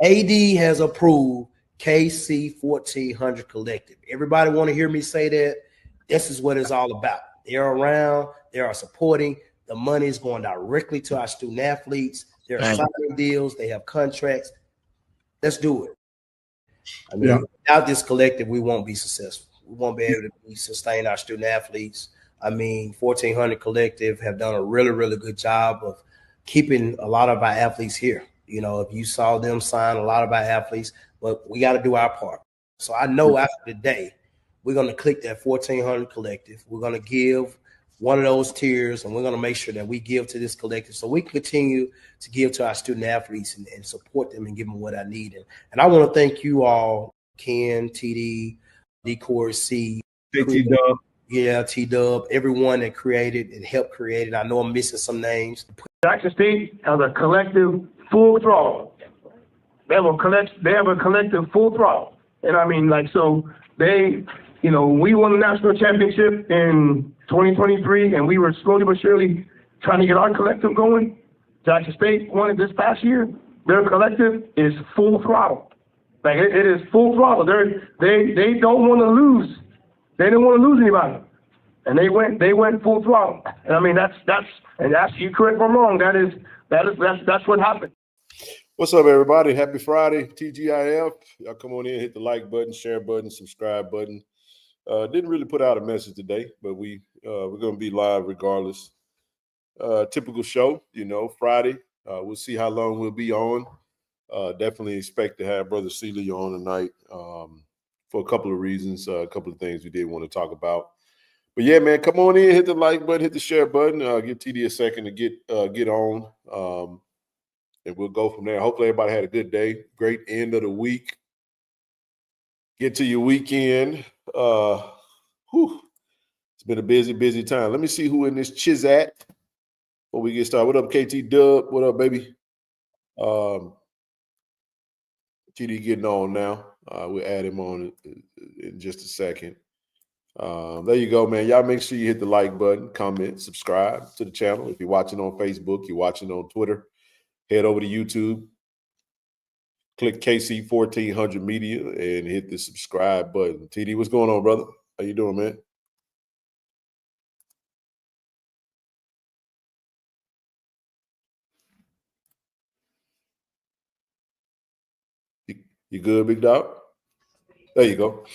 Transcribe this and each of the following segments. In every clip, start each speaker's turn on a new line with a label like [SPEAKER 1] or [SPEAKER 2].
[SPEAKER 1] AD has approved KC-1400 collective. Everybody want to hear me say that? This is what it's all about. They're around. They are supporting. The money is going directly to our student athletes. They're signing deals. They have contracts. Let's do it. I mean, without this collective, we won't be successful. We won't be able to sustain our student athletes. I mean, 1400 Collective have done a really, really good job of keeping a lot of our athletes here. You know, if you saw them sign a lot of our athletes, but we got to do our part. So I know after today, we're going to click that 1400 Collective. We're going to give one of those tiers, and we're going to make sure that we give to this collective so we can continue to give to our student athletes and support them and give them what I need. And I want to thank you all, Ken, TD, D-Core, C,
[SPEAKER 2] T-Dub.
[SPEAKER 1] Yeah, T-Dub, everyone that created and helped create it. I know I'm missing some names.
[SPEAKER 3] Jackson State has a collective full throttle. They have a collective full throttle. And I mean, like, so they, you know, we won the national championship in 2023, and we were slowly but surely trying to get our collective going. Jackson State won it this past year. Their collective is full throttle. Like, it is full throttle. They don't want to lose. They didn't want to lose anybody, and they went full throttle. And I mean, that's you correct me if I'm wrong. That's what happened.
[SPEAKER 2] What's up, everybody? Happy Friday, TGIF. Y'all come on in, hit the like button, share button, subscribe button. Didn't really put out a message today, but we're going to be live regardless. Typical show, you know, Friday. We'll see how long we'll be on. Definitely expect to have Brother Seeley on tonight for a couple of reasons, a couple of things we did want to talk about. But yeah, man, come on in, hit the like button, hit the share button. Give TD a second to get on, and we'll go from there. Hopefully everybody had a good day. Great end of the week. Get to your weekend. It's been a busy time. Let me see who in this Chizat before we get started. What up, KT Dub? What up, baby? TD getting on now. We'll add him on in just a second. There you go, man. Y'all make sure you hit the like button, comment, subscribe to the channel. If you're watching on Facebook, you're watching on Twitter, head over to YouTube, click KC-1400 Media, and hit the subscribe button. TD, what's going on, brother? How you doing, man? You good, big dog? There you go.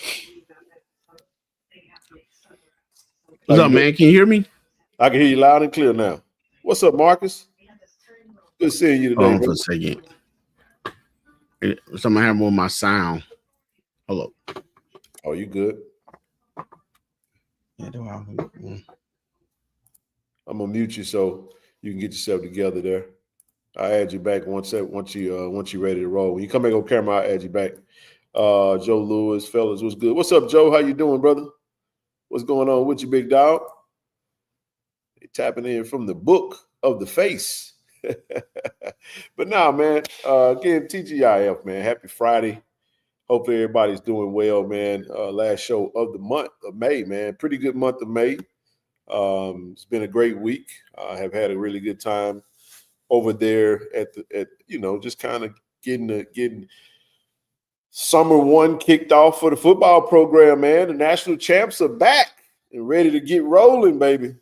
[SPEAKER 4] What's up, man? Can you hear me?
[SPEAKER 2] I can hear you loud and clear now. What's up, Marcus? Good seeing you today.
[SPEAKER 4] Hold on for a second. Something happened with my sound. Hello.
[SPEAKER 2] Oh, you good?
[SPEAKER 4] Yeah,
[SPEAKER 2] I'm gonna mute you so you can get yourself together there. I'll add you back once you're ready to roll. When you come back on camera, I'll add you back. Joe Lewis, fellas, what's good? What's up, Joe? How you doing, brother? What's going on with you, big dog? You're tapping in from the book of the face. But now, man, again, TGIF, man. Happy Friday. Hopefully everybody's doing well, man. Last show of the month of May, man. Pretty good month of May. It's been a great week. I have had a really good time over there at just kind of getting summer one kicked off for the football program, man. The national champs are back and ready to get rolling, baby.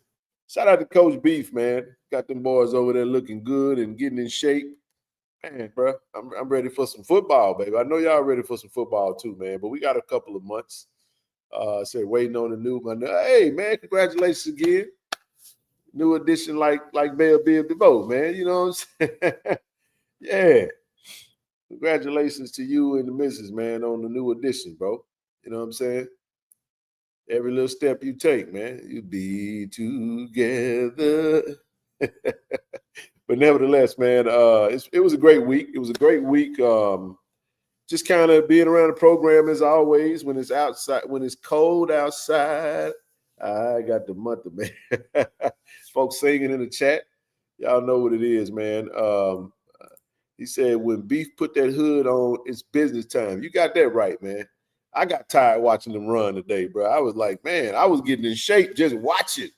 [SPEAKER 2] Shout out to Coach Beef, man. Got them boys over there looking good and getting in shape. Man, bro, I'm ready for some football, baby. I know y'all ready for some football too, man. But we got a couple of months. Waiting on the new one. Hey, man, congratulations again. New edition like Bell Biv DeVoe, man. You know what I'm saying? Yeah. Congratulations to you and the missus, man, on the new edition, bro. You know what I'm saying? Every little step you take, man, you be together. But nevertheless, man, it was a great week. It was a great week. Just kind of being around the program as always. When it's outside, when it's cold outside, I got the month of May. Folks singing in the chat. Y'all know what it is, man. He said, when Beef put that hood on, it's business time. You got that right, man. I got tired watching them run today, bro. I was like, man, I was getting in shape just watching.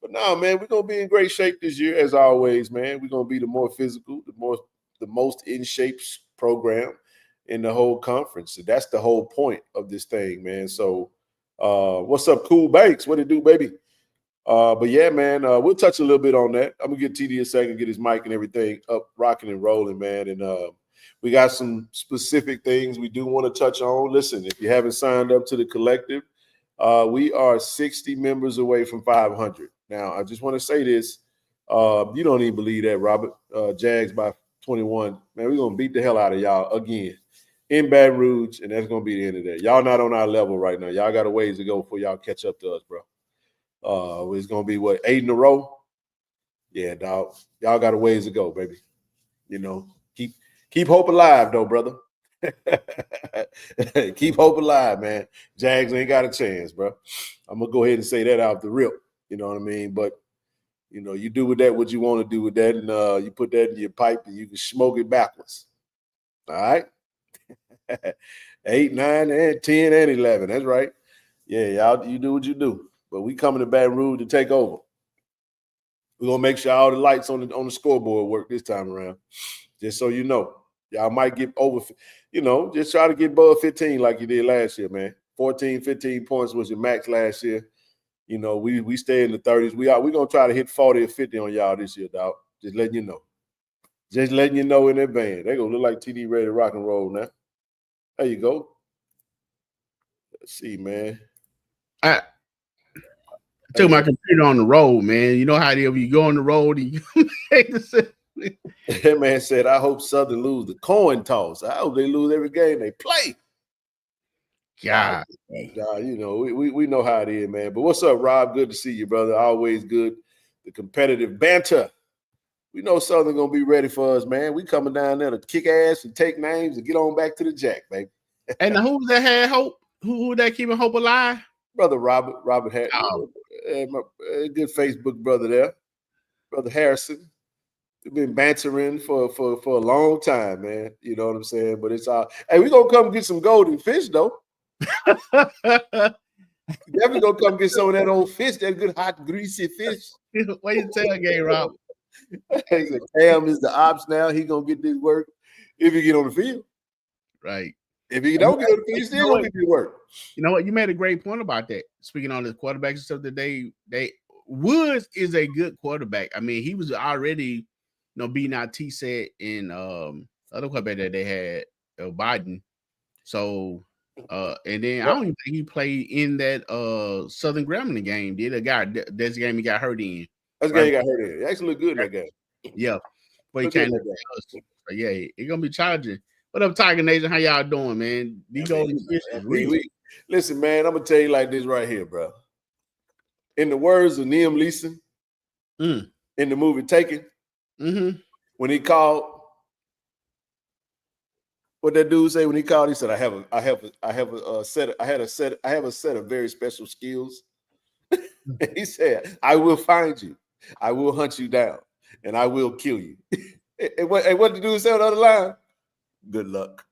[SPEAKER 2] But no, man, we're going to be in great shape this year, as always, man. We're going to be the more physical, the most in shape program in the whole conference. So that's the whole point of this thing, man. So what's up, Cool Banks? What it do, baby? But yeah, man, we'll touch a little bit on that. I'm gonna give TD a second, get his mic and everything up, rocking and rolling, man. And we got some specific things we do want to touch on. Listen, if you haven't signed up to the collective, we are 60 members away from 500. Now, I just want to say this. You don't even believe that, Robert. Jags by 21. Man, we're going to beat the hell out of y'all again in Baton Rouge, and that's going to be the end of that. Y'all not on our level right now. Y'all got a ways to go before y'all catch up to us, bro. It's going to be, 8 in a row? Yeah, dog. Y'all got a ways to go, baby. You know, keep hope alive, though, brother. Keep hope alive, man. Jags ain't got a chance, bro. I'm going to go ahead and say that out the rip. You know what I mean? But, you know, you do with that what you want to do with that, and you put that in your pipe and you can smoke it backwards. All right? 8, 9, and 10, and 11. That's right. Yeah, y'all, you do what you do. But we coming to Baton Rouge to take over. We're going to make sure all the lights on the scoreboard work this time around, just so you know. Y'all might get over, you know, just try to get above 15 like you did last year, man. 14, 15 points was your max last year. You know, we stay in the 30s. We're going to try to hit 40 or 50 on y'all this year, dog. Just letting you know. Just letting you know in advance. They're going to look like TD ready to rock and roll now. There you go. Let's see, man.
[SPEAKER 4] I took my computer on the road, man. You know how it is when you go on the road and you make the
[SPEAKER 2] That man said, I hope Southern lose the coin toss. I hope they lose every game they play.
[SPEAKER 4] God.
[SPEAKER 2] You know, we know how it is, man. But what's up, Rob? Good to see you, brother. Always good. The competitive banter. We know Southern going to be ready for us, man. We coming down there to kick ass and take names and get on back to the Jack, baby.
[SPEAKER 4] And who was that had hope? Who that keeping hope alive?
[SPEAKER 2] Brother Robert had my good Facebook brother there. Brother Harrison. We've been bantering for a long time, man. You know what I'm saying? But it's all. Hey, we're going to come get some golden fish, though. Definitely gonna come get some of that old fish, that good hot greasy fish.
[SPEAKER 4] What you tailgate, Rob?
[SPEAKER 2] Cam is the ops now. He gonna get this work if he get on the field.
[SPEAKER 4] Right.
[SPEAKER 2] If he don't get on the field, he still gonna get this work.
[SPEAKER 4] You know what? You made a great point about that. Speaking on the quarterbacks and stuff today, Woods is a good quarterback. I mean, he was already, beating out T-Set and other quarterback that they had, Biden. So. And then I don't even think he played in that Southern Grambling game. Did a guy that's the game he got hurt in?
[SPEAKER 2] That's the game he got hurt in. He actually looked good in that game.
[SPEAKER 4] Yeah, but he can't. Yeah, it's gonna be challenging. What up, Tiger Nation? How y'all doing, man?
[SPEAKER 2] Listen, man, I'm gonna tell you like this right here, bro. In the words of Liam Neeson in the movie Taken, when he called. What that dude say when he called? He said, "I have a set of very special skills." He said, "I will find you, I will hunt you down, and I will kill you." And what the dude say on the other line? Good luck.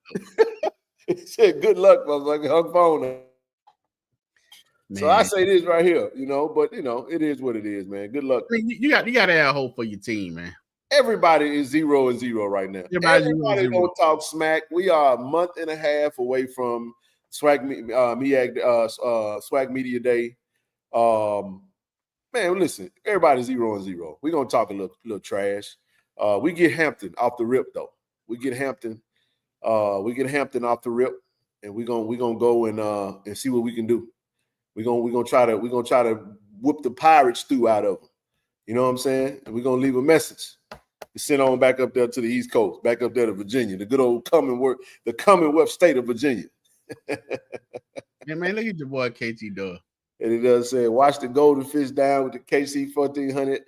[SPEAKER 2] He said, "Good luck, motherfucker." Hung phone. Man. So I say this right here, but it is what it is, man. Good luck.
[SPEAKER 4] I mean, you got to have hope for your team, man.
[SPEAKER 2] Everybody is 0-0 right now. Everybody gonna talk smack. We are a month and a half away from Swag Media Day. Man, listen, everybody's 0-0. We're gonna talk a little trash. We get Hampton off the rip though. We get Hampton off the rip, and we're gonna go and see what we can do. We're gonna try to whip the Pirates through out of them. You know what I'm saying? And we're gonna leave a message. Send on back up there to the East Coast, back up there to Virginia, the good old Commonwealth state of Virginia.
[SPEAKER 4] Yeah, man, look at your boy KT Dub.
[SPEAKER 2] And it does say, watch the golden fish down with the KC-1400.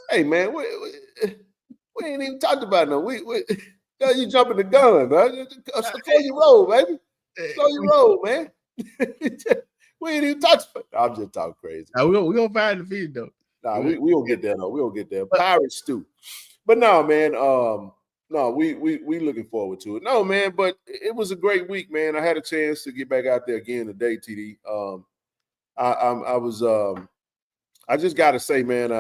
[SPEAKER 2] Hey, man, we ain't even talked about no. You jumping the gun, man. Slow your roll, baby. Slow your roll, man. We ain't even talked about it. I'm just talking crazy.
[SPEAKER 4] We're going to find the fish, though.
[SPEAKER 2] Nah, we don't get there, though. We don't get there. Pirates stew. But no, man, we looking forward to it. No, man, but it was a great week, man. I had a chance to get back out there again today, TD. I just got to say, man,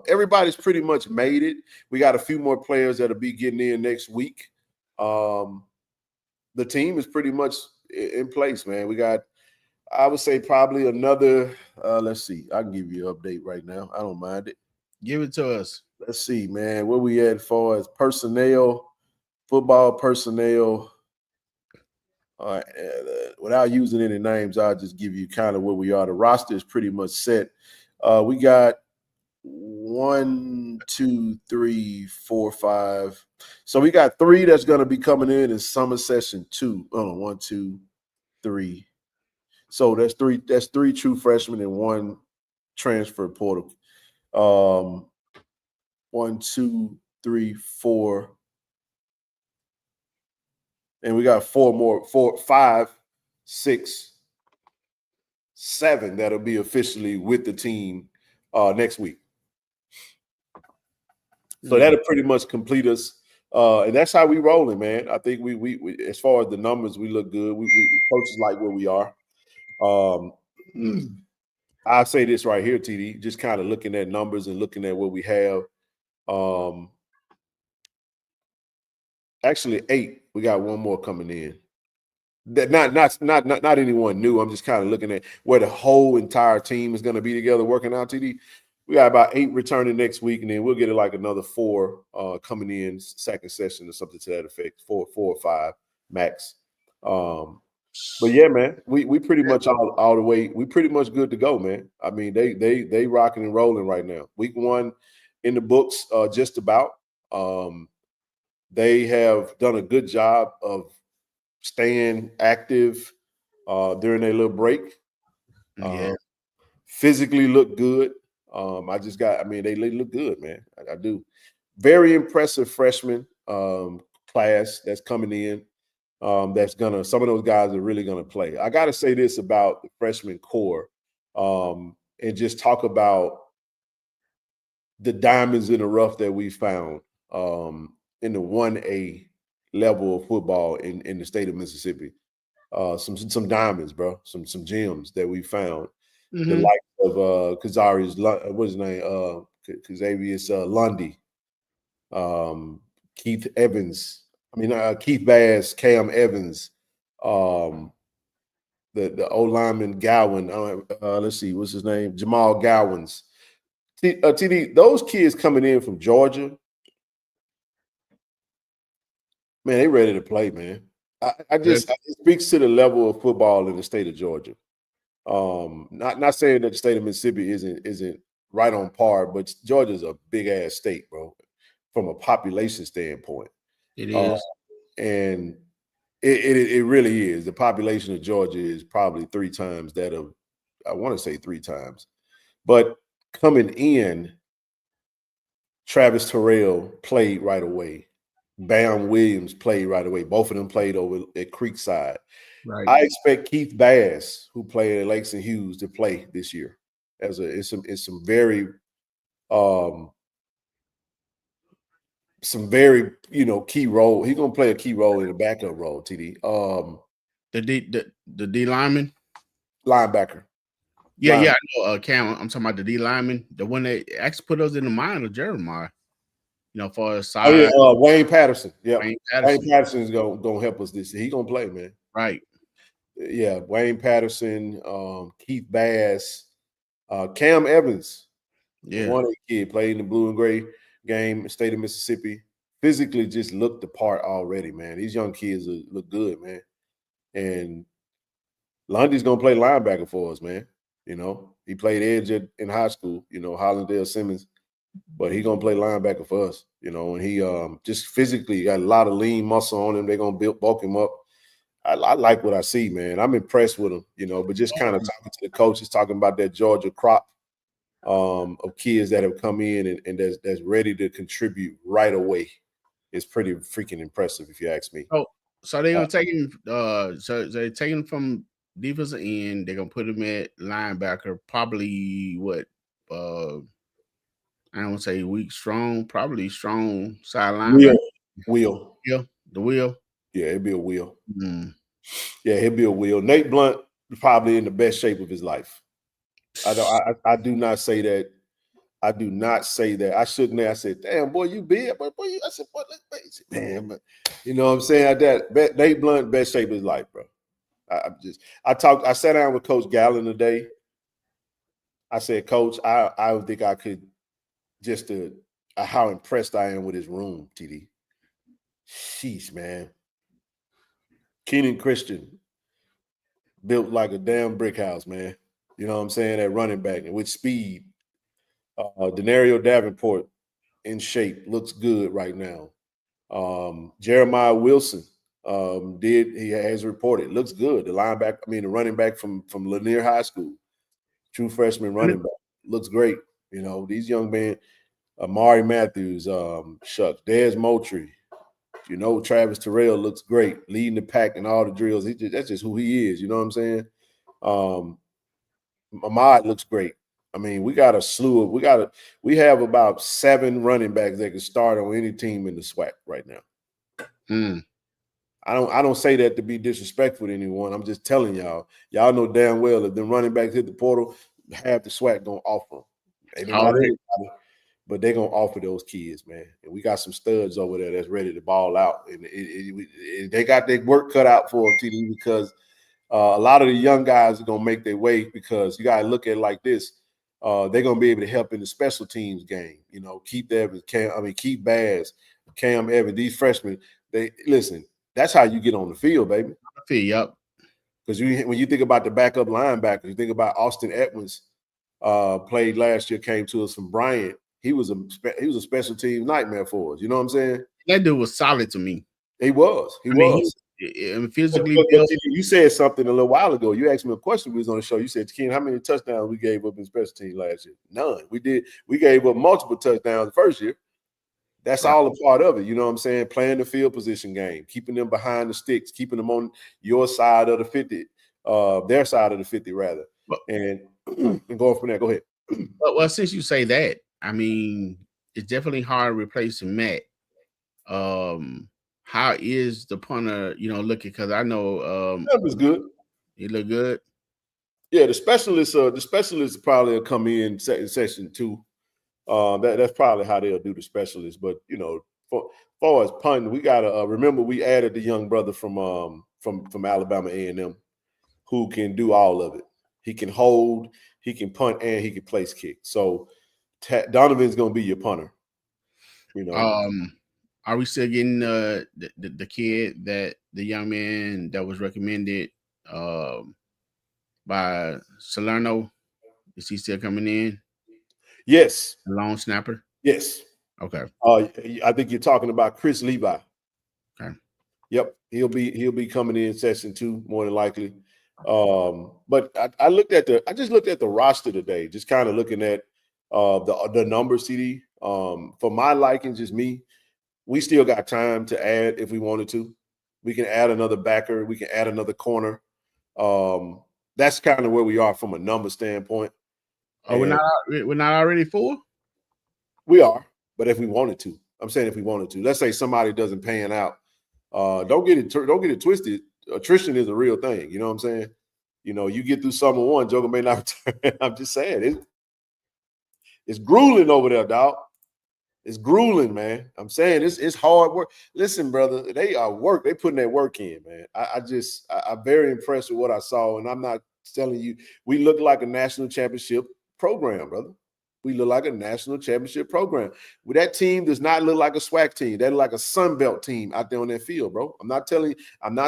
[SPEAKER 2] everybody's pretty much made it. We got a few more players that'll be getting in next week. the team is pretty much in place, man. We got, I would say, probably another. Let's see. I can give you an update right now. I don't mind it.
[SPEAKER 4] Give it to us.
[SPEAKER 2] Let's see, man. Where we at as far as personnel, football personnel. All right. Without using any names, I'll just give you kind of where we are. The roster is pretty much set. We got 1, 2, 3, 4, 5. So we got 3 that's going to be coming in summer session 2. 1, 2, 3. So that's 3. That's 3 true freshmen and 1 transfer portal. 1, 2, 3, 4. And we got 4 more, 4, 5, 6, 7 that'll be officially with the team next week. So that'll pretty much complete us. And that's how we rolling, man. I think we as far as the numbers, we look good. We coaches like where we are. I'll say this right here, TD, just kind of looking at numbers and looking at what we have. Actually 8. We got 1 more coming in. That not anyone new. I'm just kind of looking at where the whole entire team is going to be together working out, TD. We got about 8 returning next week, and then we'll get it like another 4 coming in second session or something to that effect. 4 or 5 max. But yeah, man, we pretty much all the way. We pretty much good to go, man. I mean, they rocking and rolling right now. Week 1 in the books, just about. They have done a good job of staying active during their little break. Physically look good. They look good, man. I do. Very impressive freshman class that's coming in. Some of those guys are really gonna play. I gotta say this about the freshman core, and just talk about the diamonds in the rough that we found in the 1A level of football in the state of Mississippi. Some diamonds, bro. Some gems that we found. The likes of Kazarius, what's his name? Xavier's Lundy, Keith Evans. Keith Bass, Cam Evans, the old lineman Gowan. Let's see, what's his name? Jamal Gowans. TD, those kids coming in from Georgia, man, they ready to play, man. It speaks to the level of football in the state of Georgia. Not saying that the state of Mississippi isn't right on par, but Georgia's a big ass state, bro, from a population standpoint.
[SPEAKER 4] It is.
[SPEAKER 2] And it really is. The population of Georgia is probably 3 times that of, I want to say 3 times. But coming in, Travis Terrell played right away. Bam Williams played right away. Both of them played over at Creekside.
[SPEAKER 4] Right.
[SPEAKER 2] I expect Keith Bass, who played at Lakes and Hughes, to play this year. It's some very key role. He's gonna play a key role in the backup role, TD.
[SPEAKER 4] The D lineman?
[SPEAKER 2] Linebacker.
[SPEAKER 4] Yeah, I know Cam. I'm talking about the D lineman, the one that actually put us in the mind of Jeremiah. For a side.
[SPEAKER 2] Wayne Patterson. Yeah,
[SPEAKER 4] Wayne
[SPEAKER 2] Patterson is gonna help us this year. He gonna play, man.
[SPEAKER 4] Right.
[SPEAKER 2] Yeah, Wayne Patterson, Keith Bass, Cam Evans.
[SPEAKER 4] Yeah,
[SPEAKER 2] 1A kid played in the blue and gray game, state of Mississippi. Physically, just looked the part already, man. These young kids look good, man. And Lundy's gonna play linebacker for us, man. He played edge in high school. Hollandale Simmons. But he's gonna play linebacker for us, and he just physically got a lot of lean muscle on him. They're gonna bulk him up. I like what I see, man. I'm impressed with him, but just kind of talking to the coaches, talking about that Georgia crop of kids that have come in and that's ready to contribute right away. It's pretty freaking impressive, if you ask me.
[SPEAKER 4] Oh, so they're gonna take him. So they're taking him from defensive end. They're gonna put him at linebacker. Probably what? I don't want to say weak, strong, probably strong sideline.
[SPEAKER 2] Wheel.
[SPEAKER 4] Yeah, the wheel.
[SPEAKER 2] Yeah, it'd be a wheel.
[SPEAKER 4] Mm.
[SPEAKER 2] Yeah, he'll be a wheel. Nate Blunt is probably in the best shape of his life. I do not say that I do not say that. I shouldn't have. I said, damn, boy, you big. Boy, I said, boy, man, but you know what I'm saying? That Nate Blunt, best shape of his life, bro. I sat down with Coach Gallen today. I said, Coach, I don't think I could just how impressed I am with his room, TD. Sheesh, man. Keenan Christian built like a damn brick house, man. You know what I'm saying? At running back and with speed. Denario Davenport in shape, looks good right now. Jeremiah Wilson he has reported, looks good. The running back from Lanier High School, true freshman running back, looks great. You know, these young men, Amari Matthews, Des Moultrie, you know, Travis Terrell looks great, leading the pack in all the drills. That's just who he is. You know what I'm saying? Ahmad looks great. I mean, we got a slew of we have about 7 running backs that can start on any team in the SWAC right now. I don't say that to be disrespectful to anyone. I'm just telling y'all. Y'all know damn well if the running backs hit the portal, half the SWAC gonna offer them. But they're gonna offer those kids, man. And we got some studs over there that's ready to ball out, and they got their work cut out for them, TD, because a lot of the young guys are gonna make their way, because you gotta look at it like this. They're gonna be able to help in the special teams game. You know, Keith Bass, Cam Evans, these freshmen. Listen. That's how you get on the field, baby.
[SPEAKER 4] Yep. Because
[SPEAKER 2] when you think about the backup linebackers, you think about Austin Edmonds, played last year, came to us from Bryant. He was a special team nightmare for us. You know what I'm saying?
[SPEAKER 4] That dude was solid to me.
[SPEAKER 2] He was.
[SPEAKER 4] Physically
[SPEAKER 2] but you said something a little while ago. You asked me a question. We was on the show. You said, Ken, how many touchdowns we gave up in special teams last year? None. We gave up multiple touchdowns the first year. That's all a part of it. You know what I'm saying? Playing the field position game, keeping them behind the sticks, keeping them on your side of the 50, their side of the 50 rather. And going from there, go ahead.
[SPEAKER 4] Well, since you say that, I mean, it's definitely hard replacing Matt. How is the punter, looking? Because I know
[SPEAKER 2] that was good.
[SPEAKER 4] He looked good.
[SPEAKER 2] Yeah, the specialists probably will come in session 2. That's probably how they'll do the specialists. But for far as punting, we gotta remember we added the young brother from Alabama A&M who can do all of it. He can hold, he can punt, and he can place kick. So Donovan's gonna be your punter.
[SPEAKER 4] Are we still getting the kid, that the young man that was recommended by Salerno? Is he still coming in?
[SPEAKER 2] Yes.
[SPEAKER 4] The long snapper?
[SPEAKER 2] Yes.
[SPEAKER 4] Okay.
[SPEAKER 2] I think you're talking about Chris Levi.
[SPEAKER 4] Okay.
[SPEAKER 2] Yep. He'll be coming in session 2 more than likely. But I just looked at the roster today, just kind of looking at the numbers, CD. For my liking, just me, we still got time to add if we wanted to. We can add another backer. We can add another corner. That's kind of where we are from a number standpoint.
[SPEAKER 4] Oh, we're not already full?
[SPEAKER 2] We are, but if we wanted to. I'm saying if we wanted to. Let's say somebody doesn't pan out. Don't get it twisted. Attrition is a real thing. You know what I'm saying? You get through summer 1, Joker may not return. I'm just saying it's grueling over there, dog. It's grueling, man. I'm saying it's hard work. Listen, brother, they putting that work in, man. I'm very impressed with what I saw, and I'm not telling you we look like a national championship program, brother. We look like a national championship program. Well, that team does not look like a SWAC team. They look like a Sun Belt team out there on that field, bro. I'm not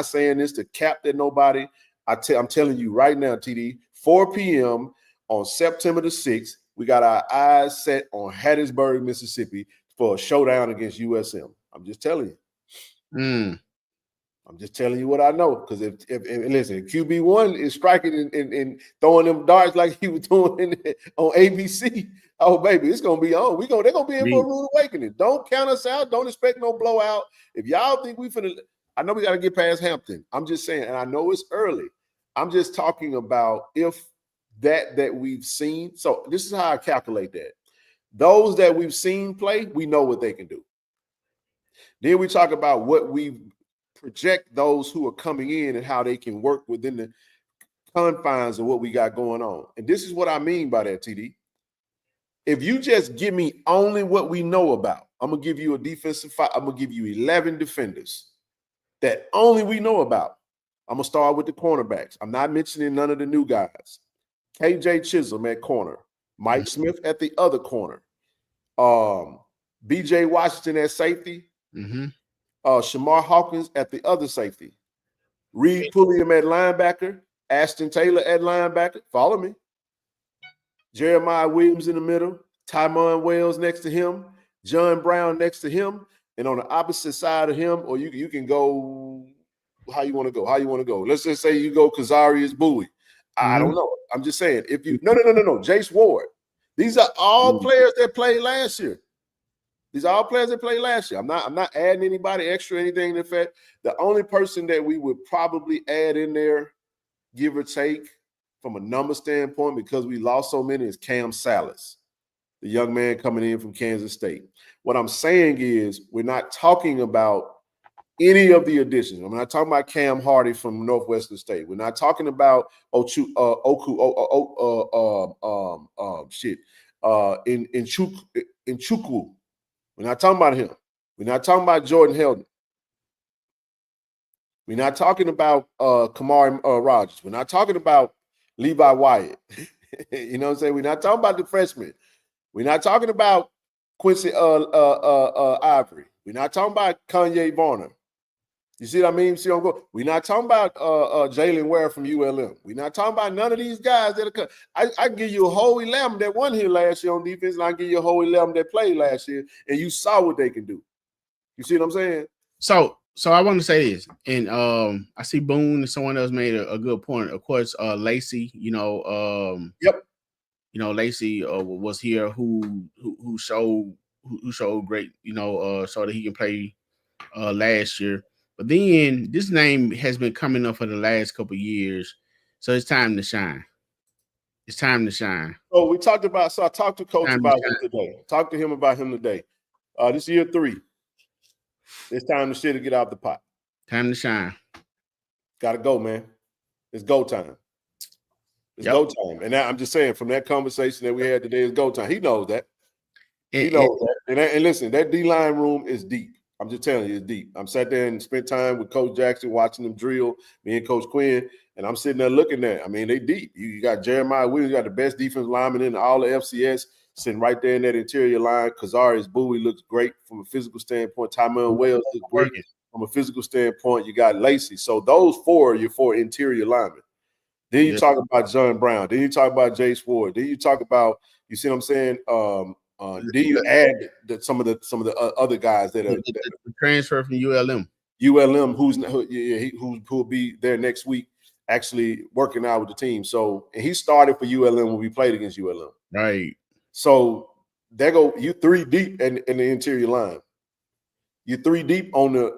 [SPEAKER 2] saying this to cap at nobody. I'm telling you right now, TD, 4 p.m. on September the 6th, we got our eyes set on Hattiesburg, Mississippi for a showdown against USM. I'm just telling you. I'm just telling you what I know. Because if listen, QB1 is striking and throwing them darts like he was doing on ABC. Oh, baby, it's gonna be on. They're gonna be in for a rude awakening. Don't count us out. Don't expect no blowout. If y'all think I know we got to get past Hampton. I'm just saying, and I know it's early. I'm just talking about if that we've seen. So this is how I calculate that. Those that we've seen play, we know what they can do. Then we talk about what we project those who are coming in and how they can work within the confines of what we got going on. And this is what I mean by that, TD. If you just give me only what we know about, I'm gonna give you a defensive five. I'm gonna give you 11 defenders that only we know about. I'm gonna start with the cornerbacks. I'm not mentioning none of the new guys. KJ Chisholm at corner, Mike Smith at the other corner, BJ Washington at safety, Shamar Hawkins at the other safety, Reed Pulliam at linebacker, Ashton Taylor at linebacker. Follow me. Jeremiah Williams in the middle, Tymon Wells next to him, John Brown next to him, and on the opposite side of him, or you can go how you want to go. How you want to go? Let's just say you go Kazarius Bowie. I don't know. I'm just saying. If you no, Jace Ward. These are all players that played last year. These are all players that played last year. I'm not adding anybody extra, anything in effect. The only person that we would probably add in there, give or take, from a number standpoint, because we lost so many, is Cam Salas, the young man coming in from Kansas State. What I'm saying is we're not talking about any of the additions. I'm not talking about Cam Hardy from Northwestern State. We're not talking about Chukwu. We're not talking about him. We're not talking about Jordan Heldon. We're not talking about Kamari Rogers. We're not talking about Levi Wyatt. You know what I'm saying? We're not talking about the freshmen. We're not talking about Quincy Ivory. We're not talking about Kanye Varner. You see what I mean? See what I'm going? We're not talking about Jalen Ware from ULM. We're not talking about none of these guys that are. I give you a whole 11 that won here last year on defense, and I give you a whole 11 that played last year, and you saw what they can do. You see what I'm saying?
[SPEAKER 4] So I want to say this, and I see Boone and someone else made a good point. Of course, Lacey, Lacey was here who showed great, so that he can play last year. But then this name has been coming up for the last couple of years, so it's time to shine. It's time to shine.
[SPEAKER 2] So we talked about. So I talked to Coach about him today. Talked to him about him today. This is year 3. It's time to shit to get out the pot.
[SPEAKER 4] Time to shine.
[SPEAKER 2] Got to go, man. It's go time. It's go time. And I'm just saying, from that conversation that we had today, it's go time. He knows that. He knows that. And listen, that D-line room is deep. I'm just telling you, it's deep. I'm sat there and spent time with Coach Jackson watching them drill, me and Coach Quinn, and I'm sitting there looking at it. I mean, they deep. You got Jeremiah Williams, you got the best defensive lineman in all the FCS, sitting right there in that interior line. Kazarius Bowie looks great from a physical standpoint. Tymon Wells looks great from a physical standpoint. You got Lacey. So those 4 are your 4 interior linemen. Then you talk about John Brown. Then you talk about Jace Ward. Then you talk about, you see what I'm saying? Then you add some of the other guys that are
[SPEAKER 4] transfer from ULM.
[SPEAKER 2] Who will be there next week, actually working out with the team. So, and he started for ULM when we played against ULM.
[SPEAKER 4] Right.
[SPEAKER 2] So there go you 3 deep in the interior line. You 3 deep on the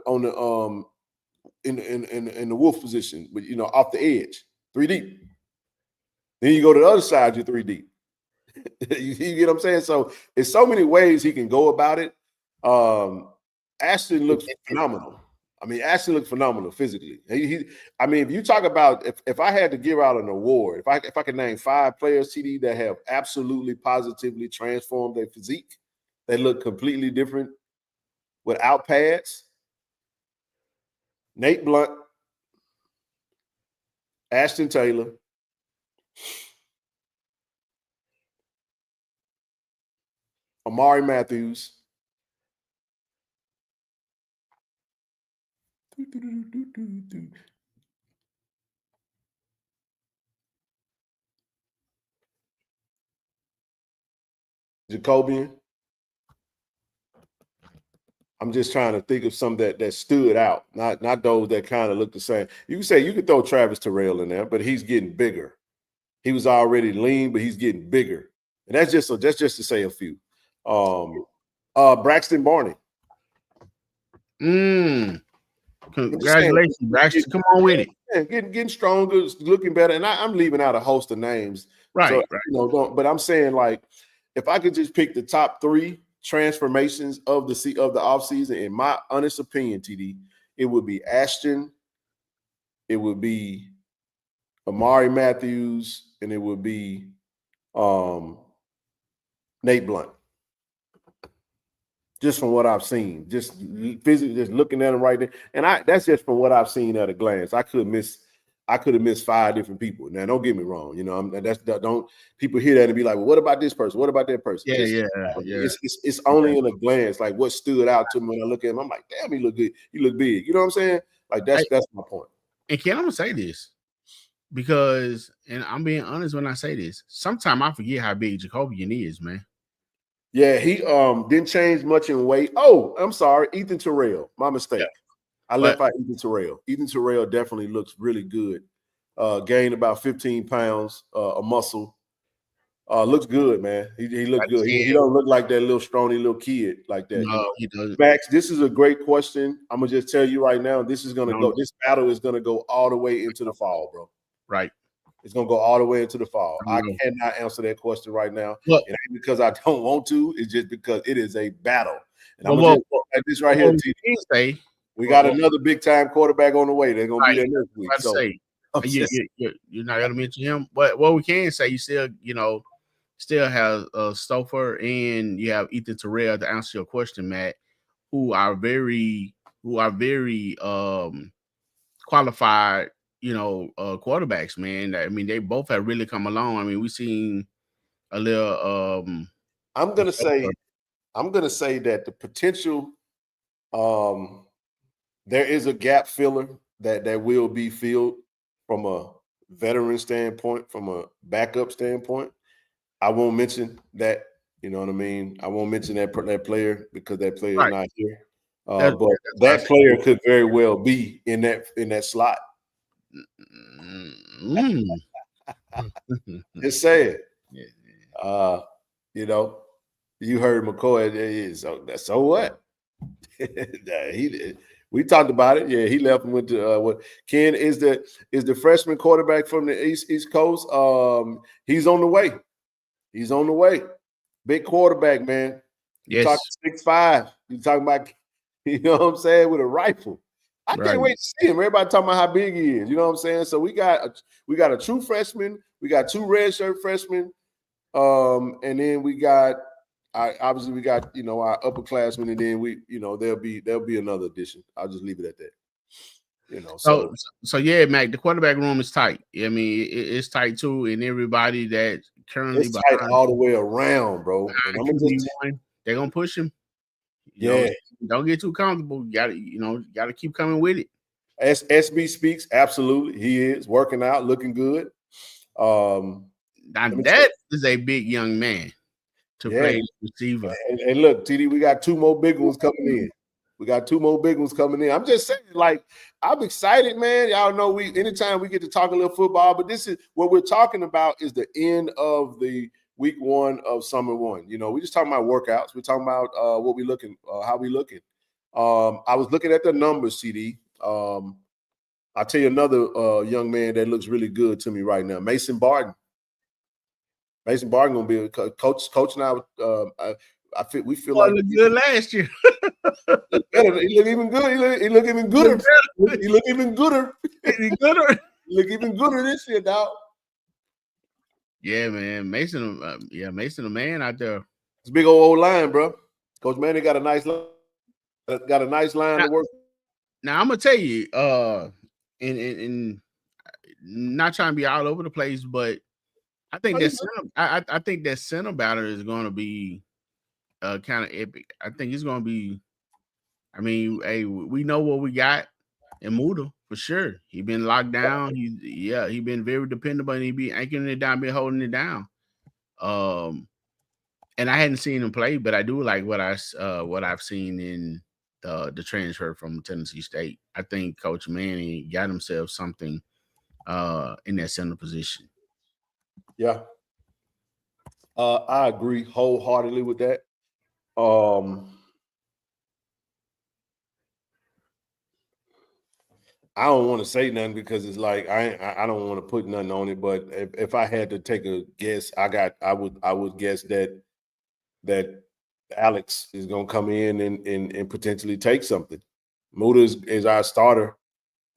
[SPEAKER 2] in the wolf position, but off the edge, 3 deep. Then you go to the other side, you're 3 deep. You get what I'm saying? So there's so many ways he can go about it. Ashton looks phenomenal. I mean, Ashton looks phenomenal physically. If you talk about if I had to give out an award, if I could name 5 players, TD, that have absolutely positively transformed their physique, they look completely different without pads. Nate Blunt, Ashton Taylor, Amari Matthews, Jacobian. I'm just trying to think of some that stood out, not those that kind of look the same. You can say you could throw Travis Terrell in there, but he's getting bigger. He was already lean, but he's getting bigger. And that's just to say a few. Braxton Barney.
[SPEAKER 4] Congratulations, Braxton. Come on with it.
[SPEAKER 2] Yeah, getting stronger, looking better. And I'm leaving out a host of names.
[SPEAKER 4] Right.
[SPEAKER 2] So, but I'm saying, like, if I could just pick the top 3 transformations of the offseason, in my honest opinion, TD, it would be Ashton, it would be Amari Matthews, and it would be Nate Blunt. Just from what I've seen, just physically, just looking at him right there, and that's just from what I've seen at a glance. I could have missed 5 different people. Now, don't get me wrong. You know, don't people hear that and be like, well, what about this person? What about that person?
[SPEAKER 4] Yeah.
[SPEAKER 2] It's only in a glance, like what stood out to me when I look at him. I'm like, damn, he look good. He look big. You know what I'm saying? Like that's my point.
[SPEAKER 4] And Ken, I'm gonna say this because, and I'm being honest when I say this. Sometimes I forget how big Jacobian is, man.
[SPEAKER 2] Yeah, he didn't change much in weight. Oh, I'm sorry, Ethan Terrell. My mistake. Yeah. I left out Ethan Terrell. Ethan Terrell definitely looks really good. Gained about 15 pounds of muscle. Looks good, man. He looks good. He don't look like that little scrawny little kid like that.
[SPEAKER 4] No, he doesn't.
[SPEAKER 2] Max, this is a great question. I'm gonna just tell you right now. This battle is gonna go all the way into the fall, bro.
[SPEAKER 4] Right.
[SPEAKER 2] It's gonna go all the way into the fall. I cannot answer that question right now. It ain't because I don't want to. It's just because it is a battle. And I'm gonna just like this right here. TD. We got another big time quarterback on the way. They're gonna be there next week. So
[SPEAKER 4] you're not gonna mention him, but what we can say, you still, still have Stouffer and you have Ethan Terrell to answer your question, Matt, who are very qualified, quarterbacks, man. I mean, they both have really come along. I mean, we've seen a little.
[SPEAKER 2] I'm gonna say that the potential, there is a gap filler that will be filled from a veteran standpoint, from a backup standpoint. I won't mention that. You know what I mean? I won't mention that player because that player is not here. But that player could very well be in that slot. Just say it. You heard McCoy. So what? We talked about it. Yeah, he left and went to what? Ken is the freshman quarterback from the East Coast. He's on the way. He's on the way. Big quarterback, man. You talking 6'5". You talking about, you know what I'm saying, with a rifle. I can't wait to see him. Everybody talking about how big he is. You know what I'm saying? So we got a true freshman. We got 2 redshirt freshmen. And then we got our upperclassmen, and then there'll be another addition. I'll just leave it at that.
[SPEAKER 4] So yeah, Mac, the quarterback room is tight. I mean, it's tight too, and everybody that currently
[SPEAKER 2] it's tight all the way around, bro.
[SPEAKER 4] They're gonna push him. Don't get too comfortable. You gotta keep coming with it.
[SPEAKER 2] As SB speaks, absolutely, he is working out, looking good.
[SPEAKER 4] Now that is a big young man to play receiver.
[SPEAKER 2] And look, TD, we got 2 more big ones coming in. I'm just saying, like, I'm excited, man. Y'all know anytime we get to talk a little football, but this is what we're talking about is the end of the week 1 of summer 1. We just talking about workouts. We're talking about what we looking, how we looking. I was looking at the numbers, CD. I'll tell you another young man that looks really good to me right now, Mason Barton. Mason Barton gonna be a coach now. We feel like
[SPEAKER 4] he good last year.
[SPEAKER 2] He look even good. He look even gooder. He look even gooder. He look even gooder this year, dog.
[SPEAKER 4] Yeah, man. Mason, a man out there.
[SPEAKER 2] It's a big old line, bro. Coach Manny got a nice line. To work.
[SPEAKER 4] Now I'm gonna tell you, and not trying to be all over the place, but I think I think that center battle is going to be kind of epic. I think it's going to be. I mean, hey, we know what we got in Muda for sure. He been locked down. He been very dependable, and he be anchoring it down, been holding it down. And I hadn't seen him play, but I do like what I've seen in the transfer from Tennessee State. I think Coach Manny got himself something in that center position.
[SPEAKER 2] Yeah. I agree wholeheartedly with that. I don't want to say nothing because it's like I don't want to put nothing on it. But if I had to take a guess, I would guess that Alex is going to come in and potentially take something. Muda is our starter.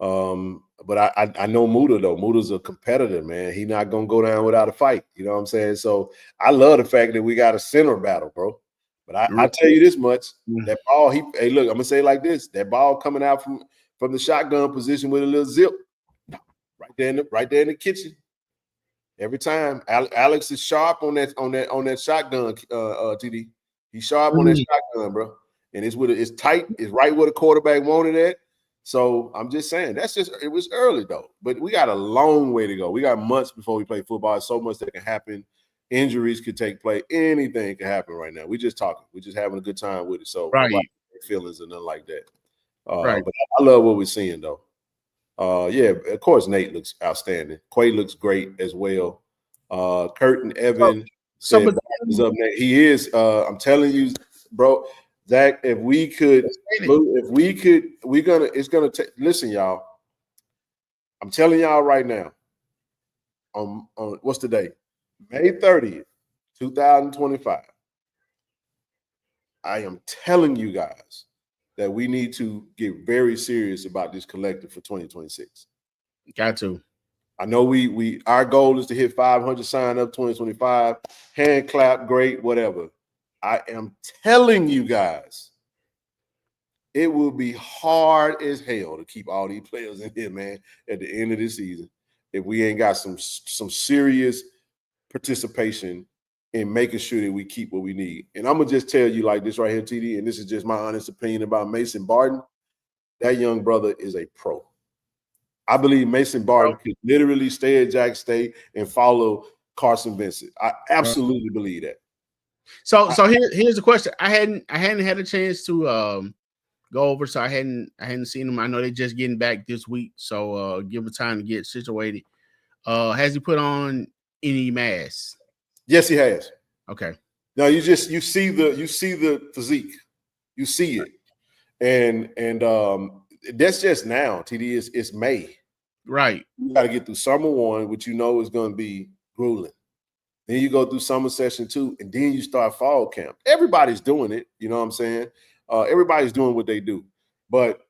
[SPEAKER 2] But I know Muda though. Muda's a competitor, man. He's not gonna go down without a fight. You know what I'm saying? So I love the fact that we got a center battle, bro. But I tell you this much: that ball, hey, look, I'm gonna say it like this: that ball coming out from the shotgun position with a little zip, right there in the kitchen. Every time, Alex is sharp on that shotgun. TD, he's sharp on that shotgun, bro. And it's tight. It's right where the quarterback wanted it. So I'm just saying it was early though, but we got a long way to go. We got months before we play football. There's so much that can happen. Injuries could take place. Anything can happen right now. We just talking. We just having a good time with it. So feelings and nothing like that. But I love what we're seeing though. Yeah, of course Nate looks outstanding. Quay looks great as well. Kurt and Evan said is up next. He is. I'm telling you, bro. Zach, it's gonna take. Listen, y'all. I'm telling y'all right now. On what's the date? May 30th, 2025. I am telling you guys that we need to get very serious about this collective for 2026.
[SPEAKER 4] Got to.
[SPEAKER 2] I know our goal is to hit 500 sign up 2025. Hand clap, great, whatever. I am telling you guys, it will be hard as hell to keep all these players in here, man, at the end of this season if we ain't got some serious participation in making sure that we keep what we need. And I'm going to just tell you like this right here, TD, and this is just my honest opinion about Mason Barton. That young brother is a pro. I believe Mason Barton could literally stay at Jack State and follow Carson Vincent. I absolutely believe that.
[SPEAKER 4] So here's the question. I hadn't had a chance to go over, so I hadn't seen him. I know they're just getting back this week, so give him time to get situated. Has he put on any masks?
[SPEAKER 2] Yes, he has.
[SPEAKER 4] Okay.
[SPEAKER 2] Now you see the physique, you see it, and that's just now. TD it's May,
[SPEAKER 4] right?
[SPEAKER 2] You got to get through summer one, which you know is going to be grueling. Then you go through summer session 2, and then you start fall camp. Everybody's doing it. You know what I'm saying? Everybody's doing what they do, but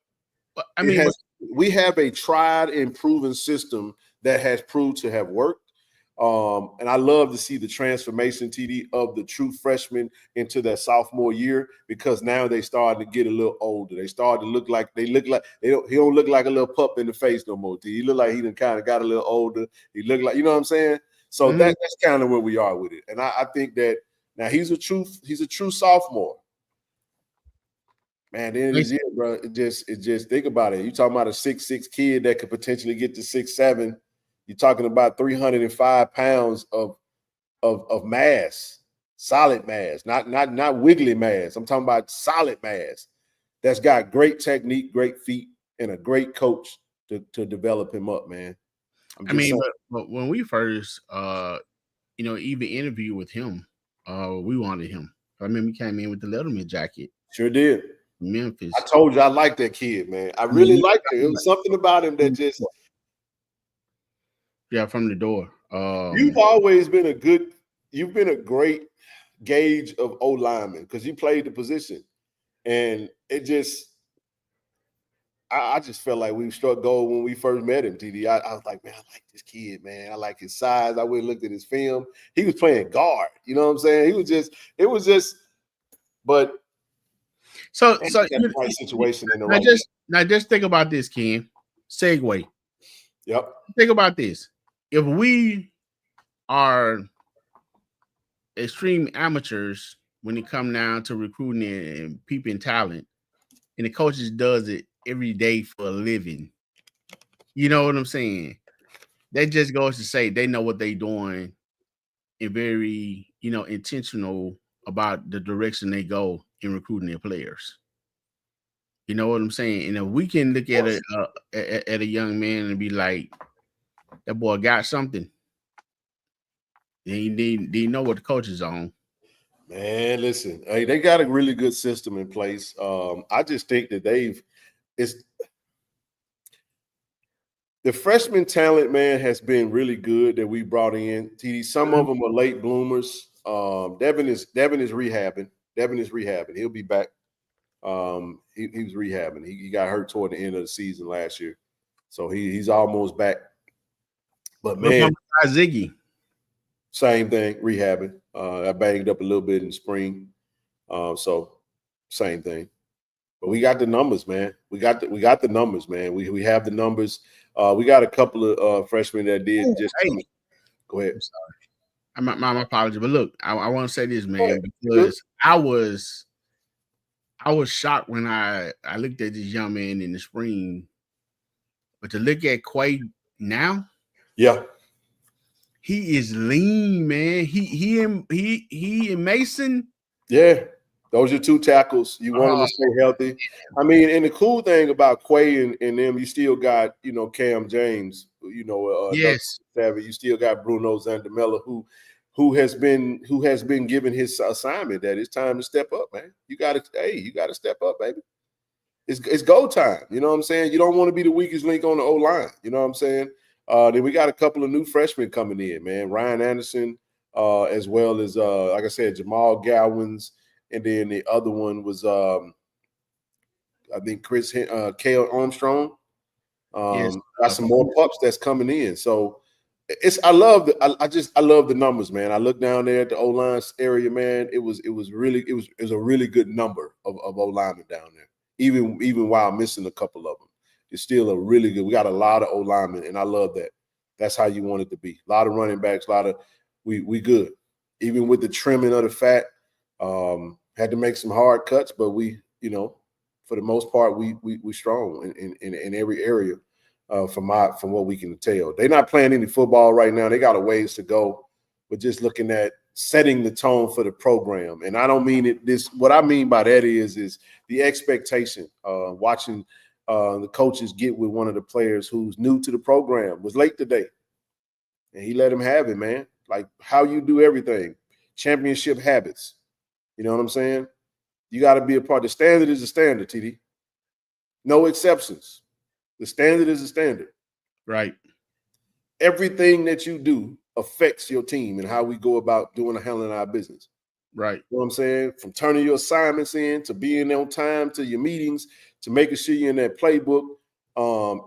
[SPEAKER 2] I mean, we have a tried and proven system that has proved to have worked. And I love to see the transformation, TD, of the true freshman into that sophomore year, because now they starting to get a little older. They start to look like he don't look like a little pup in the face no more. TD. He look like he done kind of got a little older. He look like, you know what I'm saying? So that's kind of where we are with it. And I think that now he's a true sophomore. Man, the end of the year, bro, it just think about it. You talking about a 6'6" kid that could potentially get to 6'7". You're talking about 305 pounds of mass, solid mass, not wiggly mass. I'm talking about solid mass that's got great technique, great feet, and a great coach to develop him up, man.
[SPEAKER 4] But when we first, even interviewed with him, we wanted him. I remember he came in with the Letterman jacket.
[SPEAKER 2] Sure did.
[SPEAKER 4] Memphis.
[SPEAKER 2] I told you I liked that kid, man. I really liked him. It was something about him that just.
[SPEAKER 4] Yeah, from the door.
[SPEAKER 2] You've always been a great gauge of O lineman because you played the position, and it just. I just felt like we struck gold when we first met him, TD. I was like, man, I like this kid, man. I like his size. I went and looked at his film. He was playing guard. You know what I'm saying? It was just, but.
[SPEAKER 4] So
[SPEAKER 2] the right situation in the right.
[SPEAKER 4] Now just think about this, Ken. Segue.
[SPEAKER 2] Yep.
[SPEAKER 4] Think about this. If we are extreme amateurs when it comes down to recruiting and peeping talent, and the coaches does it every day for a living, you know what I'm saying? That just goes to say they know what they're doing and very, intentional about the direction they go in recruiting their players. You know what I'm saying? And if we can look at a young man and be like, that boy got something, then he know what the coach is on.
[SPEAKER 2] Man, listen, they got a really good system in place. I just think that the freshman talent, man, has been really good that we brought in. TD, some of them are late bloomers. Devin is rehabbing. He'll be back. He was rehabbing. He got hurt toward the end of the season last year. So he's almost back. But
[SPEAKER 4] What
[SPEAKER 2] man,
[SPEAKER 4] about Ziggy?
[SPEAKER 2] same thing, rehabbing. I banged up a little bit in the spring. So same thing. But we got the numbers, man. We got the numbers, man. We have the numbers. We got a couple of freshmen that did just go ahead.
[SPEAKER 4] I'm sorry. My apology. But look, I want to say this, man, because I was shocked when I looked at this young man in the spring. But to look at Quay now,
[SPEAKER 2] yeah,
[SPEAKER 4] he is lean, man. He and Mason.
[SPEAKER 2] Yeah, those are 2 tackles. You want them to stay healthy. I mean, and the cool thing about Quay and them, you still got, Cam James,
[SPEAKER 4] Yes.
[SPEAKER 2] You still got Bruno Zandamela, who has been given his assignment that it's time to step up, man. You gotta step up, baby. It's go time. You know what I'm saying? You don't want to be the weakest link on the O-line. You know what I'm saying? Then we got a couple of new freshmen coming in, man. Ryan Anderson, as well as like I said, Jamal Gowins, and then the other one was I think Kale Armstrong.
[SPEAKER 4] Yes.
[SPEAKER 2] Got some more pups that's coming in. So I love the numbers, man. I look down there at the O-line area, man. It was a really good number of O-linemen down there. Even while missing a couple of them, it's still a really good. We got a lot of O-linemen, and I love that. That's how you want it to be. A lot of running backs, we good. Even with the trimming of the fat, had to make some hard cuts, but we, for the most part, we strong in every area. From what we can tell, they're not playing any football right now. They got a ways to go, but just looking at setting the tone for the program. And I don't mean it. What I mean by that is the expectation. Watching the coaches get with one of the players who's new to the program, was late today, and he let him have it, man. Like how you do everything, championship habits. You know what I'm saying? You got to be a part. The standard is the standard, TD. No exceptions. The standard is the standard.
[SPEAKER 4] Right.
[SPEAKER 2] Everything that you do affects your team and how we go about handling our business.
[SPEAKER 4] Right.
[SPEAKER 2] You know what I'm saying? From turning your assignments in to being on time to your meetings to making sure you're in that playbook.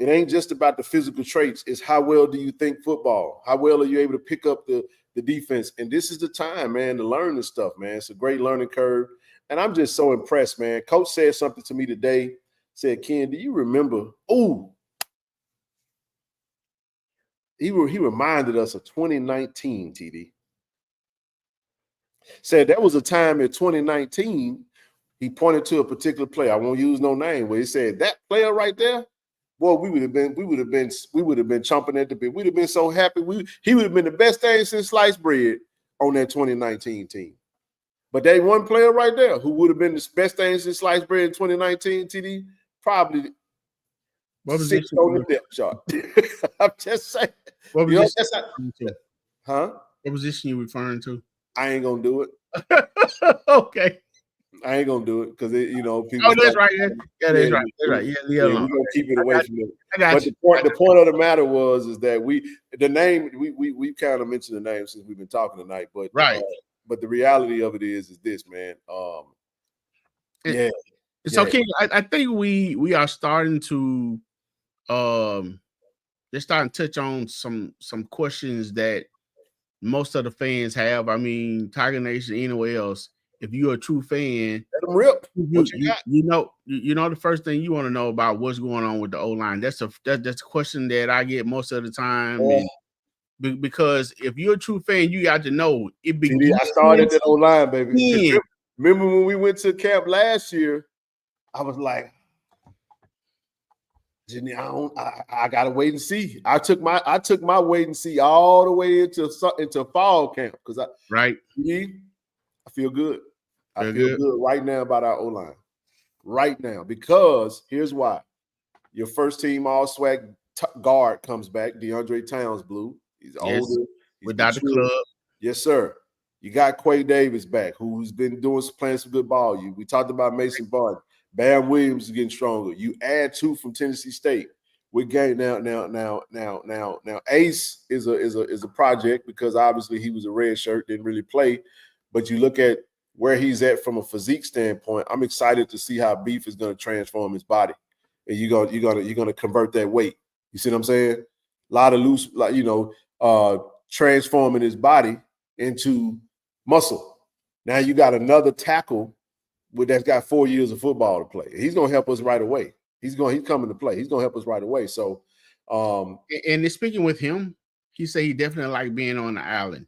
[SPEAKER 2] It ain't just about the physical traits. It's how well do you think football? How well are you able to pick up the defense? And this is the time, man, to learn this stuff, man. It's a great learning curve. And I'm just so impressed, man. Coach said something to me today. Said, Ken, do you remember? He reminded us of 2019, TD. Said there was a time in 2019, he pointed to a particular player. I won't use no name, where he said that player right there, boy, we would have been chomping at the bit. We'd have been so happy. He would have been the best thing since sliced bread on that 2019 team. But that one player right there who would have been the best thing since sliced bread in 2019, TD, probably six on the depth chart. I'm just saying.
[SPEAKER 4] What position you referring to?
[SPEAKER 2] I ain't gonna do it.
[SPEAKER 4] Okay.
[SPEAKER 2] I ain't gonna do it because people.
[SPEAKER 4] Oh, that's right. Yeah, that's right. That's right. Yeah,
[SPEAKER 2] we're gonna keep it away from it.
[SPEAKER 4] But
[SPEAKER 2] the point of the matter is that we kind of mentioned the name since we've been talking tonight. But
[SPEAKER 4] right.
[SPEAKER 2] But the reality of it is this, man.
[SPEAKER 4] It's okay. I think we are starting to they're starting to touch on some questions that most of the fans have. I mean, Tiger Nation, anywhere else, if you're a true fan,
[SPEAKER 2] let them rip.
[SPEAKER 4] You know the first thing you want to know about what's going on with the O-line. That's a question that I get most of the time. And because if you're a true fan, you got to know it begins.
[SPEAKER 2] I started that O-line, baby. Remember when we went to camp last year? I was like, Jenny, I gotta wait and see. I took my wait and see all the way into fall camp because I feel good. I feel good right now about our O-line. Right now, because here's why. Your first team all-swag guard comes back, DeAndre Towns Blue. He's older. He's
[SPEAKER 4] without the club.
[SPEAKER 2] Yes, sir. You got Quay Davis back, who's been playing some good ball. We talked about Mason Barton. Bam Williams is getting stronger. You add 2 from Tennessee State. We're getting now. Ace is a project because obviously he was a red shirt, didn't really play. But you look at where he's at from a physique standpoint. I'm excited to see how Beef is going to transform his body, and you're gonna convert that weight. You see what I'm saying? A lot of loose, like, transforming his body into muscle. Now you got another tackle that's got 4 years of football to play. He's gonna help us right away. He's coming to play. He's gonna help us right away. So
[SPEAKER 4] and speaking with him, he said he definitely like being on the island.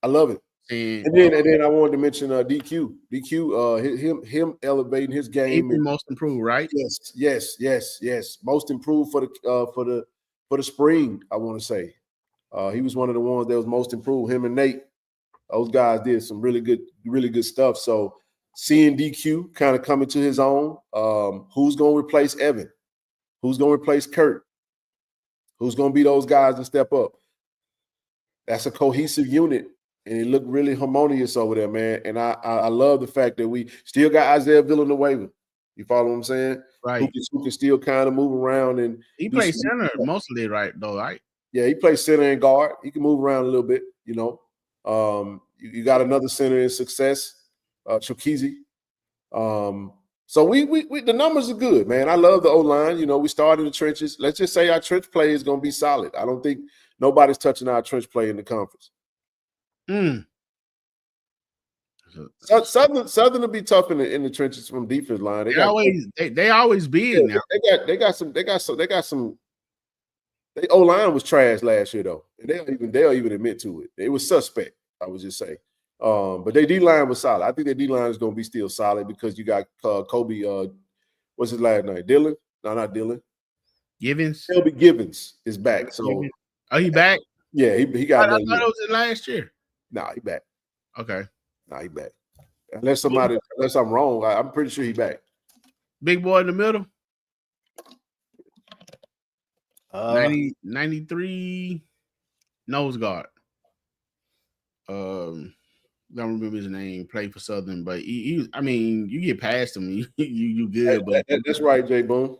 [SPEAKER 2] I love it.
[SPEAKER 4] And
[SPEAKER 2] then I wanted to mention DQ. DQ, him elevating his game.
[SPEAKER 4] He most improved, right?
[SPEAKER 2] Yes. Most improved for the spring, I want to say. He was one of the ones that was most improved. Him and Nate, those guys did some really good stuff. So seeing DQ kind of coming to his own, who's going to replace Evan? Who's going to replace Kurt? Who's going to be those guys to step up? That's a cohesive unit, and it looked really harmonious over there, man. And I love the fact that we still got Isaiah Villanueva. You follow what I'm saying?
[SPEAKER 4] Right.
[SPEAKER 2] Who can still kind of move around. And
[SPEAKER 4] he plays center mostly, right, though, right?
[SPEAKER 2] Yeah, he plays center and guard. He can move around a little bit, you know. You got another center in success, Chukwueze. So we the numbers are good, man. I love the O-line. You know, we started in the trenches. Let's just say our trench play is going to be solid. I don't think nobody's touching our trench play in the conference. Southern will be tough in the trenches from defense line. They
[SPEAKER 4] always big now.
[SPEAKER 2] They got some. Their O-line was trash last year though, and they'll even admit to it. It was suspect. I would just say. But their D-line was solid. I think their D-line is going to be still solid because you got Kobe, what's his last name? Dylan? No, not Dylan.
[SPEAKER 4] Givens?
[SPEAKER 2] Kobe Givens is back. So,
[SPEAKER 4] he back?
[SPEAKER 2] Yeah, he got
[SPEAKER 4] I thought it was in last year.
[SPEAKER 2] Nah, he back.
[SPEAKER 4] Okay.
[SPEAKER 2] Nah, he back. Unless I'm wrong, I'm pretty sure he back.
[SPEAKER 4] Big boy in the middle? 93 nose guard. Don't remember his name. Played for Southern, but he I mean, you get past him, you good. But
[SPEAKER 2] that's right, Jay Boone.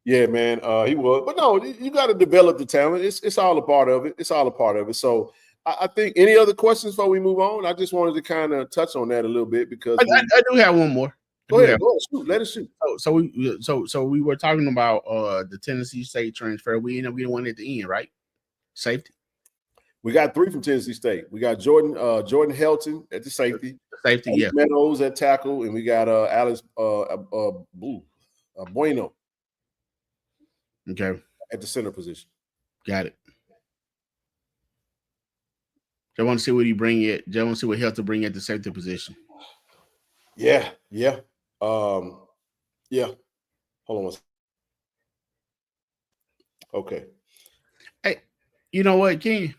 [SPEAKER 2] Yeah, man, he was. But no, you got to develop the talent. It's all a part of it. It's all a part of it. So I think any other questions before we move on? I just wanted to kind of touch on that a little bit because
[SPEAKER 4] I do have one more.
[SPEAKER 2] Go ahead, shoot. Let us shoot.
[SPEAKER 4] So we were talking about the Tennessee State transfer. We ended up getting one at the end, right? Safety.
[SPEAKER 2] We got 3 from Tennessee State. We got Jordan Helton at the safety.
[SPEAKER 4] Safety, yeah.
[SPEAKER 2] Meadows at tackle, and we got Alex Bueno.
[SPEAKER 4] Okay.
[SPEAKER 2] At the center position.
[SPEAKER 4] Got it. I want to see what he bring it. I want to see what Helton bring at the safety position.
[SPEAKER 2] Yeah. Hold on one second. Okay.
[SPEAKER 4] Hey, you know what, Ken?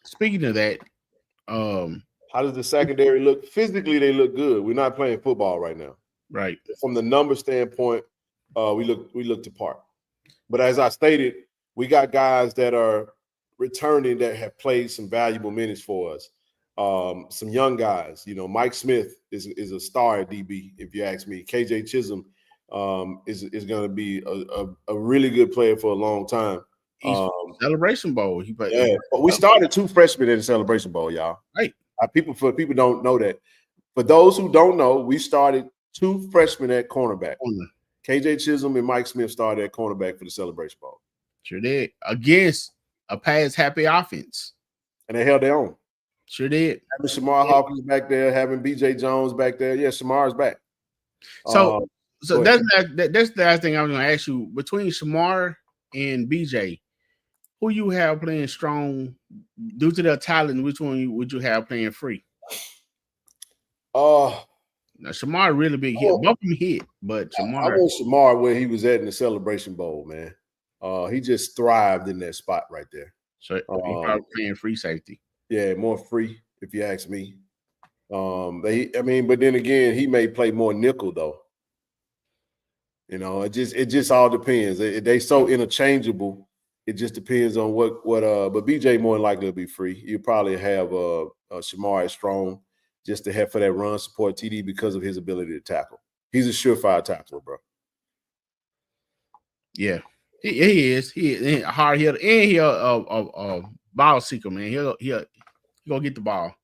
[SPEAKER 4] Speaking of that,
[SPEAKER 2] how does the secondary look? Physically, they look good. We're not playing football right now.
[SPEAKER 4] Right.
[SPEAKER 2] From the number standpoint, we look the part. But as I stated, we got guys that are returning that have played some valuable minutes for us. Some young guys, you know, Mike Smith is a star at DB, if you ask me. KJ Chisholm is going to be a really good player for a long time.
[SPEAKER 4] Celebration Bowl. He played.
[SPEAKER 2] Yeah, but we started 2 freshmen in the Celebration Bowl, y'all.
[SPEAKER 4] Right.
[SPEAKER 2] People don't know that. For those who don't know, we started 2 freshmen at cornerback. KJ Chisholm and Mike Smith started at cornerback for the Celebration Bowl.
[SPEAKER 4] Sure did. Against a pass-happy offense.
[SPEAKER 2] And they held their own.
[SPEAKER 4] Sure did.
[SPEAKER 2] Having Shamar Hawkins back there, having BJ Jones back there. Yeah, Shamar's back.
[SPEAKER 4] So that's the last thing I was going to ask you. Between Shamar and BJ, who you have playing strong due to their talent? Which one would you have playing free? Now, Shamar really big hit. Both of them hit, but Shamar.
[SPEAKER 2] I want Shamar where he was at in the Celebration Bowl, man. He just thrived in that spot right there.
[SPEAKER 4] So he probably playing free safety.
[SPEAKER 2] Yeah, more free, if you ask me. But then again, he may play more nickel though. You know, it just all depends. They so interchangeable. It just depends on what. But BJ more than likely will be free. You probably have Shamar strong just to have for that run support TD because of his ability to tackle. He's a surefire tackler, bro.
[SPEAKER 4] Yeah, he is. He is a hard hitter, and he a ball seeker, man. He'll go get the ball.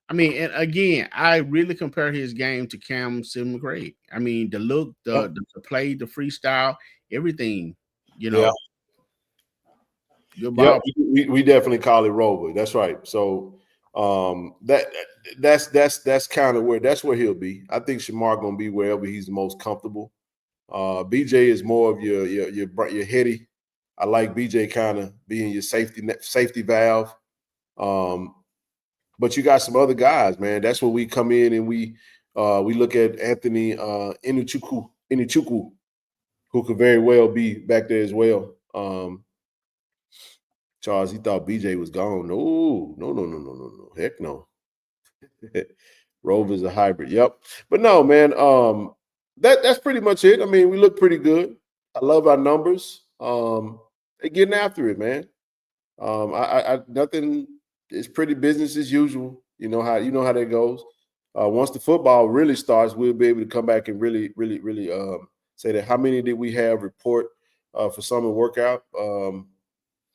[SPEAKER 4] I mean, and again, I really compare his game to Cam Sim McCray. I mean, the look, the play, the freestyle, everything. You know.
[SPEAKER 2] Yeah, we definitely call it Rover. That's right. So that's kind of where he'll be. I think Shamar gonna be wherever he's the most comfortable. BJ is more of your heady. I like BJ kind of being your safety valve. But you got some other guys, man. That's where we come in and we look at Anthony Inichukwu, who could very well be back there as well. Charles, he thought BJ was gone. No. Heck no. Rover's a hybrid. Yep. But no, man, that's pretty much it. I mean, we look pretty good. I love our numbers. They're getting after it, man. I nothing. It's pretty business as usual. You know how that goes. Once the football really starts, we'll be able to come back and really say that how many did we have report for summer workout.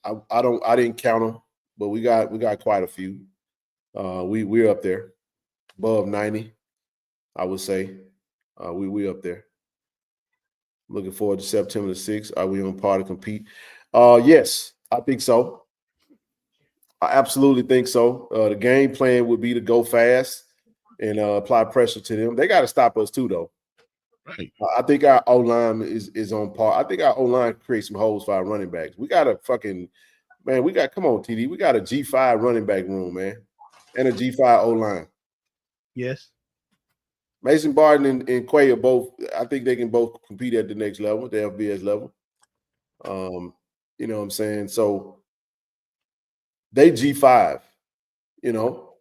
[SPEAKER 2] I didn't count them, but we got quite a few. We're up there, above 90, I would say. We up there. Looking forward to September the 6th. Are we on par to compete? Yes, I think so. I absolutely think so. The game plan would be to go fast and apply pressure to them. They got to stop us too, though.
[SPEAKER 4] Right.
[SPEAKER 2] I think our O-line is on par. I think our O-line creates some holes for our running backs. We got a fucking – man, come on, TD. We got a G5 running back room, man, and a G5 O-line.
[SPEAKER 4] Yes.
[SPEAKER 2] Mason Barton and Quay are both – I think they can both compete at the next level, the FBS level. You know what I'm saying? So – they G5, you know.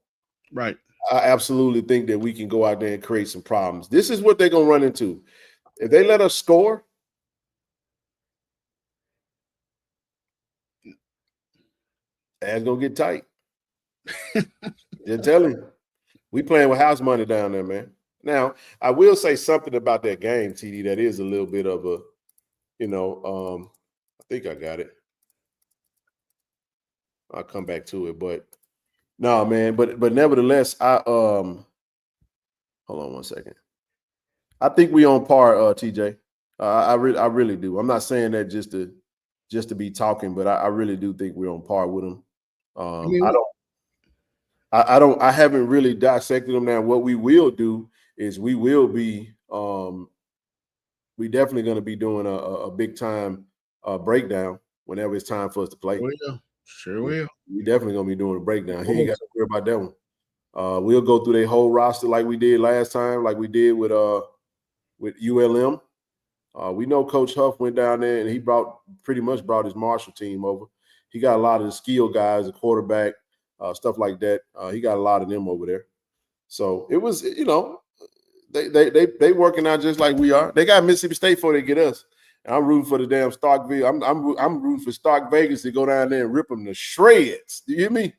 [SPEAKER 4] Right.
[SPEAKER 2] I absolutely think that we can go out there and create some problems. This is what they're going to run into. If they let us score, that's going to get tight. Just telling you. We playing with house money down there, man. Now, I will say something about that game, TD, that is a little bit of a, I think I got it. I'll come back to it, but no, man. But nevertheless, hold on one second. I think we on par, TJ. I really do. I'm not saying that just to be talking, but I really do think we're on par with them. I haven't really dissected them now. What we will do is we will be we definitely going to be doing a big time breakdown whenever it's time for us to play.
[SPEAKER 4] Sure will.
[SPEAKER 2] We definitely gonna be doing a breakdown. You ain't got to worry about that one. We'll go through their whole roster like we did last time, like we did with ULM. We know Coach Huff went down there and he pretty much brought his Marshall team over. He got a lot of the skill guys, the quarterback, stuff like that. He got a lot of them over there. So it was, they working out just like we are. They got Mississippi State before they get us. And I'm rooting for the damn Starkville. I'm rooting for Stark Vegas to go down there and rip them to shreds. Do you hear me?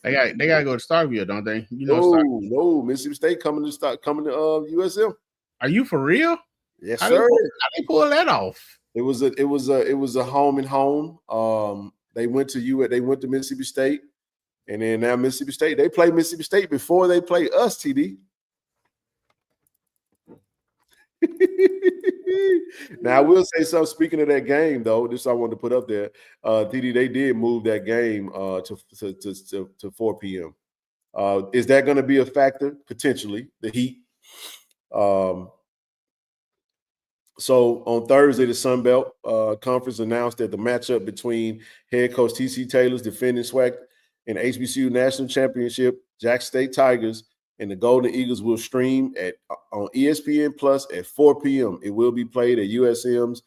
[SPEAKER 4] They got to go to Starkville, don't they?
[SPEAKER 2] No, Mississippi State coming to USM.
[SPEAKER 4] Are you for real?
[SPEAKER 2] Yes,
[SPEAKER 4] how
[SPEAKER 2] sir.
[SPEAKER 4] How they pull that off?
[SPEAKER 2] It was a home and home. They went to Mississippi State, and then now Mississippi State. They play Mississippi State before they play us, TD. Now I will say something. Speaking of that game, though, this I wanted to put up there. TD, they did move that game to 4 p.m. Is that going to be a factor? Potentially, the heat. So on Thursday, the Sun Belt Conference announced that the matchup between head coach T.C. Taylor's defending SWAC and HBCU National Championship Jackson State Tigers and the Golden Eagles will stream on ESPN Plus at 4 p.m. It will be played at USM's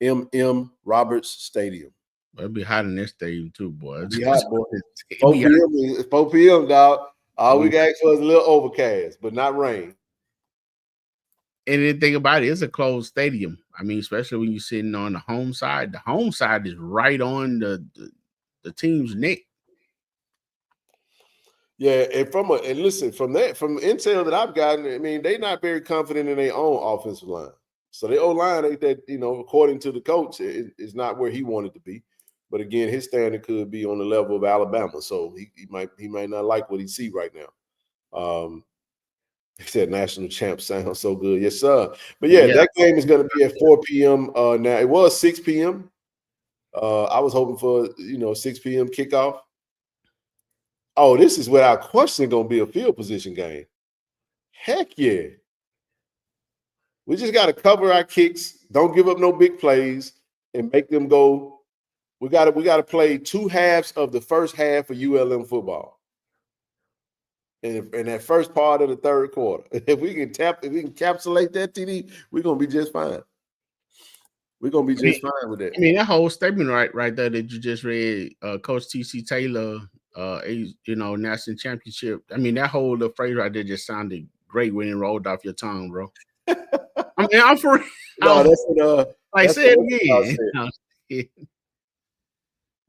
[SPEAKER 2] M.M. Roberts Stadium.
[SPEAKER 4] It'll be hot in this stadium too, boy.
[SPEAKER 2] It'll be hot, boy. 4 p.m., dog. All we got was a little overcast, but not rain.
[SPEAKER 4] And the thing about it, it's a closed stadium. I mean, especially when you're sitting on the home side. The home side is right on the team's neck.
[SPEAKER 2] Yeah, and from intel that I've gotten, I mean, they're not very confident in their own offensive line. So the O-line ain't that, according to the coach, is not where he wanted to be. But again, his standard could be on the level of Alabama. So he might not like what he see right now. He said national champ sounds so good. Yes, sir. But yeah, that game is going to be at 4 p.m. Now it was 6 p.m. I was hoping for 6 p.m. kickoff. Oh, this is without question going to be a field position game. Heck yeah. We just got to cover our kicks, don't give up no big plays, and make them go. We got to play 2 halves of the first half of ULM football. And that first part of the third quarter. If we can encapsulate that, TD, we're going to be just fine. We're going to be just fine with that.
[SPEAKER 4] I mean, that whole statement right there that you just read, Coach T.C. Taylor, national championship. I mean, that whole little phrase right there just sounded great when it rolled off your tongue, bro. I mean, I'm for real.
[SPEAKER 2] No, that's what
[SPEAKER 4] say it again.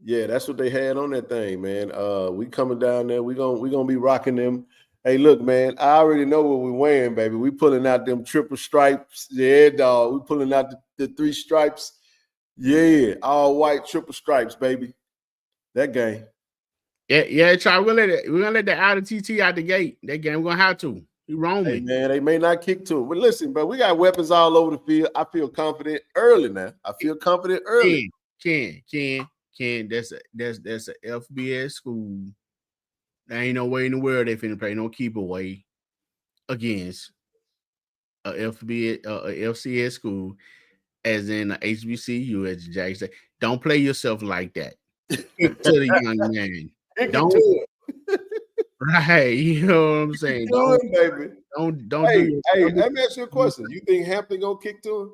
[SPEAKER 2] Yeah, that's what they had on that thing, man. We coming down there. We gonna be rocking them. Hey, look, man, I already know what we're wearing, baby. We pulling out them triple stripes. Yeah, dog. We pulling out the 3 stripes. Yeah, all white triple stripes, baby. That game.
[SPEAKER 4] Yeah, Charlie. We're gonna let the out of TT out the gate. That game we're gonna have to. You wrong,
[SPEAKER 2] hey, man. They may not kick to it, but listen, but we got weapons all over the field. I feel confident early now.
[SPEAKER 4] Ken, that's a FBS school. There ain't no way in the world they finna play no keep away against a FCS school, as in a HBCU as Jack said. Don't play yourself like that. Kick to the young man. Don't. Right, you know what I'm saying? Don't do it.
[SPEAKER 2] Hey, let me ask you a question. You think Hampton gonna kick to him?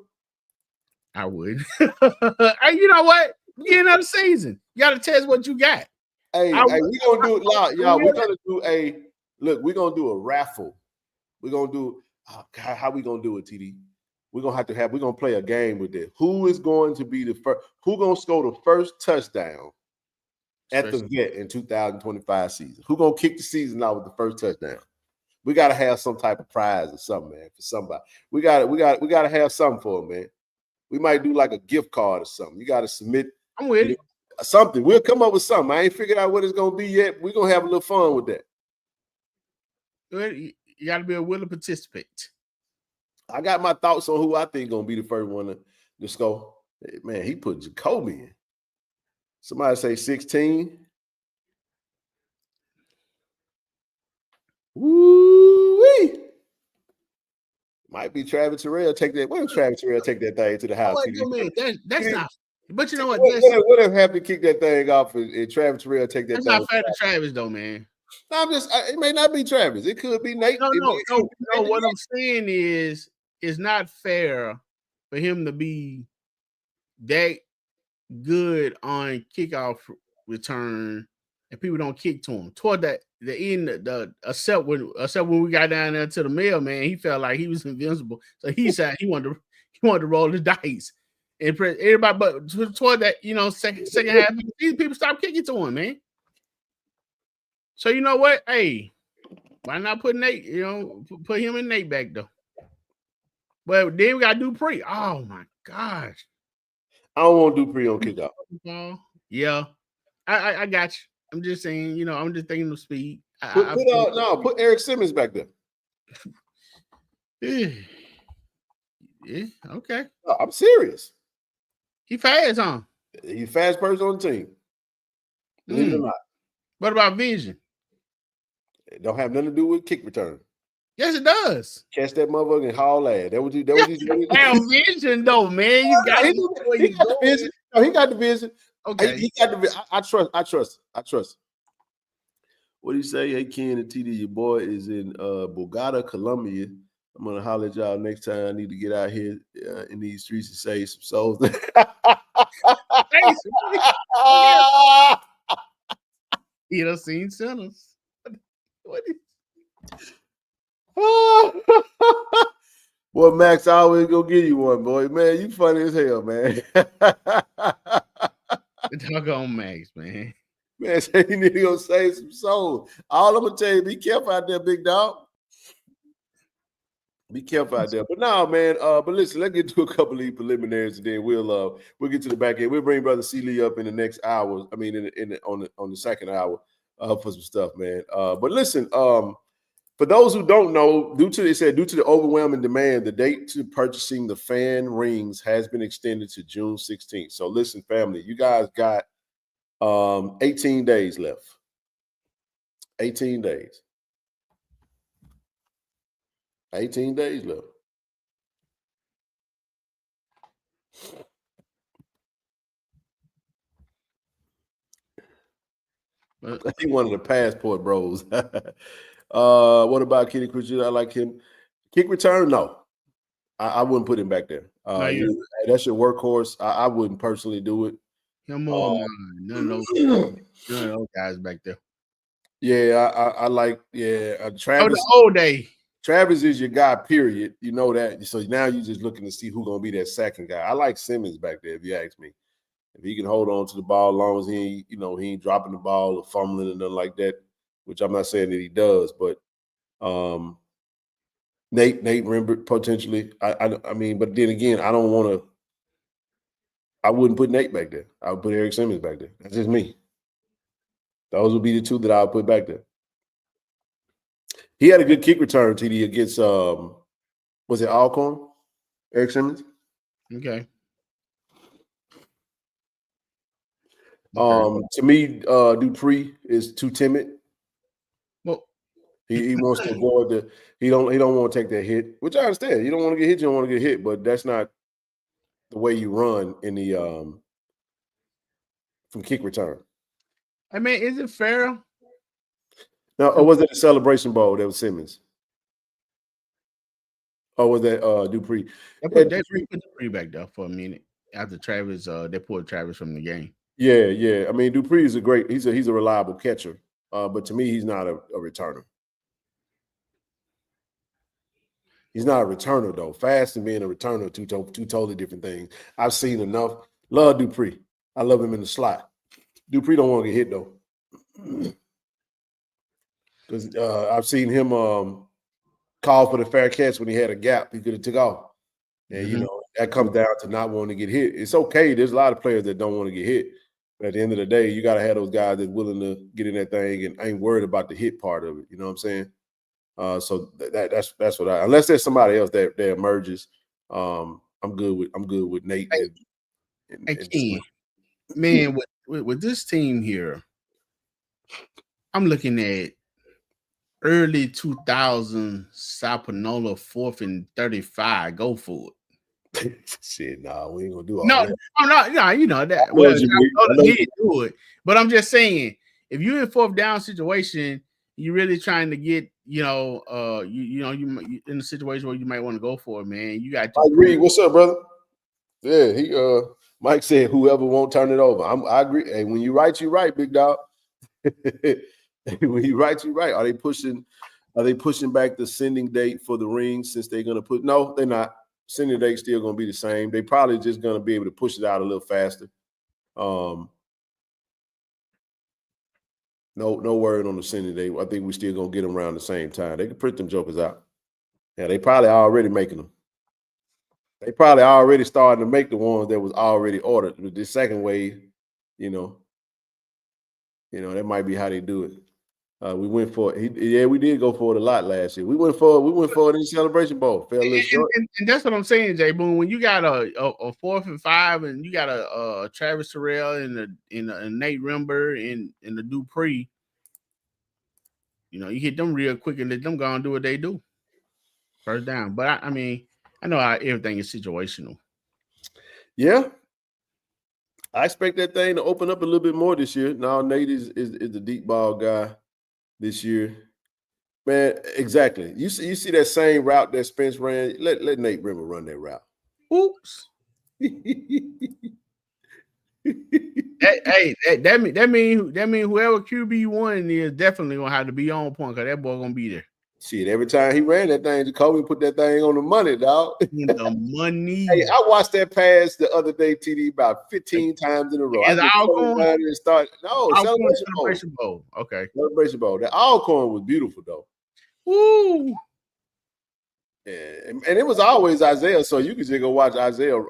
[SPEAKER 4] I would. Hey, you know what? Beginning of the season, you got to test what you got.
[SPEAKER 2] Hey, we gonna do it, y'all. We're gonna do a raffle. We're gonna do. Oh God, how we gonna do it, TD? We're gonna play a game with it. Who is going to be the first? Who gonna score the first touchdown at the vet in 2025 season? Who gonna kick the season out with the first touchdown? We gotta have some type of prize or something, man, for somebody. We gotta have something for them, man. We might do like a gift card or something. You gotta submit.
[SPEAKER 4] I'm with it.
[SPEAKER 2] Something. We'll come up with something. I ain't figured out what it's gonna be yet. We're gonna have a little fun with that.
[SPEAKER 4] You gotta be a willing participant.
[SPEAKER 2] I got my thoughts on who I think gonna be the first one to score. Hey, man, he put Jacoby in. Somebody say 16. Woo-wee. Might be Travis Terrell take that. What if Travis Terrell take that thing to the house?
[SPEAKER 4] That's not. But you know what?
[SPEAKER 2] What if Happy kick that thing off and Travis Terrell take that?
[SPEAKER 4] That's not fair to Travis, though, man.
[SPEAKER 2] No, it may not be Travis. It could be Nate.
[SPEAKER 4] No. What I'm saying is, it's not fair for him to be that good on kickoff return and people don't kick to him. Toward the end, except when we got down there to the mailman, he felt like he was invincible. So he said he wanted to roll the dice and press everybody. But toward that, second half, these people stopped kicking to him, man. So you know what? Hey, why not put Nate? Put him and Nate back though. But then we got Dupree. Oh my gosh.
[SPEAKER 2] I don't want Dupree on kickoff.
[SPEAKER 4] Yeah, I got you. I'm just saying, I'm just thinking of speed.
[SPEAKER 2] Put Eric Simmons back there.
[SPEAKER 4] Yeah, okay.
[SPEAKER 2] I'm serious.
[SPEAKER 4] He fast, huh?
[SPEAKER 2] He's fast person on the team. Believe it or not.
[SPEAKER 4] What about vision?
[SPEAKER 2] It don't have nothing to do with kick return.
[SPEAKER 4] Yes, it does.
[SPEAKER 2] Catch that motherfucker and haul ass. That was you.
[SPEAKER 4] Have vision though, man. You got
[SPEAKER 2] he got the vision. No, he got the vision.
[SPEAKER 4] Okay.
[SPEAKER 2] He got the vision. I trust. What do you say? Hey, Ken and TD, your boy is in Bogota, Colombia. I'm gonna holler at y'all next time. I need to get out here in these streets and save some souls.
[SPEAKER 4] You done seen sinners. What is
[SPEAKER 2] Boy, Max, I always go give you one, boy. Man, you funny as hell, man.
[SPEAKER 4] Doggone Max, man.
[SPEAKER 2] Man, say you need to go save some souls. All I'm gonna tell you, be careful out there, big dog. Be careful out there. But no, man. But listen, let's get to a couple of these preliminaries, and then we'll get to the back end. We'll bring Brother Seeley up in the next hour. I mean, on the second hour for some stuff, man. But listen, For those who don't know, due to the overwhelming demand, the date to purchasing the fan rings has been extended to June 16th. So listen, family, you guys got 18 days left. 18 days. 18 days left. He one of the passport bros. What about Kenny Cruz? I like him. Kick return? No. I wouldn't put him back there. That's your workhorse. I wouldn't personally do it.
[SPEAKER 4] None of those guys back there.
[SPEAKER 2] Yeah, I like Travis.
[SPEAKER 4] The old day.
[SPEAKER 2] Travis is your guy, period. You know that. So now you're just looking to see who's gonna be that second guy. I like Simmons back there, if you ask me. If he can hold on to the ball as long as he ain't dropping the ball or fumbling and nothing like that, which I'm not saying that he does, but Nate Rembert potentially. I mean, but then again, I wouldn't put Nate back there. I would put Eric Simmons back there. That's just me. Those would be the two that I would put back there. He had a good kick return, TD, against was it Alcorn? Eric Simmons?
[SPEAKER 4] Okay.
[SPEAKER 2] To me, Dupree is too timid.
[SPEAKER 4] Well,
[SPEAKER 2] he wants to avoid he don't want to take that hit, which I understand. You don't want to get hit, you don't want to get hit, but that's not the way you run in the from kick return.
[SPEAKER 4] I mean, is it fair?
[SPEAKER 2] Now, or was it a Celebration Bowl that was Simmons? Or was that Dupree?
[SPEAKER 4] They put Dupree back there for a minute after Travis. They pulled Travis from the game.
[SPEAKER 2] Yeah. I mean, Dupree is he's a reliable catcher, but to me, he's not a returner. He's not a returner though. Fast and being a returner, two totally different things. I've seen enough. Love Dupree. I love him in the slot. Dupree don't want to get hit though, because I've seen him call for the fair catch when he had a gap. He could have took off, and that comes down to not wanting to get hit. It's okay. There's a lot of players that don't want to get hit, but at the end of the day, you got to have those guys that's willing to get in that thing and ain't worried about the hit part of it. You know what I'm saying? So that's what unless there's somebody else that emerges, I'm good with Nate.
[SPEAKER 4] Man, with this team here, I'm looking at early 2000 Sapanola 4th and 35. Go for it.
[SPEAKER 2] Shit, nah, we ain't gonna do all
[SPEAKER 4] that. No, you know that. Well, he didn't do it, but I'm just saying, if you're in 4th down situation, you're really trying to get, you in a situation where you might want to go for it, man. You got.
[SPEAKER 2] I agree. What's up, brother? Yeah, Mike said whoever won't turn it over. I agree. Hey, when you right, you right, big dog. When you right, you right. Are they pushing back the sending date for the rings since they're gonna put? No, they're not. Sending date still gonna be the same. They probably just gonna be able to push it out a little faster. No word on the sending date. I think we still gonna get them around the same time. They can print them jokers out. Yeah, they probably already making them. They probably already starting to make the ones that was already ordered. With this second wave, that might be how they do it. We went for it. We did go for it a lot last year. We went for it in the Celebration Bowl. Fell a little short.
[SPEAKER 4] And that's what I'm saying, Jay Boone. When you got a 4th and 5, and you got a Travis Terrell and a Nate Rembert and the Dupree, you hit them real quick and let them go and do what they do. First down. But I mean, I know everything is situational.
[SPEAKER 2] Yeah. I expect that thing to open up a little bit more this year. Now Nate is the deep ball guy this year. Man, exactly. You see that same route that Spence ran. Let Nate Rimmer run that route.
[SPEAKER 4] Oops. That mean whoever QB1 is definitely gonna have to be on point, because that boy gonna be there.
[SPEAKER 2] Shit, every time he ran that thing, Jacoby put that thing on the money, dog.
[SPEAKER 4] The money.
[SPEAKER 2] Hey, I watched that pass the other day, TD, about 15 times in a row.
[SPEAKER 4] Celebration Bowl. Okay.
[SPEAKER 2] Celebration Bowl. The Alcorn was beautiful, though.
[SPEAKER 4] Woo!
[SPEAKER 2] Yeah, and it was always Isaiah, so you could just go watch Isaiah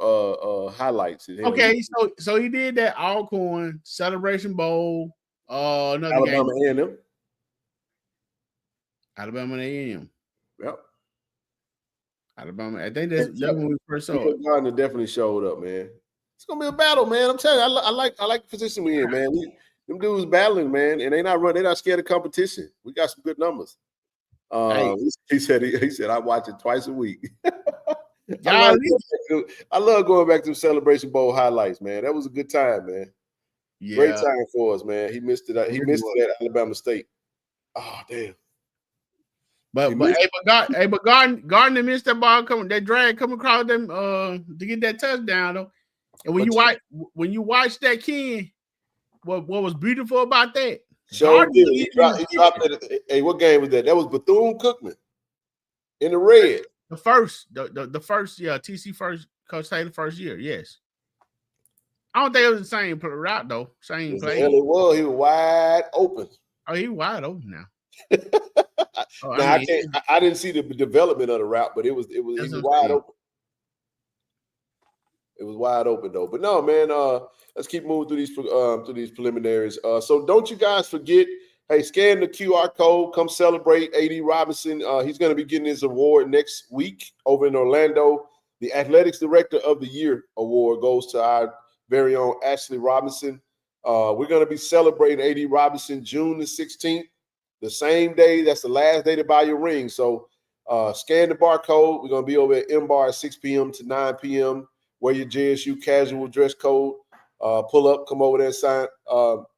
[SPEAKER 2] highlights.
[SPEAKER 4] Okay, so he did that Alcorn Celebration Bowl. Another
[SPEAKER 2] Alabama
[SPEAKER 4] game.
[SPEAKER 2] A&M.
[SPEAKER 4] Alabama and A&M.
[SPEAKER 2] Yep.
[SPEAKER 4] Alabama. I think that's when we first saw it.
[SPEAKER 2] Gardner definitely showed up, man. It's gonna be a battle, man. I'm telling you, I like the position we in, man. Them dudes battling, man, and they're not scared of competition. We got some good numbers. He said I watch it twice a week. I love going back to the Celebration Bowl highlights, man. That was a good time, man. Yeah. Great time for us, man. He missed it. He missed it at Alabama State. Oh, damn.
[SPEAKER 4] But Gardner missed that ball that drag coming across them to get that touchdown though. And when you watch that, Ken, what was beautiful about that?
[SPEAKER 2] He dropped it. Hey, what game was that? That was Bethune-Cookman in the red.
[SPEAKER 4] The first, TC first, Coach Taylor first year, yes. I don't think it was the same route though. Same play.
[SPEAKER 2] Hell, it was. He was wide open.
[SPEAKER 4] Oh, he was wide open now.
[SPEAKER 2] I didn't see the development of the route, but he was wide open. It was wide open though. But no, man, let's keep moving through these preliminaries. So don't you guys forget, hey, scan the QR code, come celebrate A.D. Robinson. He's going to be getting his award next week over in Orlando. The Athletics Director of the Year award goes to our very own Ashley Robinson. We're going to be celebrating A.D. Robinson June the 16th, the same day. That's the last day to buy your ring. So scan the barcode. We're going to be over at M-Bar at 6 p.m. to 9 p.m. Wear your JSU casual dress code. Pull up, come over there and sign.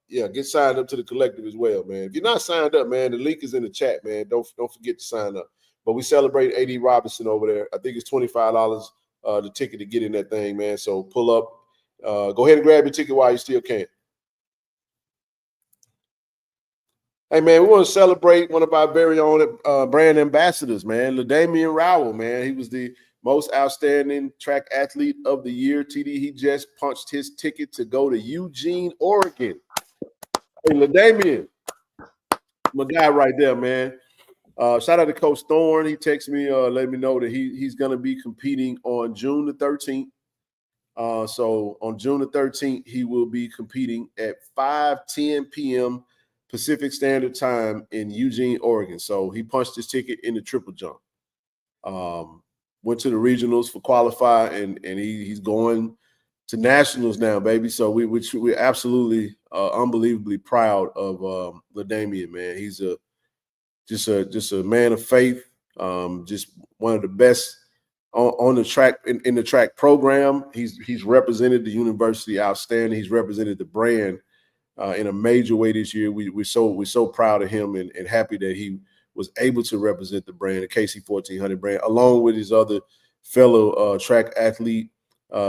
[SPEAKER 2] Get signed up to the collective as well, man. If you're not signed up, man, the link is in the chat, man. Don't forget to sign up. But we celebrate A.D. Robinson over there. I think it's $25 the ticket to get in that thing, man. So pull up. Go ahead and grab your ticket while you still can. Hey, man, we want to celebrate one of our very own brand ambassadors, man, LaDamian Rowell, man. He was the most outstanding track athlete of the year. TD, he just punched his ticket to go to Eugene, Oregon. Hey, LaDamian, my guy right there, man. Shout out to Coach Thorne. He texted me, let me know that he's going to be competing on June the 13th. So on June the 13th, he will be competing at 5:10 p.m. Pacific Standard Time in Eugene, Oregon. So he punched his ticket in the triple jump. Went to the regionals for qualify, and he's going to nationals now, baby. So we're absolutely unbelievably proud of LaDamian, man. He's just a man of faith, just one of the best on the track in the track program. He's represented the university outstanding. He's represented the brand in a major way this year. We're so proud of him and happy that he was able to represent the brand, the KC-1400 brand, along with his other fellow track athlete,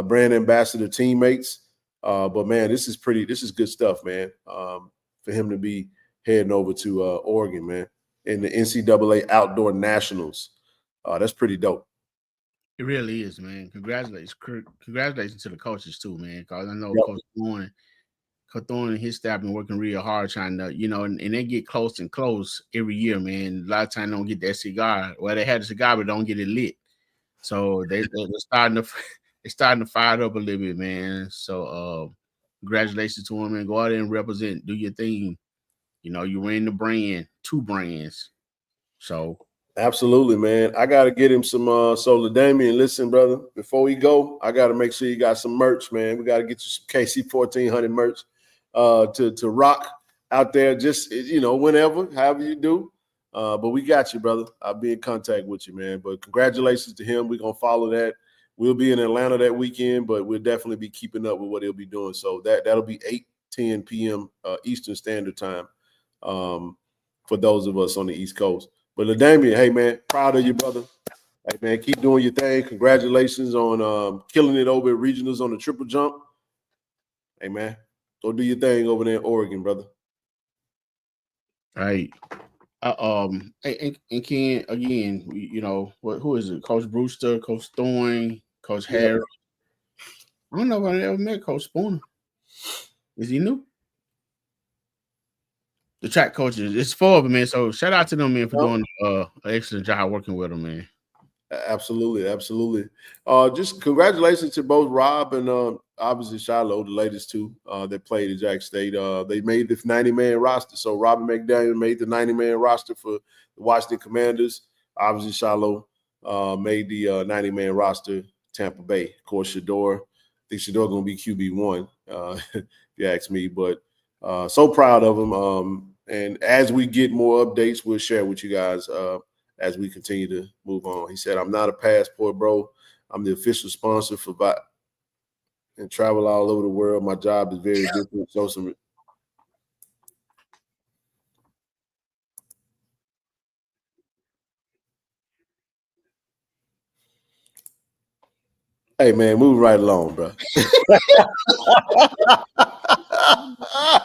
[SPEAKER 2] brand ambassador teammates. But man, this is good stuff, man. For him to be heading over to Oregon, man, in the NCAA Outdoor Nationals. That's pretty dope.
[SPEAKER 4] It really is, man. Congratulations to the coaches too, man. Because I know Coach Thorne and his staff been working real hard trying to, and they get close and close every year, man. A lot of times they don't get that cigar. Well, they had a cigar, but don't get it lit. So they're starting to fire it up a little bit, man. So congratulations to them, and go out there and represent, do your thing. You were in the brand, 2 brands. So
[SPEAKER 2] absolutely, man. I gotta get him some so LaDamian, listen, brother, before we go, I gotta make sure you got some merch, man. We gotta get you some KC-1400 merch to rock out there, just whenever, however you do. But we got you, brother. I'll be in contact with you, man. But congratulations to him. We're gonna follow that. We'll be in Atlanta that weekend, but we'll definitely be keeping up with what he'll be doing. So that'll be 8:10 p.m. Eastern Standard Time for those of us on the East Coast. But LaDamian, hey, man, proud of you, brother. Hey, man, keep doing your thing. Congratulations on killing it over at regionals on the triple jump. Hey, man, go do your thing over there in Oregon, brother.
[SPEAKER 4] All right. And Ken, again, who is it? Coach Brewster, Coach Thorne, Coach Harris. I don't know if I ever met Coach Spooner. Is he new? The track coaches, it's 4 of them, man. So shout out to them, man, for doing an excellent job working with them, man.
[SPEAKER 2] Absolutely, absolutely. Just congratulations to both Rob and obviously Shiloh, the latest two that played at Jack State. They made the 90-man roster. So Robin McDaniel made the 90-man roster for the Washington Commanders. Obviously Shiloh made the 90-man roster, Tampa Bay. Of course, Shador. I think Shador going to be QB1, if you ask me. But so proud of him. And as we get more updates, we'll share with you guys as we continue to move on. He said, I'm not a passport, bro. I'm the official sponsor for and travel all over the world. My job is very different. So some. Hey, man, move right along, bro.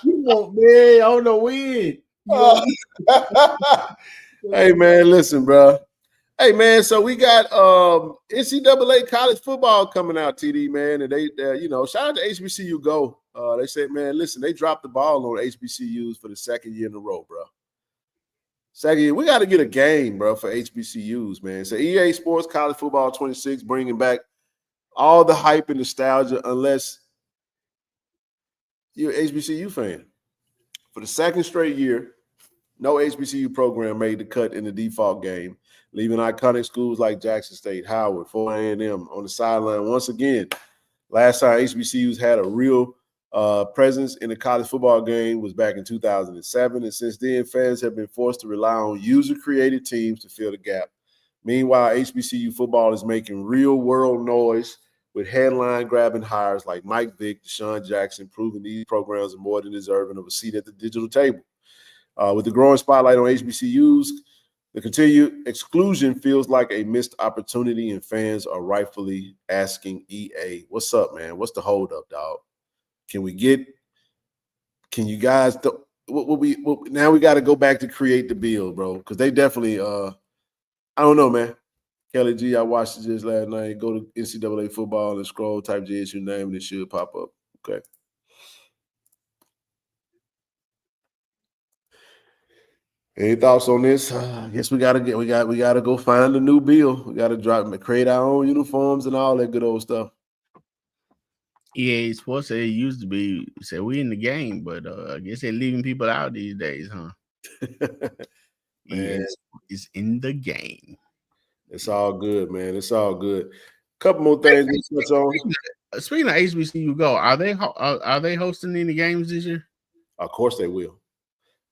[SPEAKER 1] You want, man, I don't know when.
[SPEAKER 2] Hey, man, listen, bro. Hey, man, so we got NCAA college football coming out, TD, man, and they shout out to HBCU Go. They said, man, listen, they dropped the ball on HBCUs for the second year in a row, bro. Second year, we got to get a game, bro, for HBCUs, man. So EA Sports College Football 26 bringing back all the hype and nostalgia, unless you're an HBCU fan. For the second straight year, no HBCU program made the cut in the default game, leaving iconic schools like Jackson State, Howard, Florida A&M on the sideline once again. Last time HBCUs had a real presence in the college football game was back in 2007, and since then, fans have been forced to rely on user-created teams to fill the gap. Meanwhile, HBCU football is making real-world noise with headline-grabbing hires like Mike Vick, Deshaun Jackson, proving these programs are more than deserving of a seat at the digital table. With the growing spotlight on HBCUs, the continued exclusion feels like a missed opportunity, and fans are rightfully asking EA, what's up, man? What's the holdup, dog? Can you guys now we got to go back to create the bill, bro, because they definitely I don't know, man. Kelly G, I watched it just last night. Go to NCAA football and scroll, type JSU name, and it should pop up. Okay. Any thoughts on this? I guess we gotta go find a new bill. We gotta create our own uniforms and all that good old stuff.
[SPEAKER 4] EA Sports said it used to be said we in the game, but I guess they're leaving people out these days, huh? EA is in the game.
[SPEAKER 2] It's all good, man. It's all good. Couple more things we touch on.
[SPEAKER 4] Speaking of HBCU Go, are they hosting any games this year?
[SPEAKER 2] Of course they will.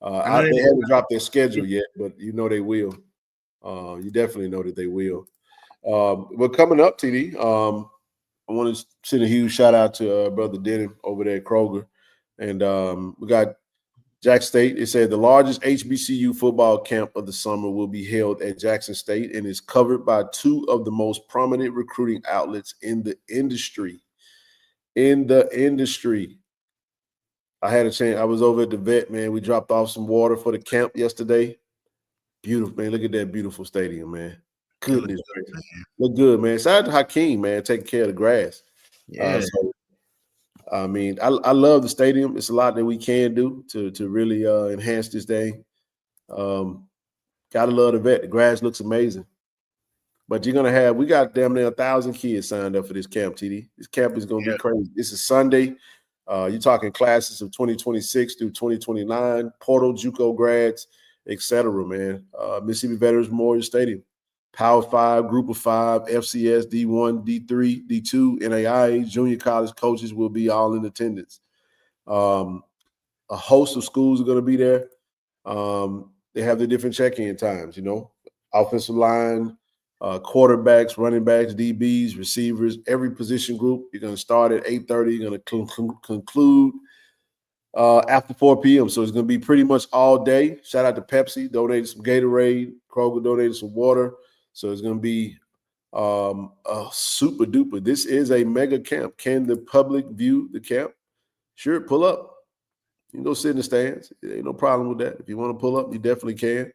[SPEAKER 2] They haven't dropped their schedule yet, but you know they will. You definitely know that they will. But coming up, TD, I want to send a huge shout out to Brother Denham over there at Kroger. And we got Jack State. It said the largest HBCU football camp of the summer will be held at Jackson State and is covered by two of the most prominent recruiting outlets in the industry. I had a chance. I was over at the vet, man. We dropped off some water for the camp yesterday. Beautiful, man. Look at that beautiful stadium, man. Goodness gracious. Look good, man. Shout out to Hakeem, man, taking care of the grass.
[SPEAKER 4] Yeah.
[SPEAKER 2] I mean, I love the stadium. It's a lot that we can do to really enhance this thing. Gotta love the vet. The grass looks amazing. But we got damn near 1,000 kids signed up for this camp, TD. This camp is gonna be crazy. This is Sunday. You're talking classes of 2026 through 2029, Portal, JUCO grads, etc., man. Mississippi Veterans Memorial Stadium. Power 5, Group of 5, FCS, D1, D3, D2, NAIA, junior college coaches will be all in attendance. A host of schools are going to be there. They have the different check-in times, offensive line, quarterbacks, running backs, DBs, receivers, every position group. You're going to start at 8:30. You're going to conclude after 4 p.m. So it's going to be pretty much all day. Shout out to Pepsi, donated some Gatorade. Kroger donated some water. So it's going to be super duper. This is a mega camp. Can the public view the camp? Sure, pull up. You can go sit in the stands. There ain't no problem with that. If you want to pull up, you definitely can.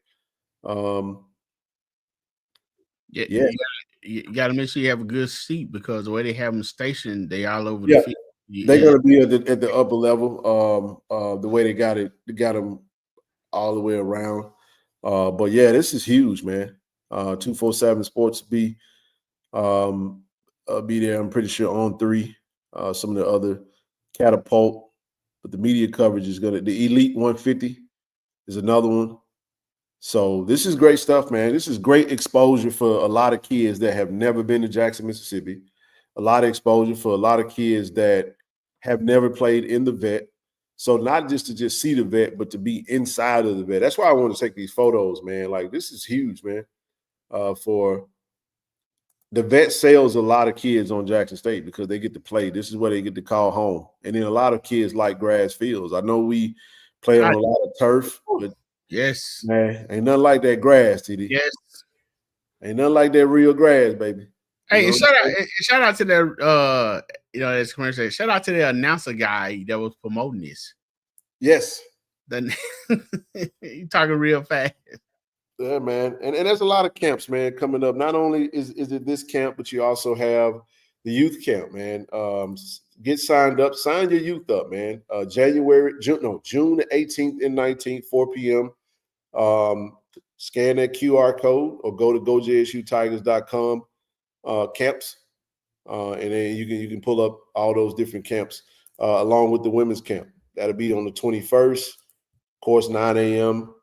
[SPEAKER 4] You got to make sure you have a good seat because the way they have them stationed, they all over the field.
[SPEAKER 2] They're going to be at the upper level. The way they got them all the way around. But yeah, this is huge, man. 247 Sports be there. I'm pretty sure on 3. Some of the other Catapult, but the media coverage is gonna. The Elite 150 is another one. So this is great stuff, man. This is great exposure for a lot of kids that have never been to Jackson, Mississippi. A lot of exposure for a lot of kids that have never played in the vet. So not just to just see the vet, but to be inside of the vet. That's why I want to take these photos, man. Like, this is huge, man. For the vet sells a lot of kids on Jackson State because they get to play. This is where they get to call home. And then a lot of kids like grass fields. I know we play on a lot of turf, but
[SPEAKER 4] yes,
[SPEAKER 2] man, ain't nothing like that grass, TD.
[SPEAKER 4] Yes.
[SPEAKER 2] Ain't nothing like that real grass, baby.
[SPEAKER 4] Hey, and shout out to that that's commercial. Shout out to the announcer guy that was promoting this.
[SPEAKER 2] Yes.
[SPEAKER 4] You talking real fast.
[SPEAKER 2] Yeah, man. And there's a lot of camps, man, coming up. Not only is it this camp, but you also have the youth camp, man. Get signed up. Sign your youth up, man. June the 18th and 19th, 4 p.m. Scan that QR code or go to gojsutigers.com camps. And then you can pull up all those different camps along with the women's camp. That'll be on the 21st, of course, 9 a.m.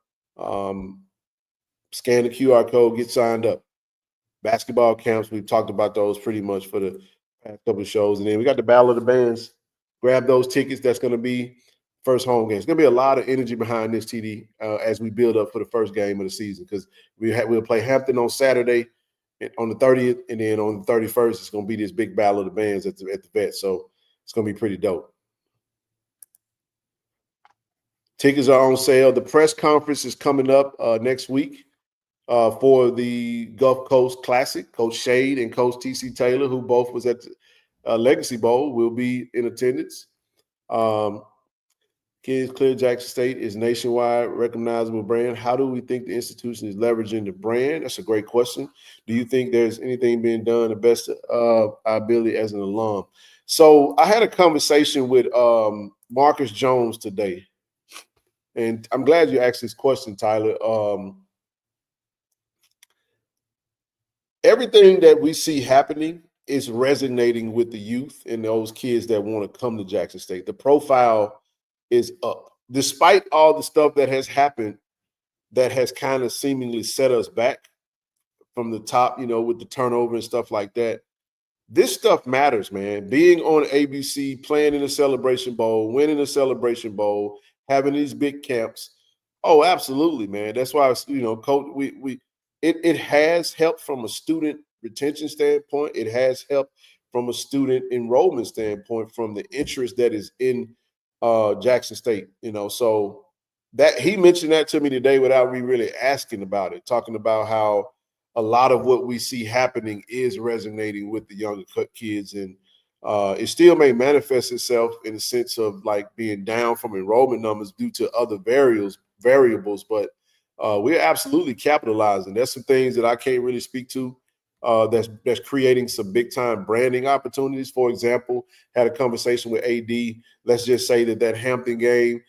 [SPEAKER 2] Scan the QR code, get signed up. Basketball camps, we've talked about those pretty much for the past couple of shows. And then we got the Battle of the Bands. Grab those tickets. That's going to be first home game. It's going to be a lot of energy behind this, TD, as we build up for the first game of the season, because we'll play Hampton on Saturday on the 30th, and then on the 31st, it's going to be this big Battle of the Bands at the vet. So it's going to be pretty dope. Tickets are on sale. The press conference is coming up next week for the Gulf Coast Classic. Coach Shade and Coach T.C. Taylor, who both was at the Legacy Bowl, will be in attendance. Kids Clear Jackson State is nationwide recognizable brand. How do we think the institution is leveraging the brand? That's a great question. Do you think there's anything being done the best of our ability as an alum? So I had a conversation with Marcus Jones today. And I'm glad you asked this question, Tyler. Everything that we see happening is resonating with the youth and those kids that want to come to Jackson State. The profile is up. Despite all the stuff that has happened that has kind of seemingly set us back from the top, with the turnover and stuff like that, this stuff matters, man. Being on ABC, playing in the Celebration Bowl, winning the Celebration Bowl, having these big camps. Oh, absolutely, man. That's why, Coach, it has helped from a student retention standpoint. It has helped from a student enrollment standpoint, from the interest that is in Jackson State. So that he mentioned that to me today without me really asking about it, talking about how a lot of what we see happening is resonating with the younger kids, and it still may manifest itself in the sense of like being down from enrollment numbers due to other variables, but we're absolutely capitalizing. There's some things that I can't really speak to that's creating some big time branding opportunities. For example, had a conversation with AD. Let's just say that Hampton game,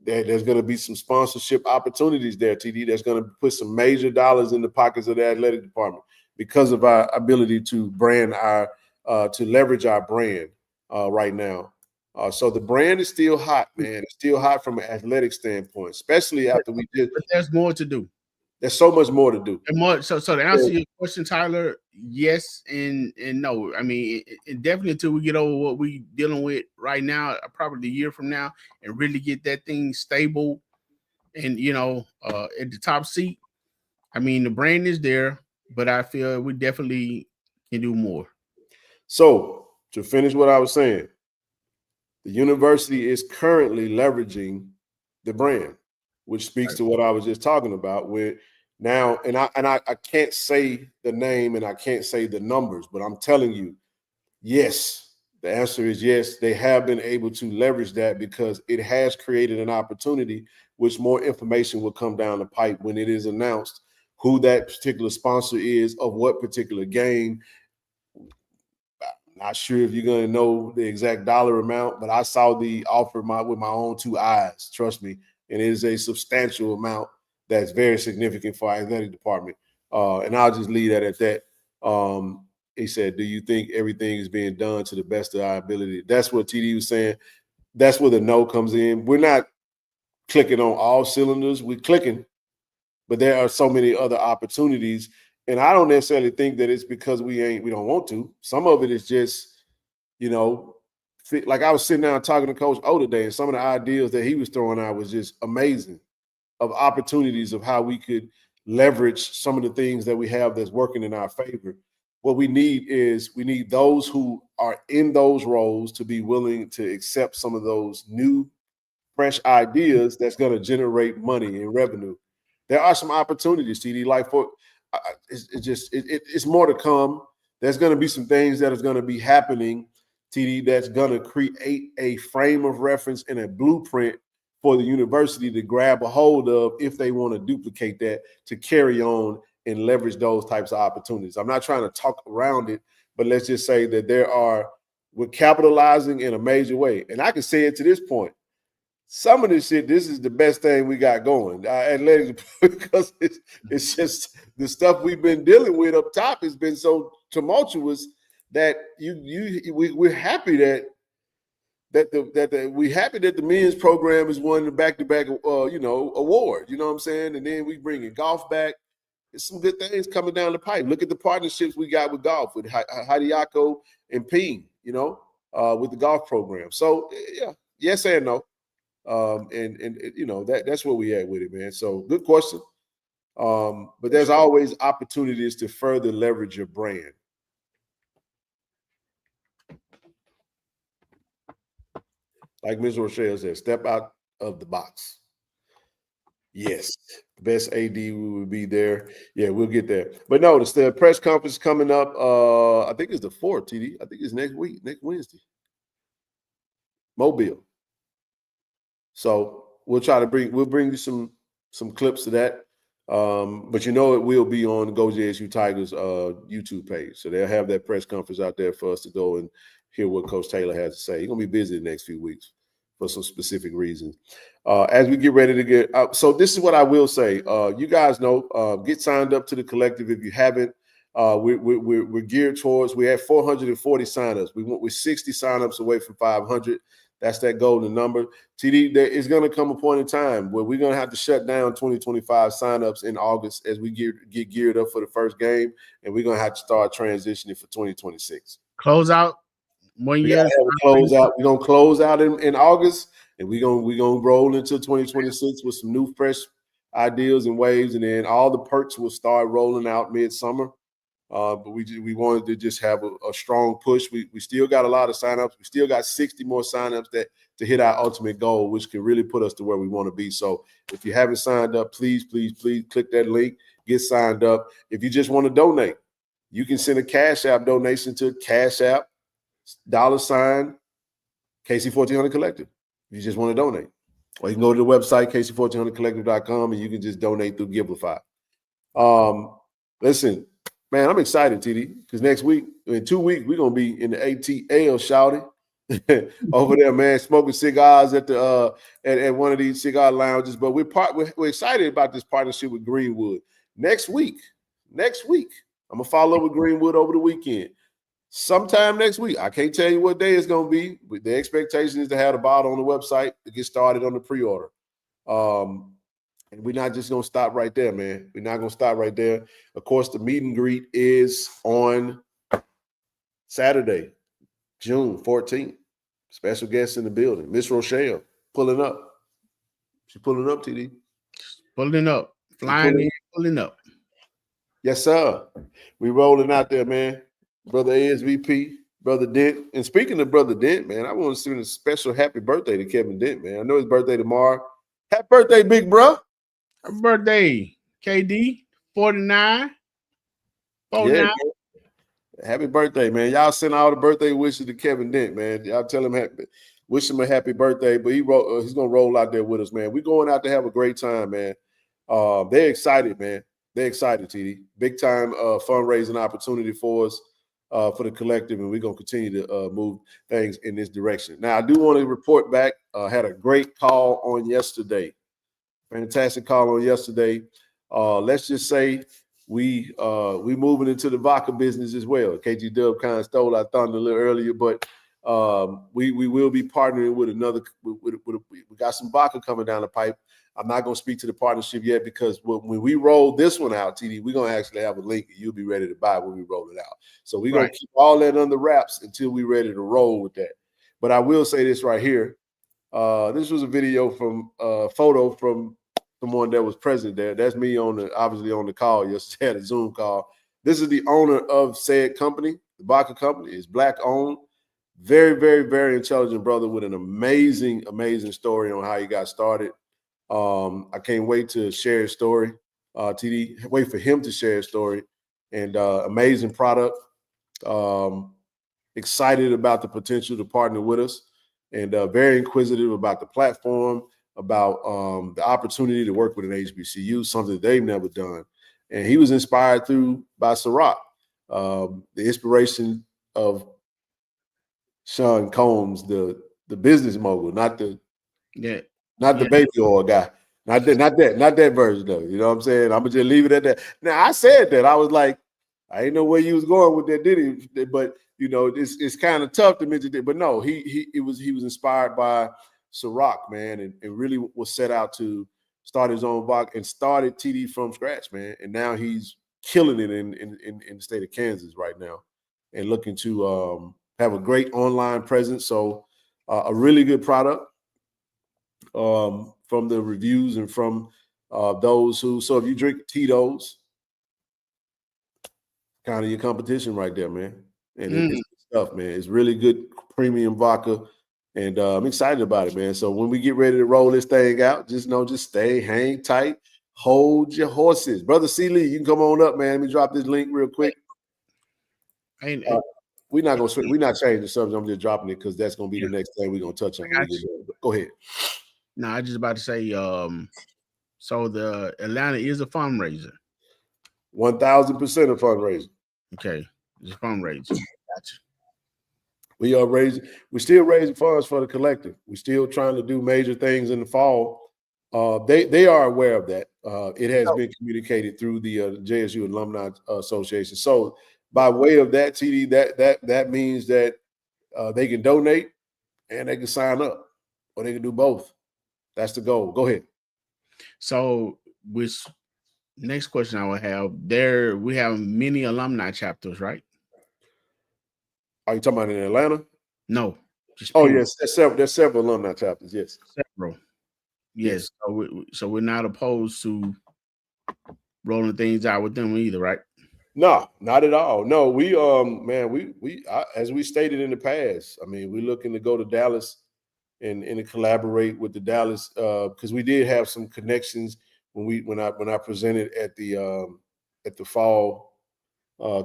[SPEAKER 2] there's going to be some sponsorship opportunities there, TD. That's going to put some major dollars in the pockets of the athletic department because of our ability to to leverage our brand right now. So the brand is still hot, man. It's still hot from an athletic standpoint, especially after we did.
[SPEAKER 4] But there's more to do.
[SPEAKER 2] There's so much more to do.
[SPEAKER 4] And more, so to answer your question, Tyler, yes and no. I mean, it definitely until we get over what we dealing with right now, probably a year from now, and really get that thing stable and at the top seat. I mean, the brand is there, but I feel we definitely can do more.
[SPEAKER 2] So to finish what I was saying, the university is currently leveraging the brand, which speaks to what I was just talking about. With now, and I can't say the name and I can't say the numbers, but I'm telling you, yes, the answer is yes. They have been able to leverage that because it has created an opportunity, which more information will come down the pipe when it is announced who that particular sponsor is of what particular game. Not sure if you're going to know the exact dollar amount, but I saw the offer with my own two eyes, trust me, and it is a substantial amount that's very significant for our athletic department. And I'll just leave that at that. He said, do you think everything is being done to the best of our ability? That's what TD was saying. That's where the no comes in. We're not clicking on all cylinders. We're clicking, but there are so many other opportunities. And I don't necessarily think that it's because we don't want to. Some of it is just, like I was sitting down talking to Coach O today, and some of the ideas that he was throwing out was just amazing, of opportunities of how we could leverage some of the things that we have that's working in our favor. What we need those who are in those roles to be willing to accept some of those new, fresh ideas that's going to generate money and revenue. There are some opportunities, TD. Like it's more to come. There's going to be some things that is going to be happening, TD, that's going to create a frame of reference and a blueprint for the university to grab a hold of if they want to duplicate that, to carry on and leverage those types of opportunities. I'm not trying to talk around it, but let's just say that we're capitalizing in a major way. And I can say it to this point. Some of this shit, this is the best thing we got going. Athletics, because it's just the stuff we've been dealing with up top has been so tumultuous that we're happy that the men's program is won the back-to-back award. You know what I'm saying? And then we bring in golf back. There's some good things coming down the pipe. Look at the partnerships we got with golf, with Hadiako and Ping, with the golf program. So yeah, yes and no. That's where we at with it, man. So good question. But there's always opportunities to further leverage your brand. Like Ms. Rochelle said, step out of the box. Yes, best AD we would be there. Yeah, we'll get there. But no, the press conference coming up. I think it's the 4th, TD. I think it's next week, next Wednesday. Mobile. So we'll bring you some clips of that. But it will be on the Go JSU Tigers YouTube page. So they'll have that press conference out there for us to go and hear what Coach Taylor has to say. He's gonna be busy the next few weeks for some specific reasons. As we get ready to get out, so this is what I will say. You guys know, get signed up to the collective if you haven't. We're geared towards. We had 440 signups. We're 60 signups away from 500. That's that golden number. TD, there is going to come a point in time where we're going to have to shut down 2025 signups in August as we get geared up for the first game, and we're going to have to start transitioning for 2026.
[SPEAKER 4] Close out 1 year.
[SPEAKER 2] We're going to close out in August, and we're going to roll into 2026 with some new, fresh ideas and waves, and then all the perks will start rolling out midsummer. But we wanted to just have a strong push. We still got a lot of signups. We still got 60 more signups to hit our ultimate goal, which can really put us to where we want to be. So if you haven't signed up, please click that link, get signed up. If you just want to donate, you can send a Cash App donation to Cash App $KC-1400 Collective. If you just want to donate, or you can go to the website KC-1400collective.com and you can just donate through Givelify. Listen. Man, I'm excited, TD, because next week, in 2 weeks, we're gonna be in the ATL, shouting over there, man, smoking cigars at the at one of these cigar lounges. But we're excited about this partnership with Greenwood. Next week, I'm gonna follow up with Greenwood over the weekend. Sometime next week, I can't tell you what day it's gonna be, but the expectation is to have the bottle on the website to get started on the pre-order. And we're not just going to stop right there, man. We're not going to stop right there. Of course, the meet and greet is on Saturday, June 14th. Special guest in the building. Miss Rochelle pulling up. She's pulling up, TD.
[SPEAKER 4] Pulling up. Flying in, pulling up.
[SPEAKER 2] Yes, sir. We rolling out there, man. Brother ASVP, Brother Dent. And speaking of Brother Dent, man, I want to send a special happy birthday to Kevin Dent, man. I know his birthday tomorrow. Happy birthday, big bro.
[SPEAKER 4] Happy birthday, KD, 49.
[SPEAKER 2] Yeah, happy birthday, man. Y'all send all the birthday wishes to Kevin Dent, man. Y'all tell him wish him a happy birthday, but he's going to roll out there with us, man. We're going out to have a great time, man. They're excited, man. They're excited, TD. Big time fundraising opportunity for us, for the collective, and we're going to continue to move things in this direction. Now, I do want to report back. Had a great call on yesterday. Fantastic call on yesterday. Let's just say we moving into the vodka business as well. KG Dub kind of stole our thunder a little earlier, but we will be partnering with another. We got some vodka coming down the pipe. I'm not going to speak to the partnership yet because when we roll this one out, TD, we're going to actually have a link and you'll be ready to buy when we roll it out. So we're going to keep all that under wraps until we're ready to roll with that. But I will say this right here. This was a video from photo from someone that was present there. That's me obviously on the call yesterday, had a Zoom call. This is the owner of said company, the vodka company. It's Black owned. Very, very, very intelligent brother with an amazing, amazing story on how he got started. I can't wait to share his story. TD, wait for him to share his story. And amazing product. Excited about the potential to partner with us, and very inquisitive about the platform, about the opportunity to work with an HBCU, something that they've never done. And he was inspired by Ciroc, the inspiration of Sean Combs, the business mogul, not the baby oil guy. Not that version though. You know what I'm saying? I'm gonna just leave it at that. Now I said that. I was like, I didn't know where you was going with that, did he? But you know, it's kind of tough to mention that. But no, he was inspired by Ciroc, man, and really was set out to start his own vodka and started TD from scratch, man. And now he's killing it in the state of Kansas right now, and looking to have a great online presence. So a really good product from the reviews and from those who. So if you drink Tito's, kind of your competition right there, man. And it's good stuff, man. It's really good premium vodka. And I'm excited about it, man. So when we get ready to roll this thing out, just stay, hang tight, hold your horses. Brother C. Lee, you can come on up, man. Let me drop this link real quick. We're not changing the subject. I'm just dropping it because that's gonna be the next thing we're gonna touch on. Go ahead.
[SPEAKER 4] No, I just about to say, so the Atlanta is a fundraiser.
[SPEAKER 2] 1,000% of fundraising.
[SPEAKER 4] Okay, it's a fundraiser. Gotcha.
[SPEAKER 2] We're still raising funds for the collective. We're still trying to do major things in the fall. They are aware of that. It has been communicated through the JSU Alumni Association. So by way of that, TD, that means that they can donate and they can sign up, or they can do both. That's the goal. Go ahead.
[SPEAKER 4] So, next question I will have we have many alumni chapters, right?
[SPEAKER 2] Are you talking about in Atlanta?
[SPEAKER 4] No.
[SPEAKER 2] Yes, there's several alumni chapters. Yes,
[SPEAKER 4] several. Yes. So we're not opposed to rolling things out with them either, right?
[SPEAKER 2] No, not at all. No, we as we stated in the past, I mean, we're looking to go to Dallas and to collaborate with the Dallas because we did have some connections when I presented at the fall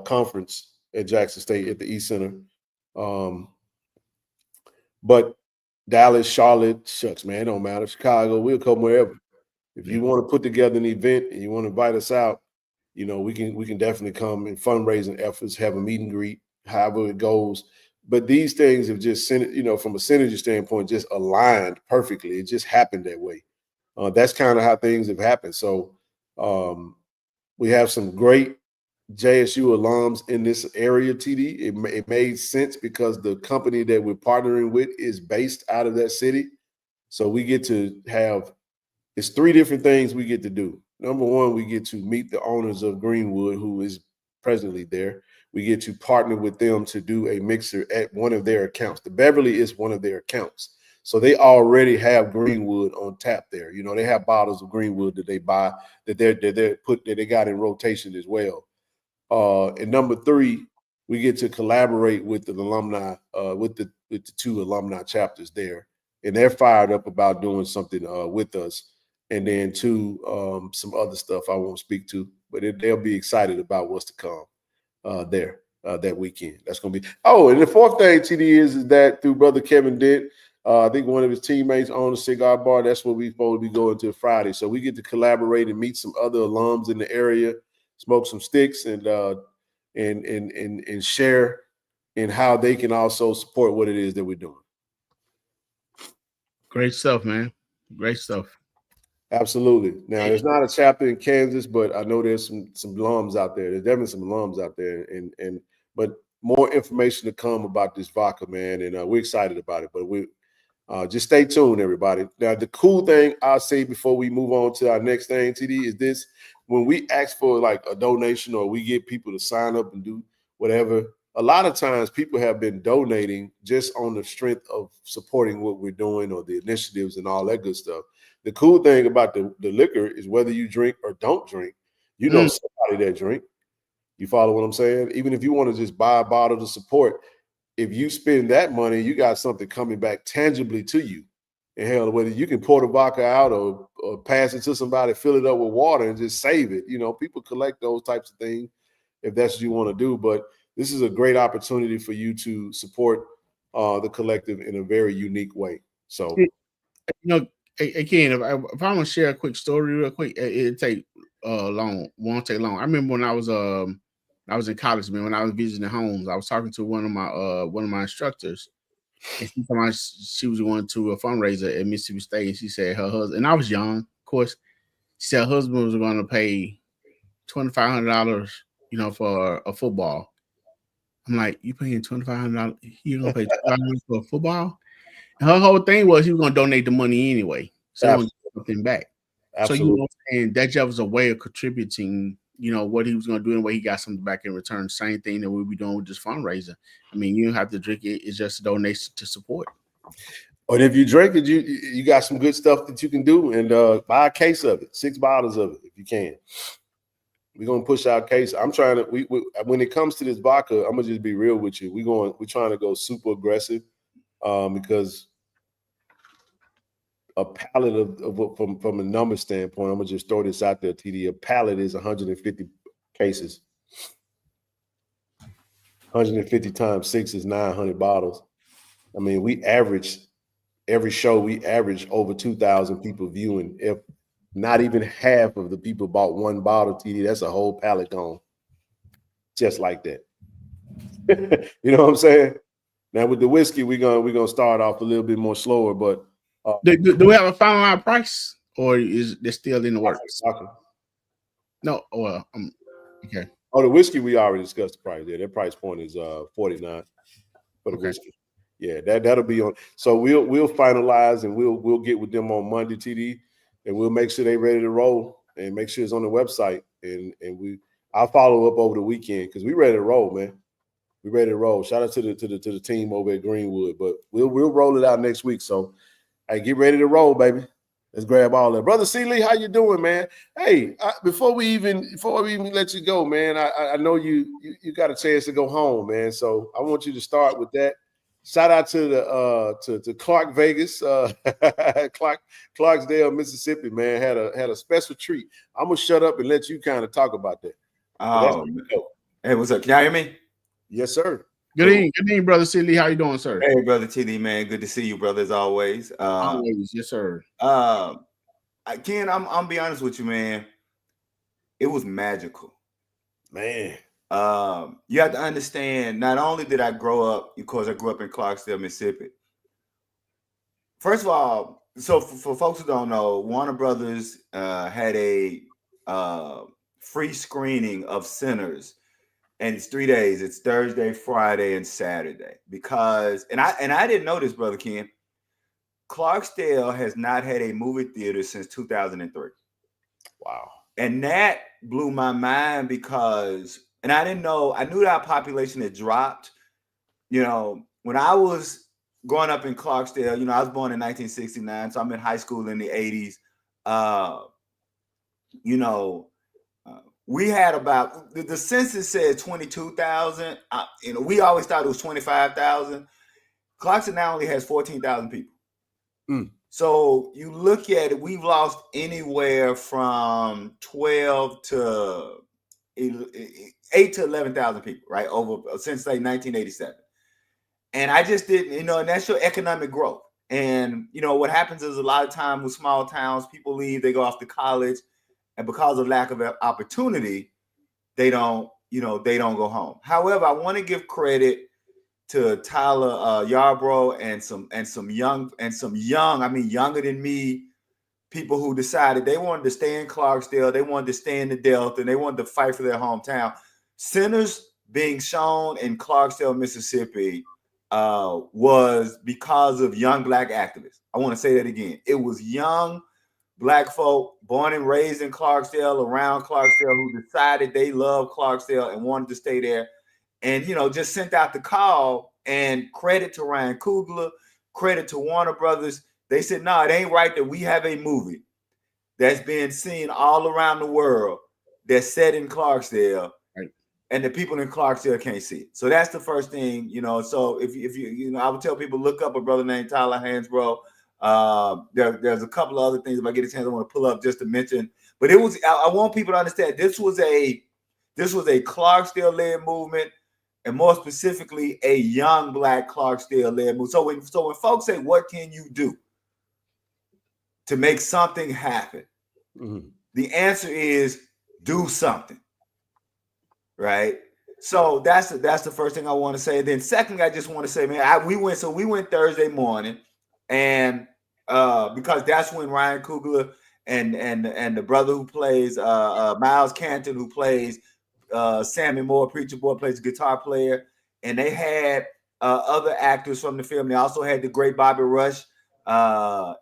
[SPEAKER 2] conference at Jackson State at the East Center. But Dallas, Charlotte, shucks, man, it don't matter. Chicago, we'll come wherever. If you want to put together an event and you want to invite us out, you know, we can definitely come in fundraising efforts, have a meet and greet, however it goes. But these things have just, you know, from a synergy standpoint, just aligned perfectly. It just happened that way. That's kind of how things have happened. So we have some great JSU alums in this area, TD. It made sense because the company that we're partnering with is based out of that city. So we get to have, it's three different things we get to do. Number one, we get to meet the owners of Greenwood, who is presently there. We get to partner with them to do a mixer at one of their accounts. The Beverly is one of their accounts. So they already have Greenwood on tap there. You know, they have bottles of Greenwood that they buy that they got in rotation as well. And number three, we get to collaborate with the alumni, with the two alumni chapters there. And they're fired up about doing something with us. And then two, some other stuff I won't speak to, but they'll be excited about what's to come there that weekend. That's going to be. Oh, and the fourth thing, TD, is that through Brother Kevin Dent, I think one of his teammates owns a cigar bar. That's what we're supposed to be going to Friday. So we get to collaborate and meet some other alums in the area, smoke some sticks, and share in how they can also support what it is that we're doing.
[SPEAKER 4] Great stuff, man. Great stuff.
[SPEAKER 2] Absolutely. Now, there's not a chapter in Kansas, but I know there's some alums out there. There's definitely some alums out there, but more information to come about this vodka, man, and we're excited about it. But we just stay tuned, everybody. Now, the cool thing I'll say before we move on to our next thing, TD, is this: when we ask for like a donation or we get people to sign up and do whatever, a lot of times people have been donating just on the strength of supporting what we're doing or the initiatives and all that good stuff. The cool thing about the liquor is whether you drink or don't drink, you know somebody that drink. You follow what I'm saying? Even if you want to just buy a bottle to support, if you spend that money, you got something coming back tangibly to you. And hell, whether you can pour the vodka out or pass it to somebody, fill it up with water and just save it. You know, people collect those types of things if that's what you want to do. But this is a great opportunity for you to support the collective in a very unique way. So,
[SPEAKER 4] again, if I want to share a quick story real quick, it'll take won't take long. I remember when I was in college, man, when I was visiting homes, I was talking to one of my instructors, and she told me she was going to a fundraiser at Mississippi State, and she said her husband, and I was young, of course, she said her husband was going to pay $2,500, for a football. I'm like, you paying $2,500? You're gonna pay $2,500 for a football? And her whole thing was he was gonna donate the money anyway, so he was gonna get something back.
[SPEAKER 2] Absolutely.
[SPEAKER 4] So you know what I'm saying, that just was a way of contributing. What he was gonna do, and what he got something back in return. Same thing that we'll be doing with this fundraiser. I mean, you don't have to drink it; it's just a donation to support.
[SPEAKER 2] But if you drink it, you got some good stuff that you can do, and buy a case of it, 6 bottles of it if you can. We're gonna push our case. I'm trying to. We when it comes to this vodka, I'm gonna just be real with you. We're trying to go super aggressive, because a pallet of from a number standpoint, I'm gonna just throw this out there, TD. A pallet is 150 cases. 150 times 6 is 900 bottles. I mean, we average every show. We average over 2,000 people viewing. If not even half of the people bought one bottle, TD, that's a whole pallet gone. Just like that. You know what I'm saying? Now with the whiskey, we're gonna start off a little bit more slower, but
[SPEAKER 4] do we have a finalized price, or is it still in the works? No, well, okay.
[SPEAKER 2] Oh, the whiskey we already discussed the price. Yeah, that price point is $49 for the whiskey. Yeah, that'll be on. So we'll finalize and we'll get with them on Monday, TD, and we'll make sure they're ready to roll and make sure it's on the website. And I'll follow up over the weekend because we ready to roll, man. We ready to roll. Shout out to the team over at Greenwood, but we'll roll it out next week. So, hey, get ready to roll, baby. Let's grab all that. Brother C. Lee, how you doing, man? Hey, before we even let you go, man, I know you got a chance to go home, man. So I want you to start with that. Shout out to the to Clark Vegas, Clarksdale, Mississippi, man. Had a special treat. I'm gonna shut up and let you kind of talk about that.
[SPEAKER 5] Hey, what's up? Can y'all hear me?
[SPEAKER 2] Yes, sir.
[SPEAKER 4] Good evening, brother C. Lee. How you doing, sir?
[SPEAKER 5] Hey, brother TD, man. Good to see you, brother, as always.
[SPEAKER 4] Always, yes, sir.
[SPEAKER 5] Ken, I'm be honest with you, man. It was magical,
[SPEAKER 2] man.
[SPEAKER 5] You have to understand. Not only did I grow up, because I grew up in Clarksdale, Mississippi. First of all, so for folks who don't know, Warner Brothers had a free screening of Sinners. And it's 3 days. It's Thursday, Friday, and Saturday. Because I didn't know this, brother Ken. Clarksdale has not had a movie theater since 2003.
[SPEAKER 2] Wow.
[SPEAKER 5] And that blew my mind because, and I didn't know, I knew that our population had dropped. When I was growing up in Clarksdale, I was born in 1969, so I'm in high school in the 80s. We had about, the census said 22,000. We always thought it was 25,000. Clarksdale now only has 14,000 people. So you look at it, we've lost anywhere from 12 to 8 to 11,000 people, right? Since like 1987. And I just didn't, and that's your economic growth. And, what happens is a lot of time with small towns, people leave, they go off to college. And because of lack of opportunity, they don't go home. However, I want to give credit to Tyler Yarbrough and some young, I mean, younger than me people who decided they wanted to stay in Clarksdale, they wanted to stay in the Delta, and they wanted to fight for their hometown. Centers being shown in Clarksdale, Mississippi, was because of young Black activists. I want to say that again. It was young Black folk born and raised in Clarksdale, around Clarksdale, who decided they loved Clarksdale and wanted to stay there, and just sent out the call. And credit to Ryan Coogler, credit to Warner Brothers. They said, no, it ain't right that we have a movie that's being seen all around the world that's set in Clarksdale, right, and the people in Clarksdale can't see it. So that's the first thing, So if you I would tell people, look up a brother named Tyler Hansbrough. There's a couple of other things, if I get a chance, I want to pull up just to mention. But I want people to understand this was a Clarksdale-led movement, and more specifically, a young Black Clarksdale-led movement. So when folks say, what can you do to make something happen? Mm-hmm. The answer is do something, right? So that's the first thing I want to say. Then second, I just want to say, man, we went Thursday morning, and because that's when Ryan Coogler and the brother who plays Miles Canton, who plays Sammy Moore, Preacher Boy, plays a guitar player, and they had other actors from the film. They also had the great Bobby Rush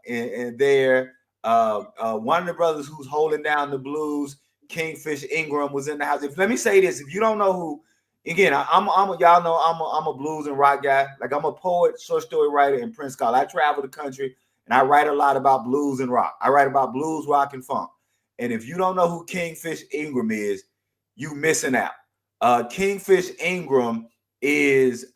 [SPEAKER 5] in there. One of the brothers who's holding down the blues, Kingfish Ingram, was in the house. Let me say this: if you don't know who, again, y'all know I'm a blues and rock guy. Like, I'm a poet, short story writer, and print scholar. I travel the country and I write a lot about blues and rock. I write about blues, rock, and funk. And if you don't know who Kingfish Ingram is, you missing out. Kingfish Ingram is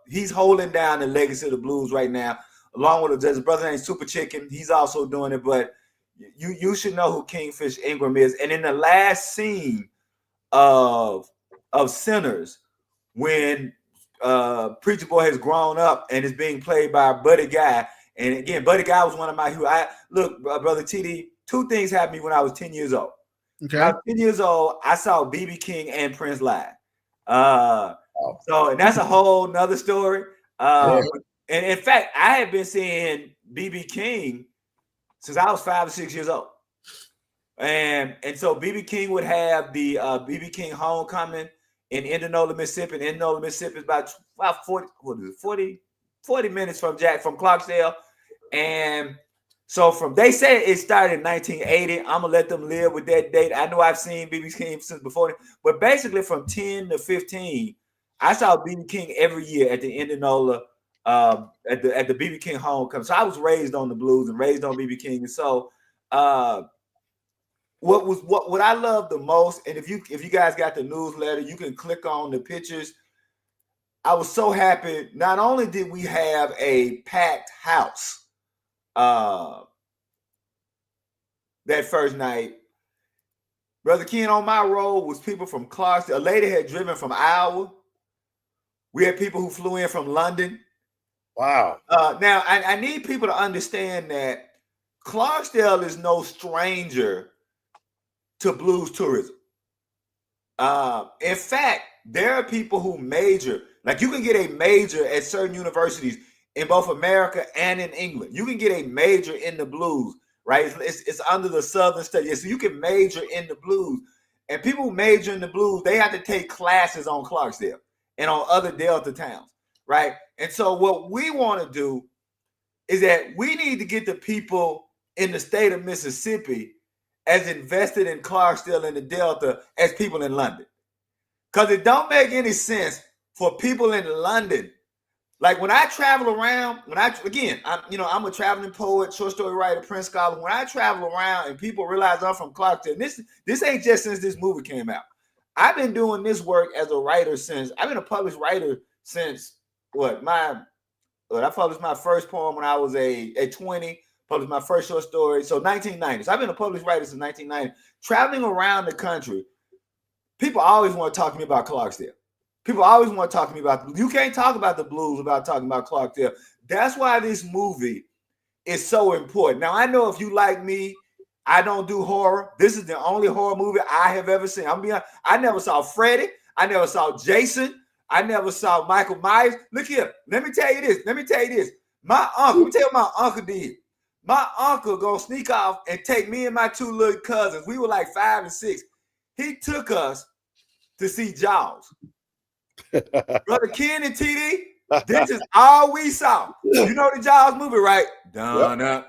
[SPEAKER 5] he's holding down the legacy of the blues right now, along with there's a brother named Super Chicken. He's also doing it, but you should know who Kingfish Ingram is. And in the last scene of Sinners, when Preacher Boy has grown up and is being played by Buddy Guy, and again, Buddy Guy was one of my brother TD. Two things happened to me when I was 10 years old. Okay. When I was 10 years old, I saw B.B. King and Prince live. So that's a whole nother story. And in fact, I had been seeing B.B. King since I was 5 or 6 years old. And so B.B. King would have the B.B. King Homecoming in Indianola, Mississippi. And Indianola, Mississippi is about 40 minutes from Clarksdale. And so they said it started in 1980. I'm going to let them live with that date. I know I've seen B.B. King since before. But basically from 10 to 15, I saw B.B. King every year at the Indianola, at the B.B. King Homecoming. So I was raised on the blues and raised on B.B. King. And so what I love the most, and if you guys got the newsletter, you can click on the pictures. I was so happy. Not only did we have a packed house that first night, Brother Ken, on my road was people from Clarksdale. A lady had driven from Iowa. We had people who flew in from London.
[SPEAKER 2] Wow.
[SPEAKER 5] Now, I need people to understand that Clarksdale is no stranger to blues tourism. In fact, there are people who major, like you can get a major at certain universities in both America and in England. You can get a major in the blues, right? It's under the Southern Studies. So you can major in the blues. And people who major in the blues, they have to take classes on Clarksdale and on other Delta towns, right? And so what we want to do is that we need to get the people in the state of Mississippi as invested in Clarksdale and the Delta as people in London. Because it don't make any sense for people in London. Like when I travel around, I'm a traveling poet, short story writer, print scholar. When I travel around and people realize I'm from Clarksdale, this ain't just since this movie came out. I've been doing this work as a writer I've been a published writer since I published my first poem when I was a 20, published my first short story. So 1990. So I've been a published writer since 1990. Traveling around the country, people always want to talk to me about Clarksdale. People always want to talk to me about, you can't talk about the blues without talking about Clarksdale. That's why this movie is so important. Now, I know if you like me, I don't do horror. This is the only horror movie I have ever seen. I'm being honest, I never saw Freddy. I never saw Jason. I never saw Michael Myers. Look here. Let me tell you this. My uncle, let me tell you what my uncle did. My uncle gonna sneak off and take me and my two little cousins. We were like 5 and 6. He took us to see Jaws. Brother Ken and TD, this is all we saw. You know the Jaws movie, right? Done up.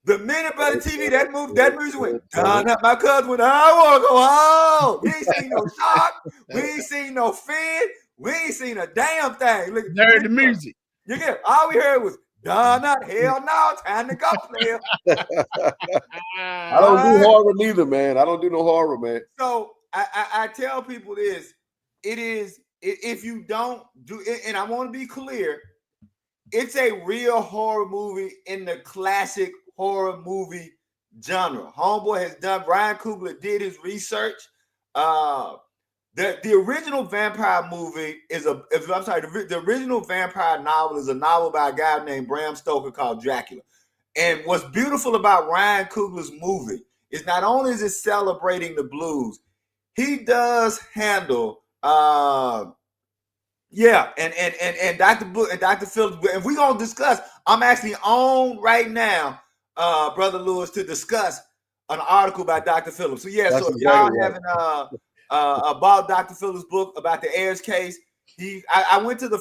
[SPEAKER 5] The minute Brother TV, that music went done up. My cousin went, I want to go home. We ain't seen no shark. We ain't seen no fin. We ain't seen a damn thing. Look,
[SPEAKER 4] heard the music.
[SPEAKER 5] You get all we heard was done up. Hell no, time to go, player.
[SPEAKER 2] I don't do horror neither, man. I don't do no horror, man.
[SPEAKER 5] So I tell people this. It is, if you don't do it, and I want to be clear, it's a real horror movie in the classic horror movie genre. Homeboy has done, Ryan Coogler did his research. The original vampire movie the original vampire novel is a novel by a guy named Bram Stoker called Dracula. And what's beautiful about Ryan Coogler's movie is not only is it celebrating the blues, he does handle and Dr. Phillips, and we're gonna discuss. I'm actually on right now, Brother Lewis, to discuss an article by Dr. Phillips. So yeah, so if y'all haven't about Dr. Phillips' book about the Ayers case, I went to the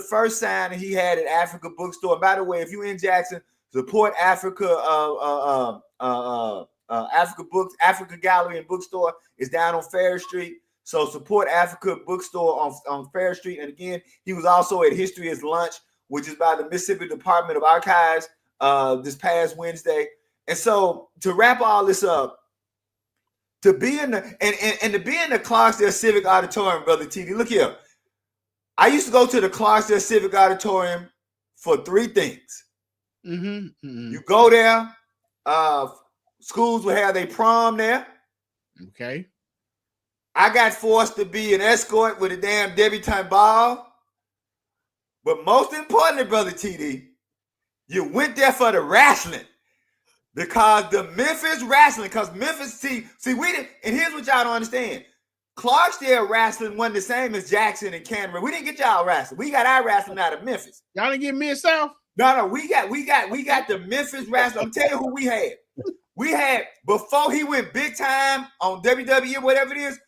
[SPEAKER 5] first signing he had at Africa Bookstore. And by the way, if you're in Jackson, support Africa Africa Gallery and Bookstore is down on Fair Street. So support Africa Bookstore on Fair Street. And again, he was also at History is Lunch, which is by the Mississippi Department of Archives this past Wednesday. And so to wrap all this up, to be in the Clarksdale Civic Auditorium, Brother TD, look here. I used to go to the Clarksdale Civic Auditorium for 3 things. You go there, schools will have their prom there.
[SPEAKER 4] Okay.
[SPEAKER 5] I got forced to be an escort with a damn debutante ball. But most importantly, Brother TD, you went there for the wrestling. Because the Memphis wrestling, because Memphis, see, we didn't, and here's what y'all don't understand. Clarksdale wrestling wasn't the same as Jackson and Canterbury. We didn't get y'all wrestling. We got our wrestling out of Memphis.
[SPEAKER 4] Y'all didn't get Mid-South?
[SPEAKER 5] No, we got the Memphis wrestling. I'm telling you who we had. We had, before he went big time on WWE, whatever it is,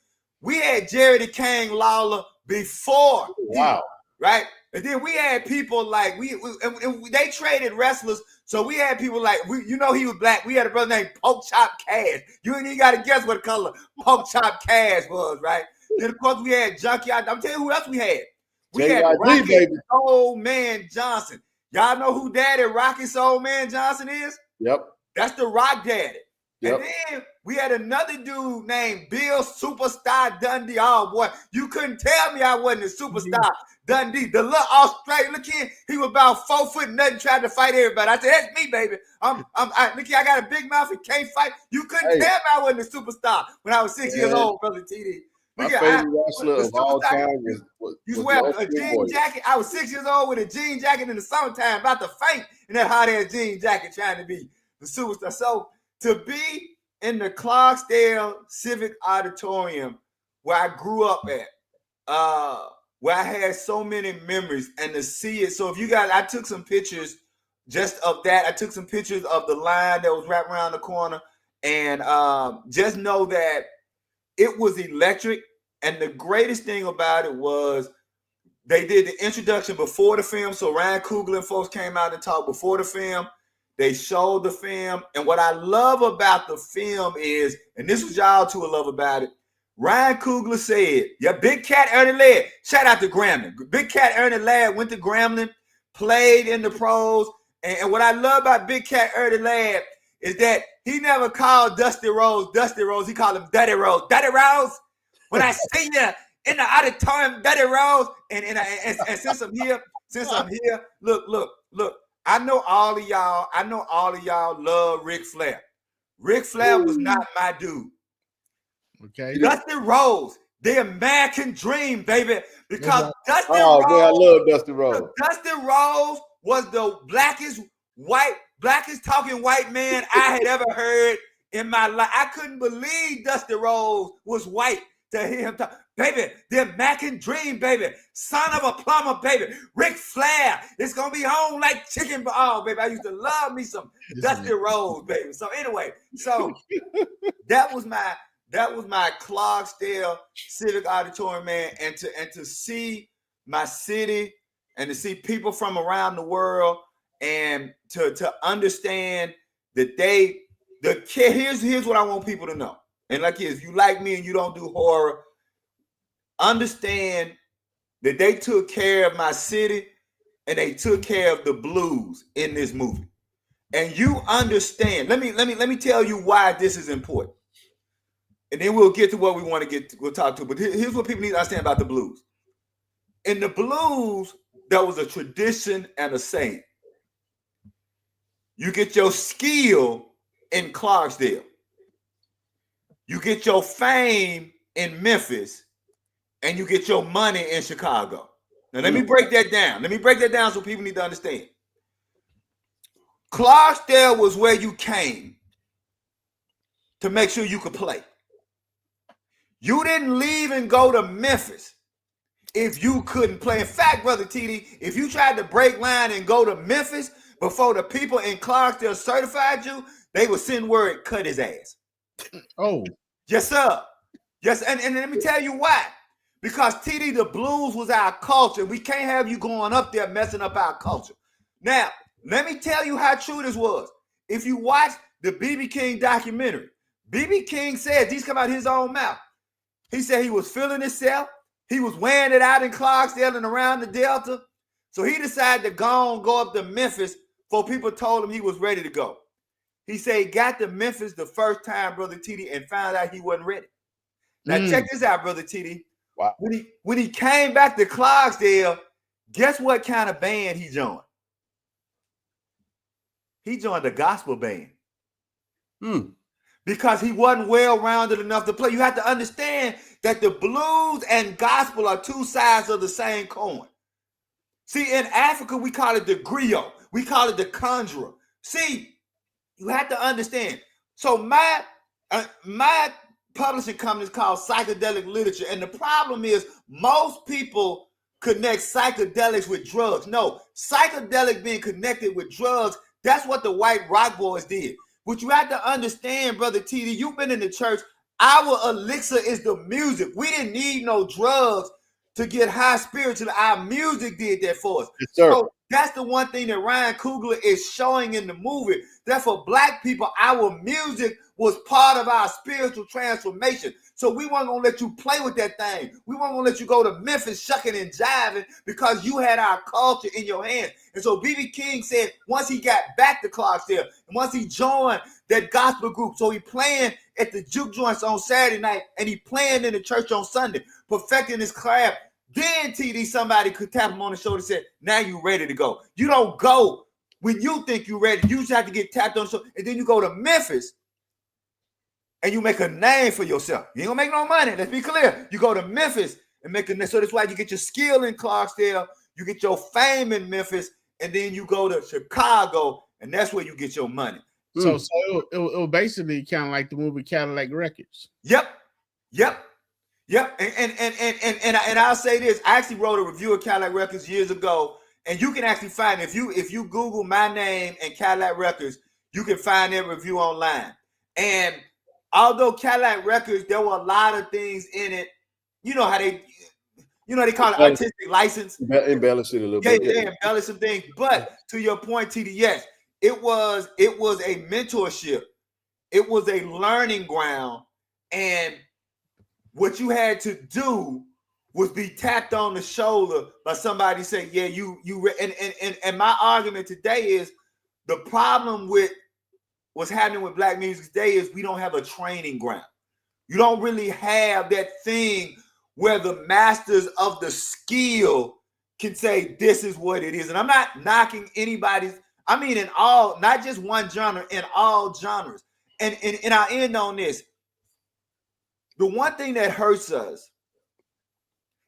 [SPEAKER 5] we had Jerry the King Lawler before.
[SPEAKER 2] Wow.
[SPEAKER 5] Right? And then we had people like, they traded wrestlers. So we had people like, he was black. We had a brother named Pork Chop Cash. You ain't even got to guess what color Pork Chop Cash was, right? Then, of course, we had Junkyard. I'm telling you who else we had. We had Rocky Soul Man Johnson. Y'all know who Daddy Rocky Soul Man Johnson is?
[SPEAKER 2] Yep.
[SPEAKER 5] That's the Rock Daddy.
[SPEAKER 2] Yep.
[SPEAKER 5] And then we had another dude named Bill Superstar Dundee. Oh, boy, you couldn't tell me I wasn't a superstar. Dundee, the little Australian, look here, he was about 4 foot nothing, tried to fight everybody. I said, that's me, baby. Look here, I got a big mouth and can't fight. You couldn't tell me I wasn't a superstar when I was 6 years old, Brother TD.
[SPEAKER 2] My favorite wrestler of all time was
[SPEAKER 5] you wear a jean jacket. I was 6 years old with a jean jacket in the summertime, about to faint in that hot-ass jean jacket trying to be the superstar. So to be in the Clarksdale Civic Auditorium where I grew up at, where I had so many memories, and to see it. So if you guys, I took some pictures just of that. I took some pictures of the line that was wrapped around the corner, and just know that it was electric. And the greatest thing about it was they did the introduction before the film. So Ryan Coogler and folks came out and talked before the film. They showed the film. And what I love about the film is, and this was y'all too love about it, Ryan Coogler said, yeah, Big Cat Ernie Ladd, shout out to Grambling. Big Cat Ernie Ladd went to Grambling, played in the pros. And what I love about Big Cat Ernie Ladd is that he never called Dusty Rose. He called him Daddy Rose. Daddy Rose, when I see you in the auditorium, Daddy Rose. And since I'm here, look. I know all of y'all love Ric Flair. Ric Flair was not my dude.
[SPEAKER 4] Okay.
[SPEAKER 5] Dusty Rose, the American dream, baby. Because Dusty Rose.
[SPEAKER 2] Oh, man, I love Dusty Rose.
[SPEAKER 5] Dusty Rose was the blackest talking white man I had ever heard in my life. I couldn't believe Dusty Rose was white to hear him talk. baby. They're Mac and Dream, baby. Son of a plumber, baby. Ric Flair. It's gonna be on like chicken. Oh, baby, I used to love me some Dusty Rhodes, baby. So anyway, so that was my Clarksdale Civic Auditorium, man, and to see my city and to see people from around the world and to understand that here's what I want people to know. And like if you like me and you don't do horror, understand that they took care of my city and they took care of the blues in this movie. And you understand. Let me tell you why this is important. And then we'll get to what we want to get to, we'll talk to. But here's what people need to understand about the blues. In the blues, there was a tradition and a saying. You get your skill in Clarksdale. You get your fame in Memphis. And you get your money in Chicago. Now, let me break that down. Let me break that down so people need to understand. Clarksdale was where you came to make sure you could play. You didn't leave and go to Memphis if you couldn't play. In fact, Brother TD, if you tried to break line and go to Memphis before the people in Clarksdale certified you, they would send word, cut his ass.
[SPEAKER 4] Oh.
[SPEAKER 5] Yes, sir. Yes, and let me tell you why. Because TD, the blues was our culture. We can't have you going up there messing up our culture. Now, let me tell you how true this was. If you watch the B.B. King documentary, B.B. King said, these come out his own mouth. He said he was feeling himself. He was wearing it out in Clarksdale and around the Delta. So he decided to go up to Memphis before people told him he was ready to go. He said he got to Memphis the first time, Brother TD, and found out he wasn't ready. Now, check this out, Brother TD.
[SPEAKER 2] Wow.
[SPEAKER 5] When he came back to Clarksdale, guess what kind of band he joined? He joined the gospel band. Because he wasn't well-rounded enough to play. You have to understand that the blues and gospel are two sides of the same coin. See, in Africa, we call it the griot. We call it the conjurer. See, you have to understand. So my publishing company is called Psychedelic Literature. And the problem is most people connect psychedelics with drugs. No, psychedelic being connected with drugs, that's what the white rock boys did. But you have to understand, Brother TD, you've been in the church. Our elixir is the music. We didn't need no drugs to get high spiritual. Our music did that for us.
[SPEAKER 2] Yes, sir.
[SPEAKER 5] So that's the one thing that Ryan Coogler is showing in the movie. That for black people, our music was part of our spiritual transformation. So we weren't going to let you play with that thing. We weren't going to let you go to Memphis shucking and jiving because you had our culture in your hands. And so B.B. King said once he got back to Clarksdale, and once he joined that gospel group, so he playing at the juke joints on Saturday night, and he playing in the church on Sunday, perfecting his craft. Then TD, somebody could tap him on the shoulder and say, now you ready to go. You don't go when you think you're ready. You just have to get tapped on the shoulder. And then you go to Memphis and you make a name for yourself. You ain't gonna make no money. Let's be clear. You go to Memphis and make a name. So that's why you get your skill in Clarksdale, you get your fame in Memphis, and then you go to Chicago, and that's where you get your money.
[SPEAKER 4] So it was basically kind of like the movie Cadillac Records.
[SPEAKER 5] Yep. And I'll say this. I actually wrote a review of Cadillac Records years ago, and you can actually find it. If you Google my name and Cadillac Records, you can find that review online. And although Cadillac Records, there were a lot of things in it. You know how they call it artistic license.
[SPEAKER 2] Embellish it a little bit.
[SPEAKER 5] They embellish some things. But to your point, TD, yes, it was a mentorship. It was a learning ground. And what you had to do was be tapped on the shoulder by somebody saying, yeah, and my argument today is the problem with what's happening with black music today is we don't have a training ground. You don't really have that thing where the masters of the skill can say, this is what it is. And I'm not knocking anybody's, I mean, in all, not just one genre, in all genres. And I'll end on this. The one thing that hurts us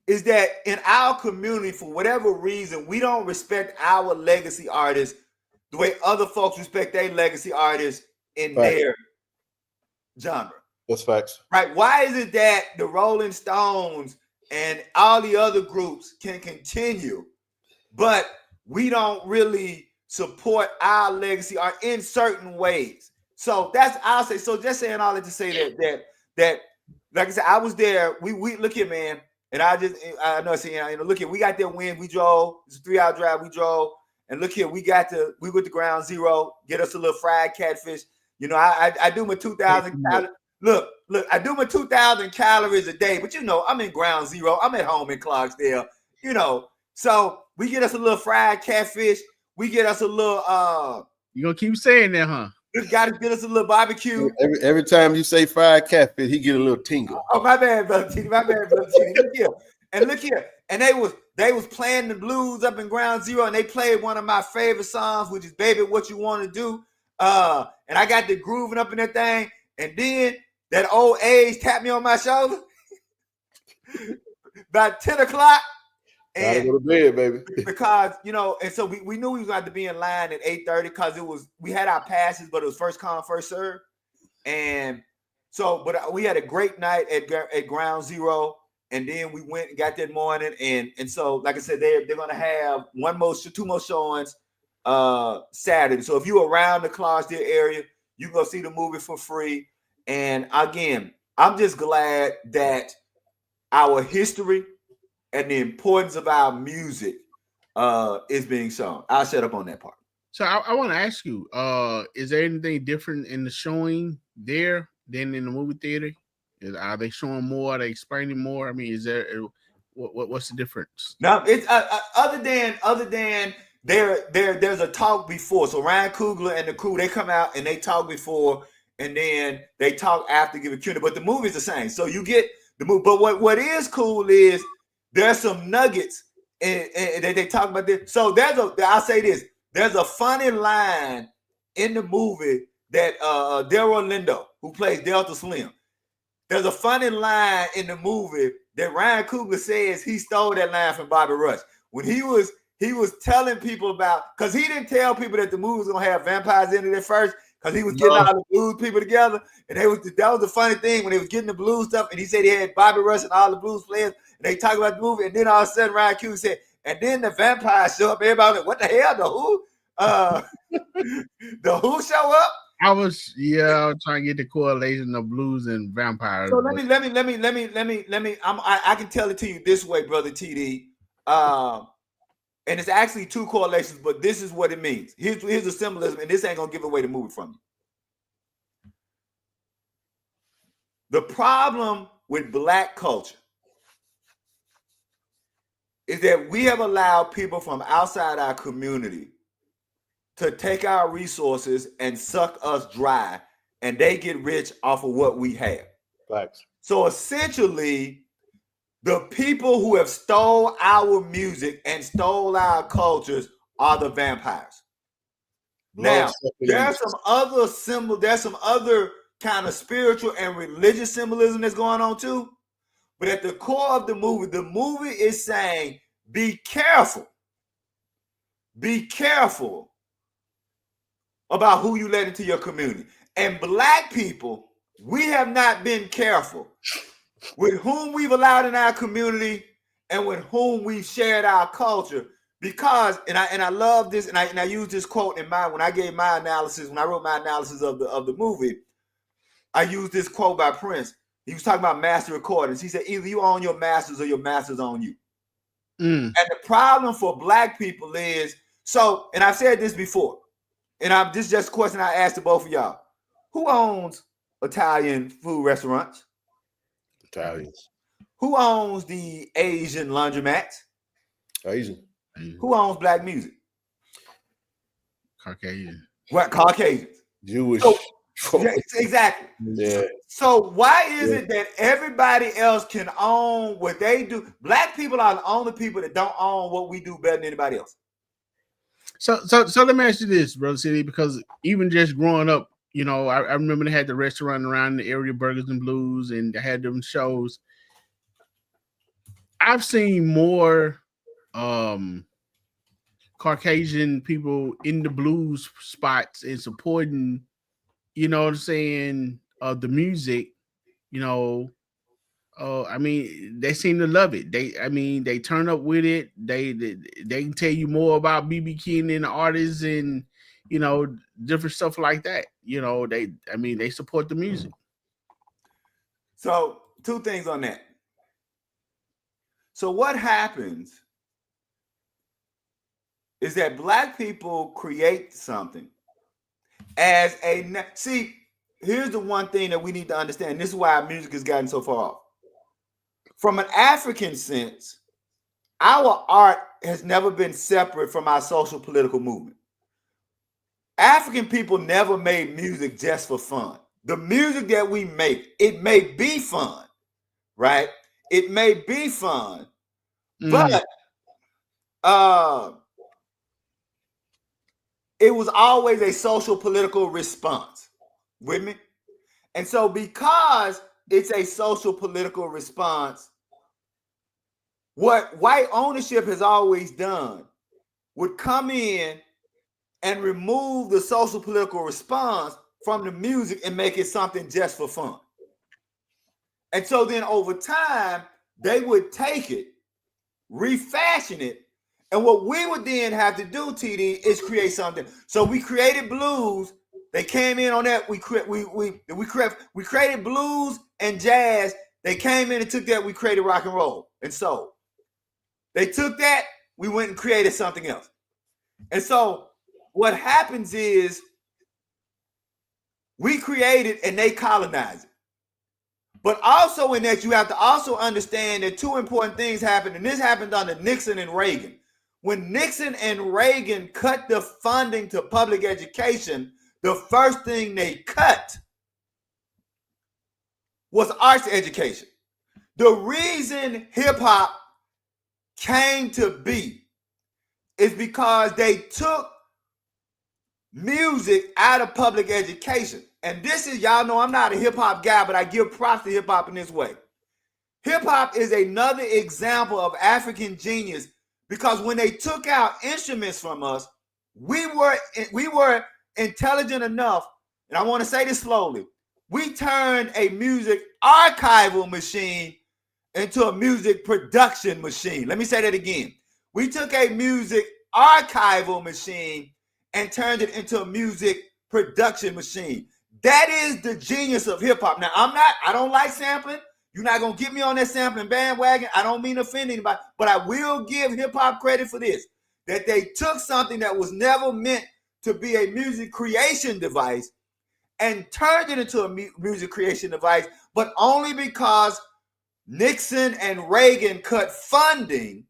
[SPEAKER 5] is that in our community, for whatever reason, we don't respect our legacy artists the way other folks respect their legacy artists in their genre.
[SPEAKER 2] That's facts.
[SPEAKER 5] Right? Why is it that the Rolling Stones and all the other groups can continue, but we don't really support our legacy or in certain ways. So that's, I'll say, so just saying all that to say that like I said, I was there. We look here, man, and I know saying, look here, we got that win. We drove. It's a 3-hour drive. We drove, and look here, we went to ground zero. Get us a little fried catfish. I do my 2,000 calories. Look, I do my 2,000 calories a day, but I'm in ground zero. I'm at home in Clarksdale. So we get us a little fried catfish. We get us a little.
[SPEAKER 4] You gonna keep saying that, huh?
[SPEAKER 5] This got to get us a little barbecue.
[SPEAKER 2] Every time you say fried catfish, he get a little tingle.
[SPEAKER 5] Oh, my bad, brother T. My bad, brother T. Look here. And they was playing the blues up in ground zero, and they played one of my favorite songs, which is "Baby, What You Want to Do." And I got the grooving up in that thing, and then that old age tapped me on my shoulder about 10 o'clock.
[SPEAKER 2] And go to bed, baby.
[SPEAKER 5] Because and so we knew we was going to be in line at 8:30 because we had our passes, but it was first come, first serve. And so, but we had a great night at ground zero, and then we went and got that morning, and so like I said, they're gonna have two more showings Saturday. So if you're around the Clarksdale area, you go see the movie for free. And again, I'm just glad that our history and the importance of our music is being shown. I'll shut up on that part.
[SPEAKER 4] So I want to ask you, is there anything different in the showing there than in the movie theater? Are they showing more? Are they explaining more? I mean, is there what's the difference?
[SPEAKER 5] No, it's other than there's a talk before. So Ryan Coogler and the crew, they come out and they talk before, and then they talk after, give a Q&A. But the movie's the same. So you get the movie. But what is cool is there's some nuggets and they talk about this. So I'll say this. There's a funny line in the movie that Delroy Lindo, who plays Delta Slim, there's a funny line in the movie that Ryan Coogler says he stole that line from Bobby Rush. When he was telling people about, because he didn't tell people that the movie was going to have vampires in it at first, because he was getting all the blues people together. And that was the funny thing when they was getting the blues stuff, and he said he had Bobby Rush and all the blues players, and they talk about the movie, and then all of a sudden Ryan Coogler said, and then the vampires show up. Everybody was like, what the hell? The Who? The Who show up?
[SPEAKER 4] I was trying to get the correlation of blues and vampires.
[SPEAKER 5] So let me. I can tell it to you this way, brother TD. And it's actually two correlations, but this is what it means. Here's the symbolism, and this ain't gonna give away the movie from you. The problem with Black culture is that we have allowed people from outside our community to take our resources and suck us dry, and they get rich off of what we have.
[SPEAKER 2] Facts.
[SPEAKER 5] So essentially, the people who have stole our music and stole our cultures are the vampires. Now, there's some other symbol, there's some other kind of spiritual and religious symbolism that's going on too. But at the core of the movie is saying, be careful. Be careful about who you let into your community. And Black people, we have not been careful with whom we've allowed in our community and with whom we've shared our culture. Because, and I love this, and I use this quote in when I gave my analysis, when I wrote my analysis of the movie, I used this quote by Prince. He was talking about master recordings. He said, either you own your masters or your masters own you. And the problem for Black people is, so, and I've said this before, and this is just a question I asked to both of y'all. Who owns Italian food restaurants?
[SPEAKER 2] Italians.
[SPEAKER 5] Who owns the Asian laundromats?
[SPEAKER 2] Asian.
[SPEAKER 5] Who owns Black music?
[SPEAKER 4] Caucasian.
[SPEAKER 5] What? Caucasians.
[SPEAKER 2] Jewish.
[SPEAKER 5] Yeah, exactly.
[SPEAKER 2] Yeah.
[SPEAKER 5] So why is it that everybody else can own what they do? Black people are the only people that don't own what we do better than anybody else.
[SPEAKER 4] So let me ask you this, Brother City, because even just growing up, I remember they had the restaurant around the area, Burgers and Blues, and they had them shows. I've seen more Caucasian people in the blues spots and supporting, the music, I mean, they seem to love it. They turn up with it. They can tell you more about BB King and the artists and different stuff like that. They support the music.
[SPEAKER 5] So 2 things on that. So what happens is that Black people create something as see, here's the one thing that we need to understand. This is why our music has gotten so far off. From an African sense, our art has never been separate from our social political movement. African people never made music just for fun. The music that we make, it may be fun, right? It may be fun, but it was always a social political response. With me? And so because it's a social political response, what white ownership has always done would come in and remove the social political response from the music and make it something just for fun. And so then over time, they would take it, refashion it, and what we would then have to do, TD, is create something. So we created blues. They came in on that. We created blues and jazz. They came in and took that. We created rock and roll and soul. They took that. We went and created something else. And so what happens is we create it and they colonize it. But also in that, you have to also understand that 2 important things happened, and this happened under Nixon and Reagan. When Nixon and Reagan cut the funding to public education, the first thing they cut was arts education. The reason hip hop came to be is because they took music out of public education. And this is, y'all know I'm not a hip hop guy, but I give props to hip hop in this way. Hip hop is another example of African genius, because when they took out instruments from us, we were intelligent enough, and I want to say this slowly, we turned a music archival machine into a music production machine. Let me say that again. We took a music archival machine and turned it into a music production machine. That is the genius of hip hop. Now, I don't like sampling. You're not going to get me on that sampling bandwagon. I don't mean to offend anybody, but I will give hip hop credit for this, that they took something that was never meant to be a music creation device and turned it into a music creation device, but only because Nixon and Reagan cut funding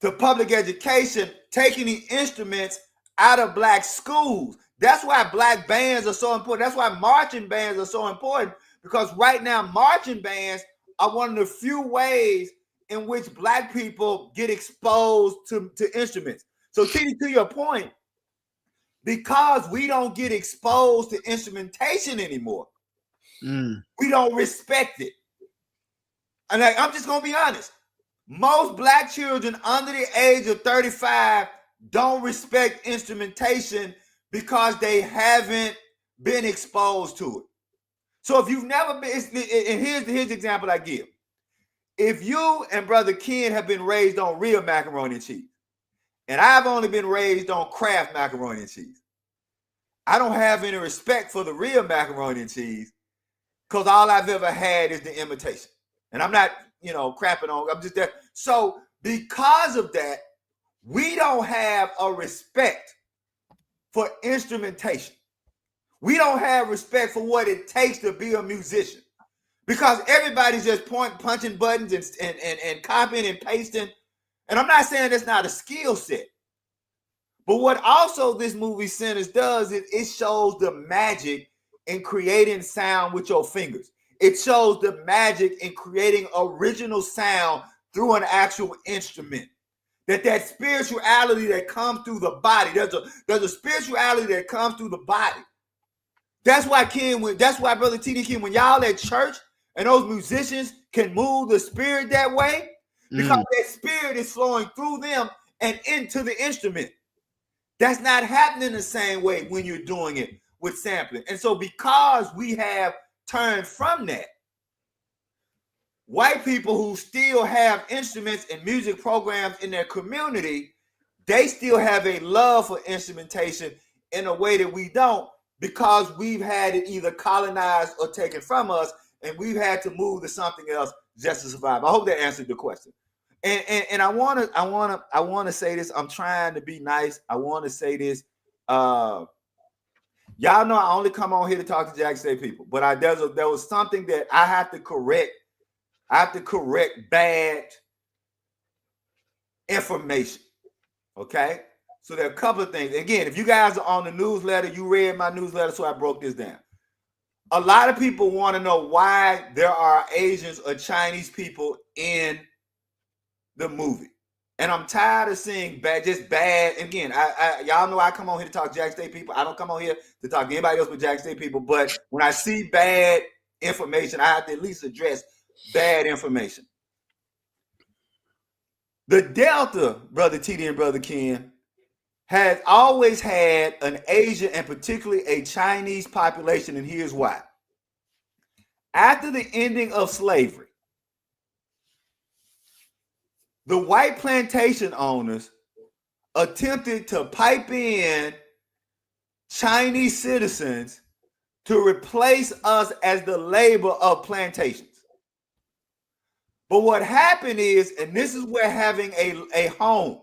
[SPEAKER 5] to public education, taking the instruments out of Black schools. That's why Black bands are so important. That's why marching bands are so important, because right now marching bands are one of the few ways in which Black people get exposed to instruments. So TD, to your point, because we don't get exposed to instrumentation anymore, we don't respect it. And I'm just going to be honest. Most Black children under the age of 35 don't respect instrumentation because they haven't been exposed to it. So if you've never been, and here's the example I give. If you and Brother Ken have been raised on real macaroni and cheese, and I've only been raised on Kraft macaroni and cheese, I don't have any respect for the real macaroni and cheese, because all I've ever had is the imitation. And I'm not, crapping on, I'm just there. So because of that, we don't have a respect for instrumentation. We don't have respect for what it takes to be a musician, because everybody's just punching buttons and copying and pasting. And I'm not saying that's not a skill set, but what also this movie Sinners does is it shows the magic in creating sound with your fingers. It shows the magic in creating original sound through an actual instrument. That spirituality that comes through the body. There's a spirituality that comes through the body. That's why Brother TD King, when y'all at church and those musicians can move the spirit that way, because that spirit is flowing through them and into the instrument. That's not happening the same way when you're doing it with sampling. And so because we have turned from that, white people who still have instruments and music programs in their community, they still have a love for instrumentation in a way that we don't, because we've had it either colonized or taken from us, and we've had to move to something else just to survive. I hope that answered the question. And I want to say this. I'm trying to be nice. I want to say this. Y'all know I only come on here to talk to Jackson State people, but there was something that I have to correct. I have to correct bad information. Okay? So there are a couple of things. Again, if you guys are on the newsletter, you read my newsletter, so I broke this down. A lot of people want to know why there are Asians or Chinese people in the movie. And I'm tired of seeing bad. Again, y'all know I come on here to talk to Jackson State people. I don't come on here to talk to anybody else but Jackson State people. But when I see bad information, I have to at least address bad information. The Delta, Brother TD and Brother Ken, has always had an Asian and particularly a Chinese population, and here's why. After the ending of slavery, the white plantation owners attempted to pipe in Chinese citizens to replace us as the labor of plantations. But what happened is, and this is where having a home,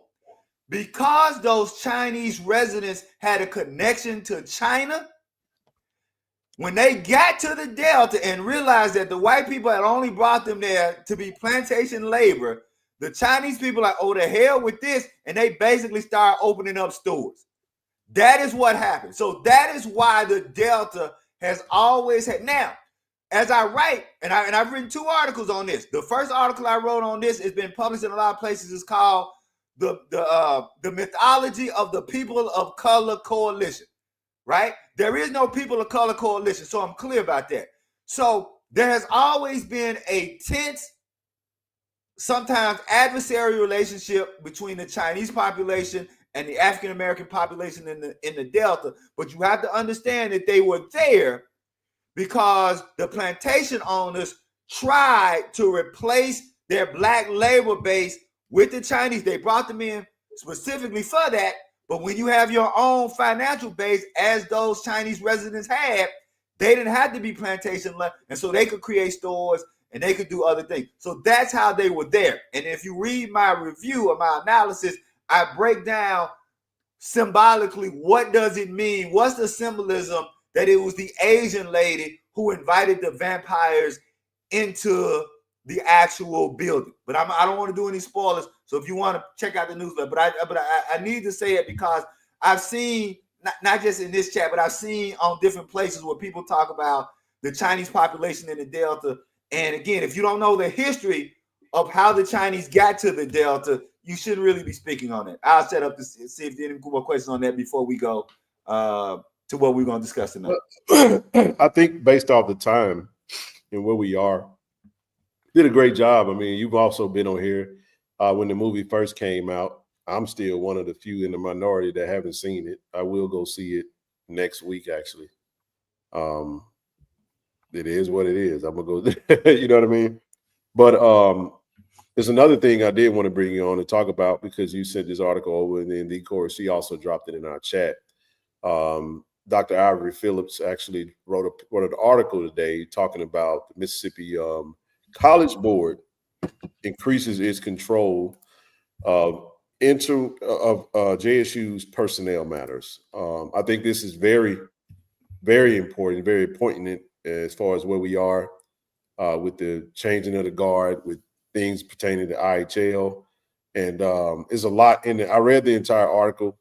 [SPEAKER 5] because those Chinese residents had a connection to China, when they got to the Delta and realized that the white people had only brought them there to be plantation labor, the Chinese people are like, oh, the hell with this, and they basically start opening up stores. That is what happened. So that is why the Delta has always had. Now, as I write, and I've written 2 articles on this. The first article I wrote on this has been published in a lot of places. It's called the Mythology of the People of Color Coalition, right? There is no People of Color Coalition, so I'm clear about that. So there has always been a tense, sometimes adversarial relationship between the Chinese population and the African American population in the Delta. But you have to understand that they were there because the plantation owners tried to replace their black labor base with the Chinese. They brought them in specifically for that. But when you have your own financial base, as those Chinese residents had, they didn't have to be plantation land, and so they could create stores and they could do other things. So that's how they were there. And if you read my review or my analysis, I break down symbolically what does it mean? What's the symbolism that it was the Asian lady who invited the vampires into the actual building? But I don't want to do any spoilers. So if you want to check out the newsletter, but I need to say it because I've seen, not just in this chat, but I've seen on different places where people talk about the Chinese population in the Delta. And again, if you don't know the history of how the Chinese got to the Delta, you shouldn't really be speaking on it. I'll set up to see if there are any more questions on that before we go to what we're going to discuss tonight.
[SPEAKER 2] I think based off the time and where we are, did a great job. I mean, you've also been on here when the movie first came out. I'm still one of the few in the minority that haven't seen it. I will go see it next week, actually. It is what it is. I'm gonna go. You know what I mean? But there's another thing I did want to bring you on and talk about, because you sent this article over, and then D Corey, she also dropped it in our chat. Dr. Ivory Phillips actually wrote an article today talking about the Mississippi College Board increases its control of JSU's personnel matters. I think this is very, very important, very poignant as far as where we are with the changing of the guard, with things pertaining to IHL. And there's a lot in it. I read the entire article.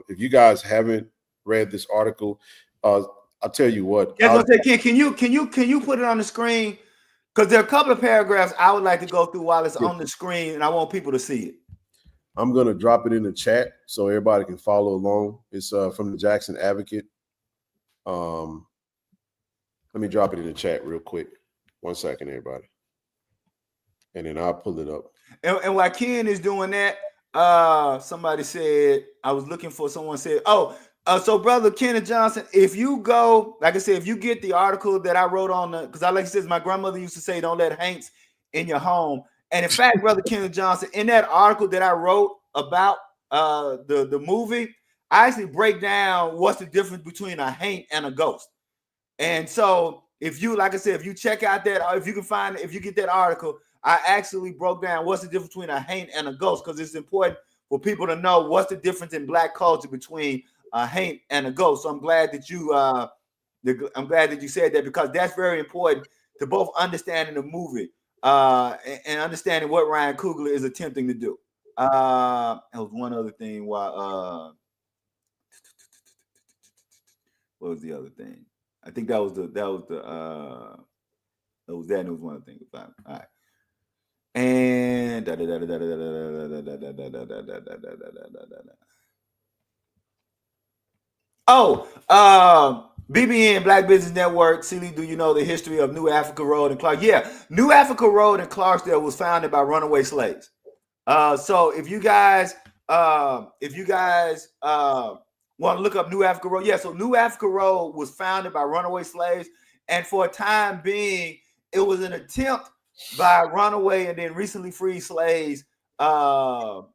[SPEAKER 2] If you guys haven't read this article, I'll tell you what.
[SPEAKER 5] Ken, can you put it on the screen? Because there are a couple of paragraphs I would like to go through while it's on the screen, and I want people to see it.
[SPEAKER 2] I'm going to drop it in the chat so everybody can follow along. It's from the Jackson Advocate. Let me drop it in the chat real quick. 1 second, everybody. And then I'll pull it up.
[SPEAKER 5] And while Ken is doing that, somebody said, someone said, so Brother Kenneth Johnson, if you go, like I said, if you get the article that I wrote on because like I said, my grandmother used to say, don't let Hanks in your home. And in fact, Brother Kenneth Johnson, in that article that I wrote about the movie, I actually break down what's the difference between a haint and a ghost. And so if you, like I said, if you check out that, if you get that article, I actually broke down what's the difference between a haint and a ghost, because it's important for people to know what's the difference in Black culture between a haint and a ghost. So I'm glad that you said that, because that's very important to both understanding the movie and understanding what Ryan Coogler is attempting to do. There was one other thing. What was the other thing? I think that was one of the things. All right. And BBN, Black Business Network. Celie, do you know the history of New Africa Road in Clarksdale? Yeah, New Africa Road in Clarksdale was founded by runaway slaves. So if you guys want to look up New Africa Road, yeah. So New Africa Road was founded by runaway slaves, and for a time being, it was an attempt by runaway and then recently freed slaves to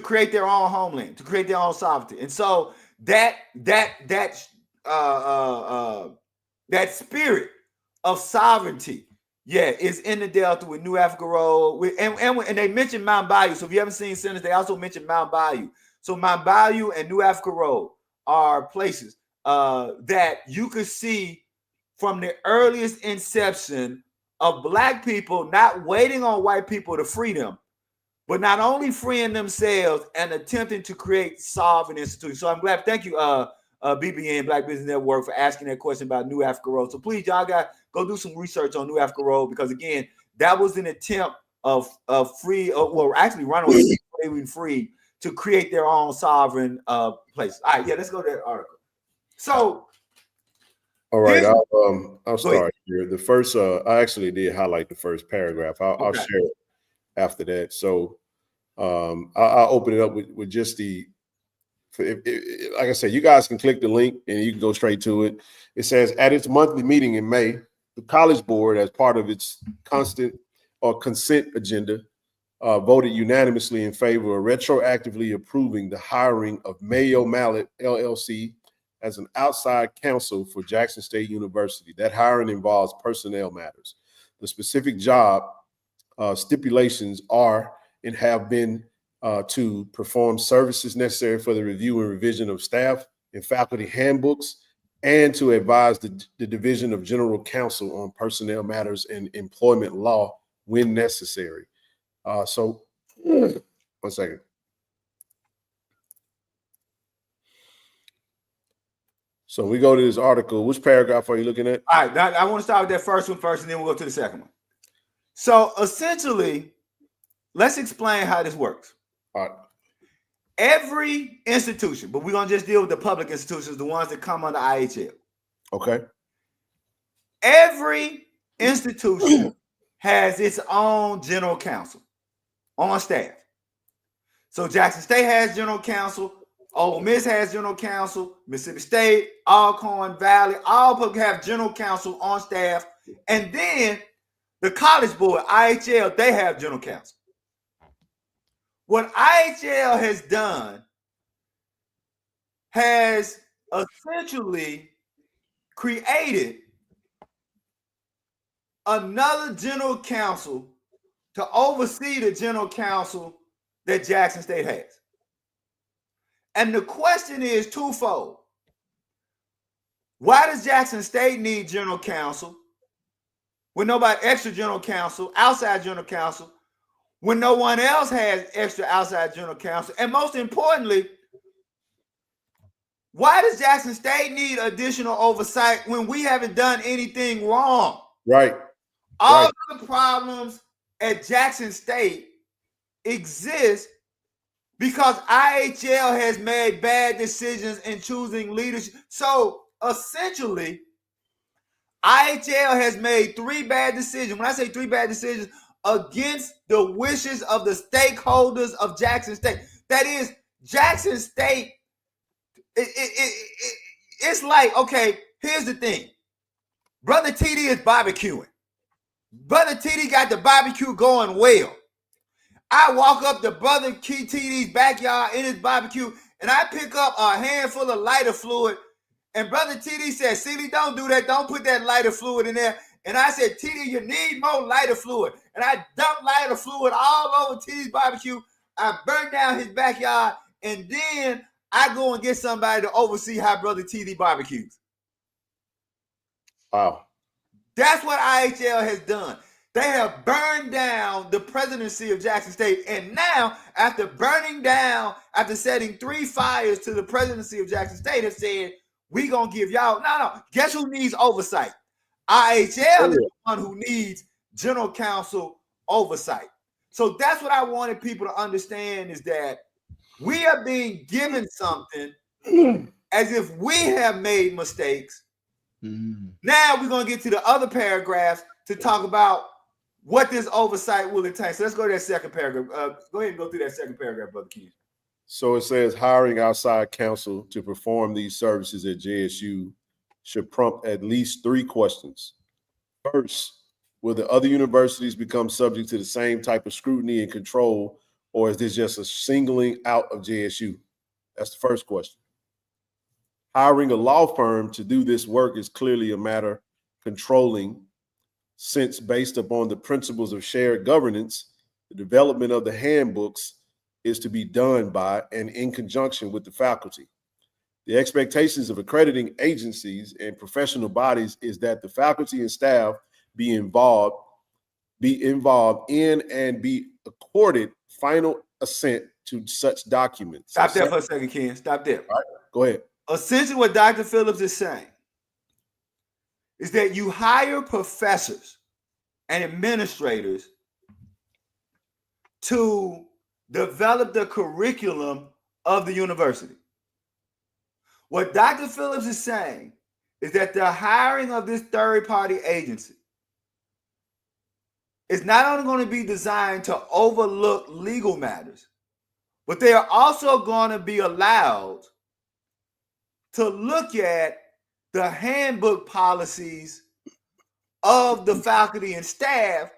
[SPEAKER 5] create their own homeland, to create their own sovereignty. And so that spirit of sovereignty, yeah, is in the Delta with New Africa Road. And they mentioned Mount Bayou. So if you haven't seen Sinners, they also mentioned Mount Bayou. So Mount Bayou and New Africa Road are places that you could see from the earliest inception of Black people not waiting on white people to free them, but not only freeing themselves and attempting to create sovereign institutions. So I'm glad. Thank you, BBN, Black Business Network, for asking that question about New Africa Road. So please, y'all got go do some research on New Africa Road, because again, that was an attempt of runaway free to create their own sovereign place. All right, yeah, let's go to that article. So,
[SPEAKER 2] all right, I'll start here. The first, I actually did highlight the first paragraph. I'll share it after that. So, I'll open it up with just like I said, you guys can click the link and you can go straight to it. It says, at its monthly meeting in May, the College Board, as part of its consent agenda, voted unanimously in favor of retroactively approving the hiring of Mayo Mallet, LLC, as an outside counsel for Jackson State University. That hiring involves personnel matters. The specific job stipulations are and have been to perform services necessary for the review and revision of staff and faculty handbooks, and to advise the Division of General Counsel on personnel matters and employment law when necessary. So, one second. So we go to this article. Which paragraph are you looking at?
[SPEAKER 5] All right, I want to start with that first one first, and then we'll go to the second one. So essentially, let's explain how this works.
[SPEAKER 2] All right.
[SPEAKER 5] Every institution, but we're going to just deal with the public institutions, the ones that come under IHL.
[SPEAKER 2] Okay.
[SPEAKER 5] Every institution has its own general counsel on staff. So Jackson State has general counsel. Ole Miss has general counsel. Mississippi State, Alcorn Valley, all have general counsel on staff. And then the College Board, IHL, they have general counsel. What IHL has done has essentially created another general counsel to oversee the general counsel that Jackson State has. And the question is twofold. Why does Jackson State need general counsel when nobody extra general counsel, outside general counsel, when no one else has extra outside general counsel? And most importantly, why does Jackson State need additional oversight when we haven't done anything wrong?
[SPEAKER 2] Right.
[SPEAKER 5] All of the problems at Jackson State exist because IHL has made bad decisions in choosing leadership. So essentially, IHL has made 3 bad decisions. When I say 3 bad decisions, against the wishes of the stakeholders of Jackson State. That is, Jackson State, it's like, okay, here's the thing. Brother TD is barbecuing. Brother TD got the barbecue going well. I walk up to Brother TD's backyard in his barbecue, and I pick up a handful of lighter fluid. And Brother TD said, "Silly, don't do that. Don't put that lighter fluid in there." And I said, "TD, you need more lighter fluid." And I dumped lighter fluid all over TD's barbecue. I burned down his backyard, and then I go and get somebody to oversee how Brother TD barbecues.
[SPEAKER 2] Wow.
[SPEAKER 5] That's what IHL has done. They have burned down the presidency of Jackson State. And now, after burning down, after setting 3 fires to the presidency of Jackson State, have said, we're going to give y'all, no. Guess who needs oversight? IHL is the one who needs general counsel oversight. So that's what I wanted people to understand, is that we are being given something as if we have made mistakes. Now we're going to get to the other paragraphs to talk about what this oversight will entail. So let's go to that second paragraph. Go ahead and go through that second paragraph, Brother Keith.
[SPEAKER 2] So it says hiring outside counsel to perform these services at JSU should prompt at least 3 questions. First, will the other universities become subject to the same type of scrutiny and control, or is this just a singling out of JSU? That's the first question. Hiring a law firm to do this work is clearly a matter controlling, since based upon the principles of shared governance, the development of the handbooks is to be done by and in conjunction with the faculty. The expectations of accrediting agencies and professional bodies is that the faculty and staff be involved in and be accorded final assent to such documents.
[SPEAKER 5] Stop there for a second, Ken. Stop there.
[SPEAKER 2] All right, go ahead.
[SPEAKER 5] Essentially, what Dr. Phillips is saying is that you hire professors and administrators to develop the curriculum of the university. What Dr. Phillips is saying is that the hiring of this third-party agency is not only going to be designed to overlook legal matters, but they are also going to be allowed to look at the handbook policies of the faculty and staff,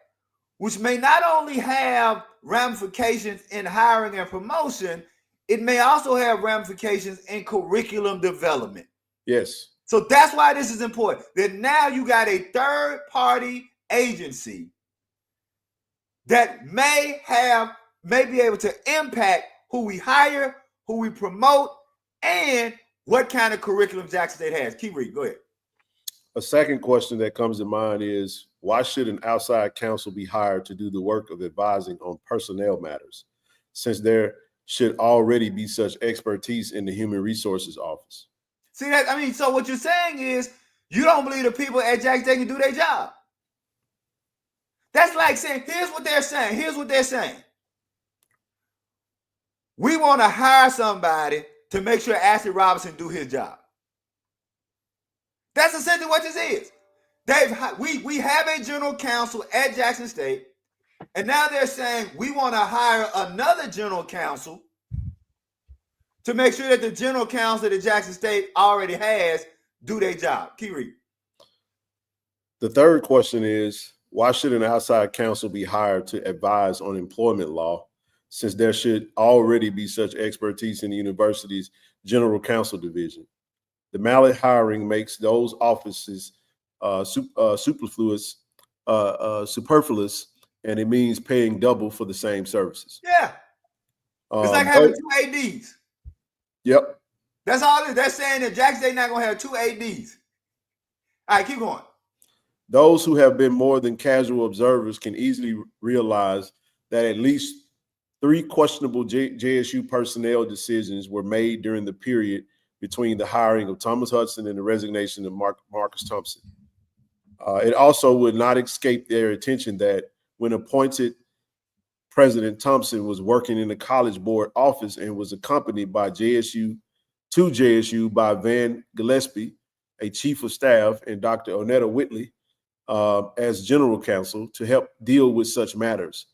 [SPEAKER 5] which may not only have ramifications in hiring and promotion, it may also have ramifications in curriculum development.
[SPEAKER 2] Yes.
[SPEAKER 5] So that's why this is important. That now you got a third-party agency that may be able to impact who we hire, who we promote, and what kind of curriculum Jackson State has. Keep reading. Go ahead.
[SPEAKER 2] A second question that comes to mind is, why should an outside counsel be hired to do the work of advising on personnel matters, since there should already be such expertise in the Human Resources Office?
[SPEAKER 5] See that? I mean, so what you're saying is you don't believe the people at Jackson State can do their job. That's like saying, here's what they're saying. Here's what they're saying. We want to hire somebody to make sure Ashley Robinson do his job. That's essentially what this is. We have a general counsel at Jackson State, and now they're saying we want to hire another general counsel to make sure that the general counsel that Jackson State already has do their job. Keep reading.
[SPEAKER 2] The third question is, why should an outside counsel be hired to advise on employment law, since there should already be such expertise in the university's general counsel division? The mallet hiring makes those offices superfluous, and it means paying double for the same services.
[SPEAKER 5] Yeah. It's like having 2 ADs.
[SPEAKER 2] Yep.
[SPEAKER 5] That's all it is. They're saying that Jackson State not going to have 2 ADs. All right, keep going.
[SPEAKER 2] Those who have been more than casual observers can easily realize that at least 3 questionable JSU personnel decisions were made during the period between the hiring of Thomas Hudson and the resignation of Marcus Thompson. It also would not escape their attention that when appointed, President Thompson was working in the College Board office and was accompanied by JSU by Van Gillespie, a chief of staff, and Dr. Onetta Whitley as general counsel to help deal with such matters.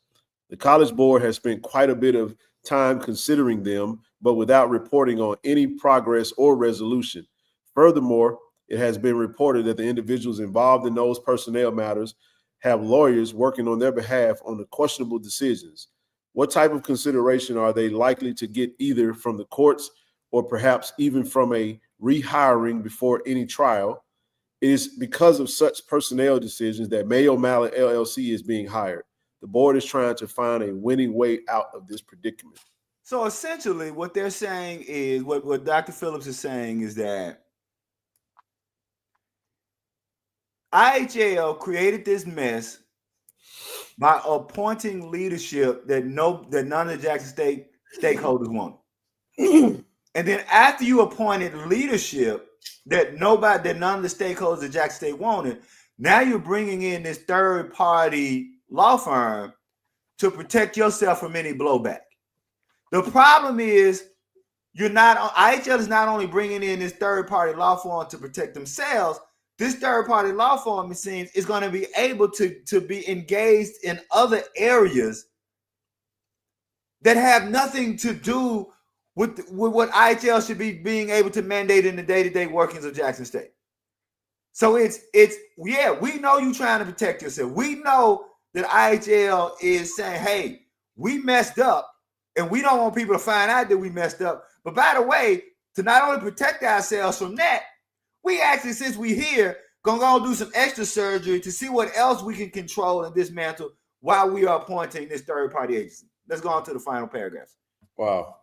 [SPEAKER 2] The College Board has spent quite a bit of time considering them, but without reporting on any progress or resolution. Furthermore, it has been reported that the individuals involved in those personnel matters have lawyers working on their behalf on the questionable decisions? What type of consideration are they likely to get either from the courts or perhaps even from a rehiring before any trial? It is because of such personnel decisions that Mayo Mallet LLC is being hired. The board is trying to find a winning way out of this predicament.
[SPEAKER 5] So essentially what they're saying is, what Dr. Phillips is saying is that IHL created this mess by appointing leadership that none of the Jackson State stakeholders wanted. And then after you appointed leadership that none of the stakeholders of Jackson State wanted, now you're bringing in this third party law firm to protect yourself from any blowback. The problem is IHL is not only bringing in this third party law firm to protect themselves. This third party law firm, it seems, is going to be able to be engaged in other areas that have nothing to do with what IHL should be being able to mandate in the day-to-day workings of Jackson State. So we know you're trying to protect yourself. We know that IHL is saying, hey, we messed up and we don't want people to find out that we messed up. But by the way, to not only protect ourselves from that, we actually, since we here, gonna go do some extra surgery to see what else we can control and dismantle while we are appointing this third-party agency. Let's go on to the final paragraph.
[SPEAKER 2] Wow.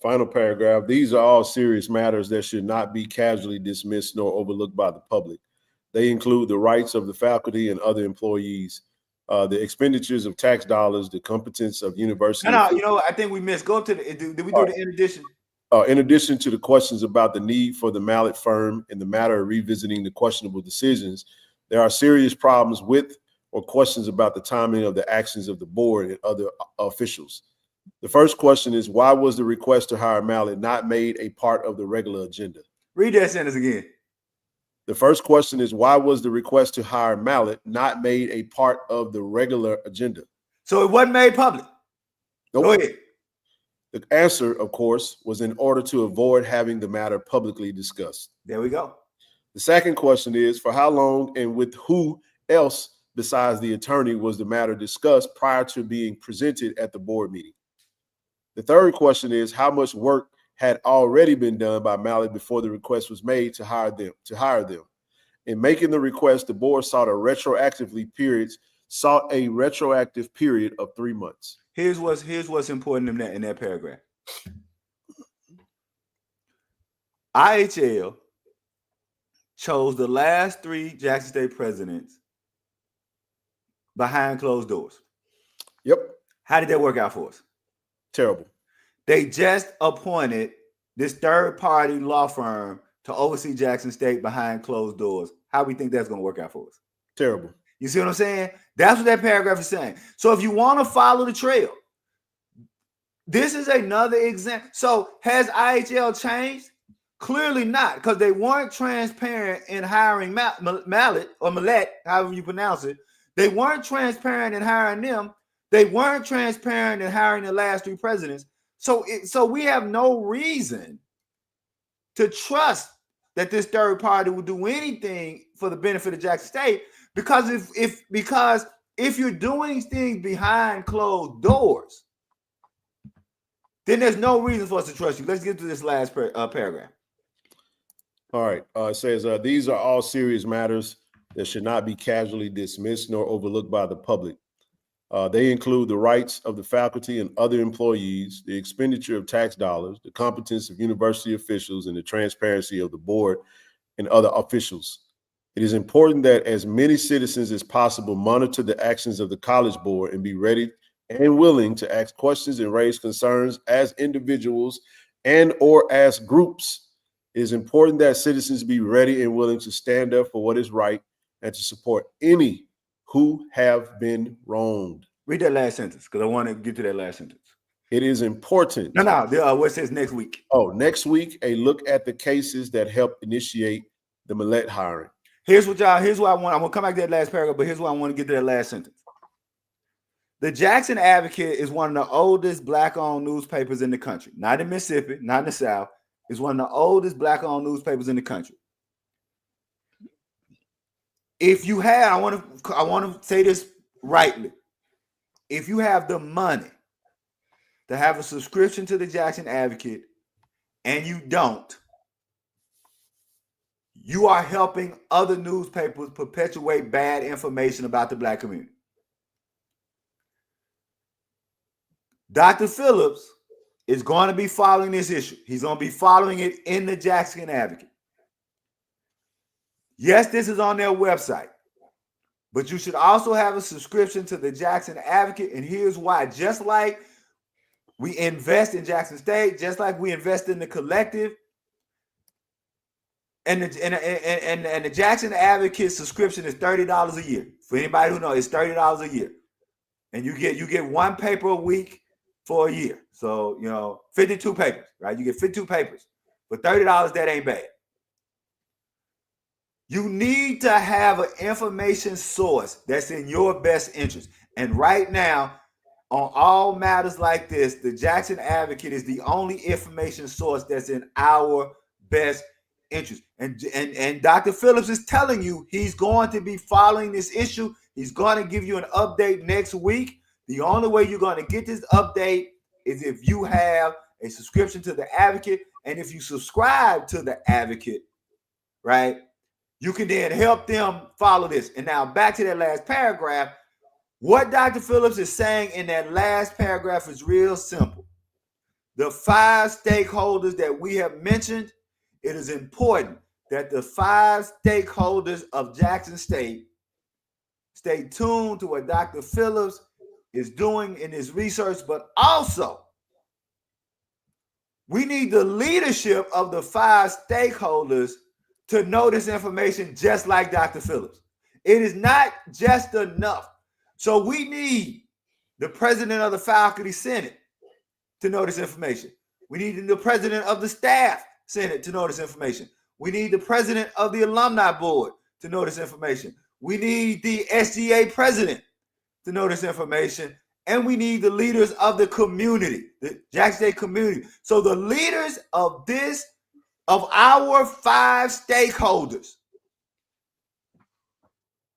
[SPEAKER 2] Final paragraph. These are all serious matters that should not be casually dismissed nor overlooked by the public. They include the rights of the faculty and other employees, the expenditures of tax dollars, the competence of university.
[SPEAKER 5] No, I think we missed. Go to the, did we do the in addition?
[SPEAKER 2] In addition to the questions about the need for the Mallet firm and the matter of revisiting the questionable decisions, there are serious problems with or questions about the timing of the actions of the board and other officials. The first question is, why was the request to hire Mallet not made a part of the regular agenda?
[SPEAKER 5] Read that sentence again.
[SPEAKER 2] The first question is, why was the request to hire Mallet not made a part of the regular agenda?
[SPEAKER 5] So it wasn't made public?
[SPEAKER 2] Nope.
[SPEAKER 5] Go ahead.
[SPEAKER 2] The answer, of course, was in order to avoid having the matter publicly discussed.
[SPEAKER 5] There we go.
[SPEAKER 2] The second question is, for how long and with who else besides the attorney was the matter discussed prior to being presented at the board meeting? The third question is, how much work had already been done by Mallet before the request was made to hire them? In making the request, the board sought a retroactive period of 3 months.
[SPEAKER 5] Here's what's important in that paragraph. IHL chose the last 3 Jackson State presidents behind closed doors.
[SPEAKER 2] Yep.
[SPEAKER 5] How did that work out for us?
[SPEAKER 2] Terrible.
[SPEAKER 5] They just appointed this third-party law firm to oversee Jackson State behind closed doors. How do we think that's going to work out for us?
[SPEAKER 2] Terrible.
[SPEAKER 5] You see what I'm saying? That's what that paragraph is saying. So if you want to follow the trail, this is another example. So has IHL changed? Clearly not, because they weren't transparent in hiring Mallet or Mallet, however you pronounce it. They weren't transparent in hiring them. They weren't transparent in hiring the last 3 presidents. So we have no reason to trust that this third party will do anything for the benefit of Jackson State, because if you're doing things behind closed doors, then there's no reason for us to trust you. Let's get to this last paragraph.
[SPEAKER 2] All right. It says, these are all serious matters that should not be casually dismissed nor overlooked by the public. They include the rights of the faculty and other employees, the expenditure of tax dollars, the competence of university officials, and the transparency of the board and other officials. It is important that as many citizens as possible monitor the actions of the college board and be ready and willing to ask questions and raise concerns as individuals and or as groups. It is important that citizens be ready and willing to stand up for what is right and to support any who have been wronged.
[SPEAKER 5] Read that last sentence, because I want to get to that last sentence.
[SPEAKER 2] It is important.
[SPEAKER 5] What says next week?
[SPEAKER 2] Oh, next week, a look at the cases that helped initiate the Mallet hiring.
[SPEAKER 5] Here's what I want. I'm going to come back to that last paragraph, but here's what I want to get to that last sentence. The Jackson Advocate is one of the oldest Black-owned newspapers in the country. Not in Mississippi, not in the South. It's one of the oldest Black-owned newspapers in the country. If you have, I want to say this rightly. If you have the money to have a subscription to the Jackson Advocate and you don't, you are helping other newspapers perpetuate bad information about the Black community. Dr. Phillips is going to be following this issue. He's going to be following it in the Jackson Advocate. Yes, this is on their website, but you should also have a subscription to the Jackson Advocate, and here's why. Just like we invest in Jackson State, just like we invest in the collective, and the Jackson Advocate subscription is $30 a year. For anybody who knows, it's $30 a year, and you get one paper a week for a year. So 52 papers, right? You get 52 papers for $30. That ain't bad. You need to have an information source that's in your best interest. And right now, on all matters like this, the Jackson Advocate is the only information source that's in our best interest. And Dr. Phillips is telling you he's going to be following this issue. He's going to give you an update next week. The only way you're going to get this update is if you have a subscription to the Advocate. And if you subscribe to the Advocate, right, you can then help them follow this. And now back to that last paragraph. What Dr. Phillips is saying in that last paragraph is real simple. The 5 stakeholders that we have mentioned, it is important that the 5 stakeholders of Jackson State stay tuned to what Dr. Phillips is doing in his research, but also we need the leadership of the 5 stakeholders to know this information just like Dr. Phillips. It is not just enough. So we need the president of the faculty senate to know this information. We need the president of the staff senate to know this information. We need the president of the alumni board to know this information. We need the SGA president to know this information. And we need the leaders of the community, the Jackson State community. So the leaders of our 5 stakeholders,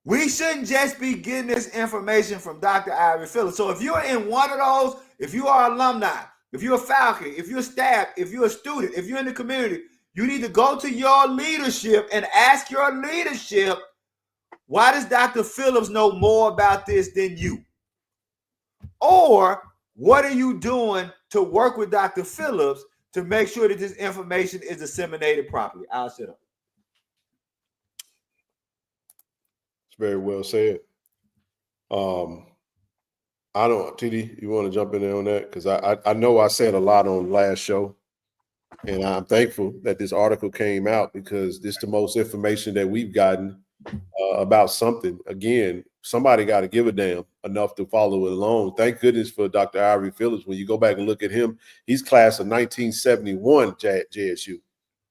[SPEAKER 5] we shouldn't just be getting this information from Dr. Ivory Phillips. So if you're in one of those, if you are alumni, if you're a faculty, if you're staff, if you're a student, if you're in the community, you need to go to your leadership and ask your leadership, why does Dr. Phillips know more about this than you? Or what are you doing to work with Dr. Phillips to make sure that this information is disseminated properly? I'll shut up.
[SPEAKER 2] It's very well said. I don't, TD, you want to jump in there on that? Because I know I said a lot on the last show, and I'm thankful that this article came out because this is the most information that we've gotten about something. Again, somebody got to give a damn enough to follow it along. Thank goodness for Dr. Ivory Phillips. When you go back and look at him, he's class of 1971 JSU.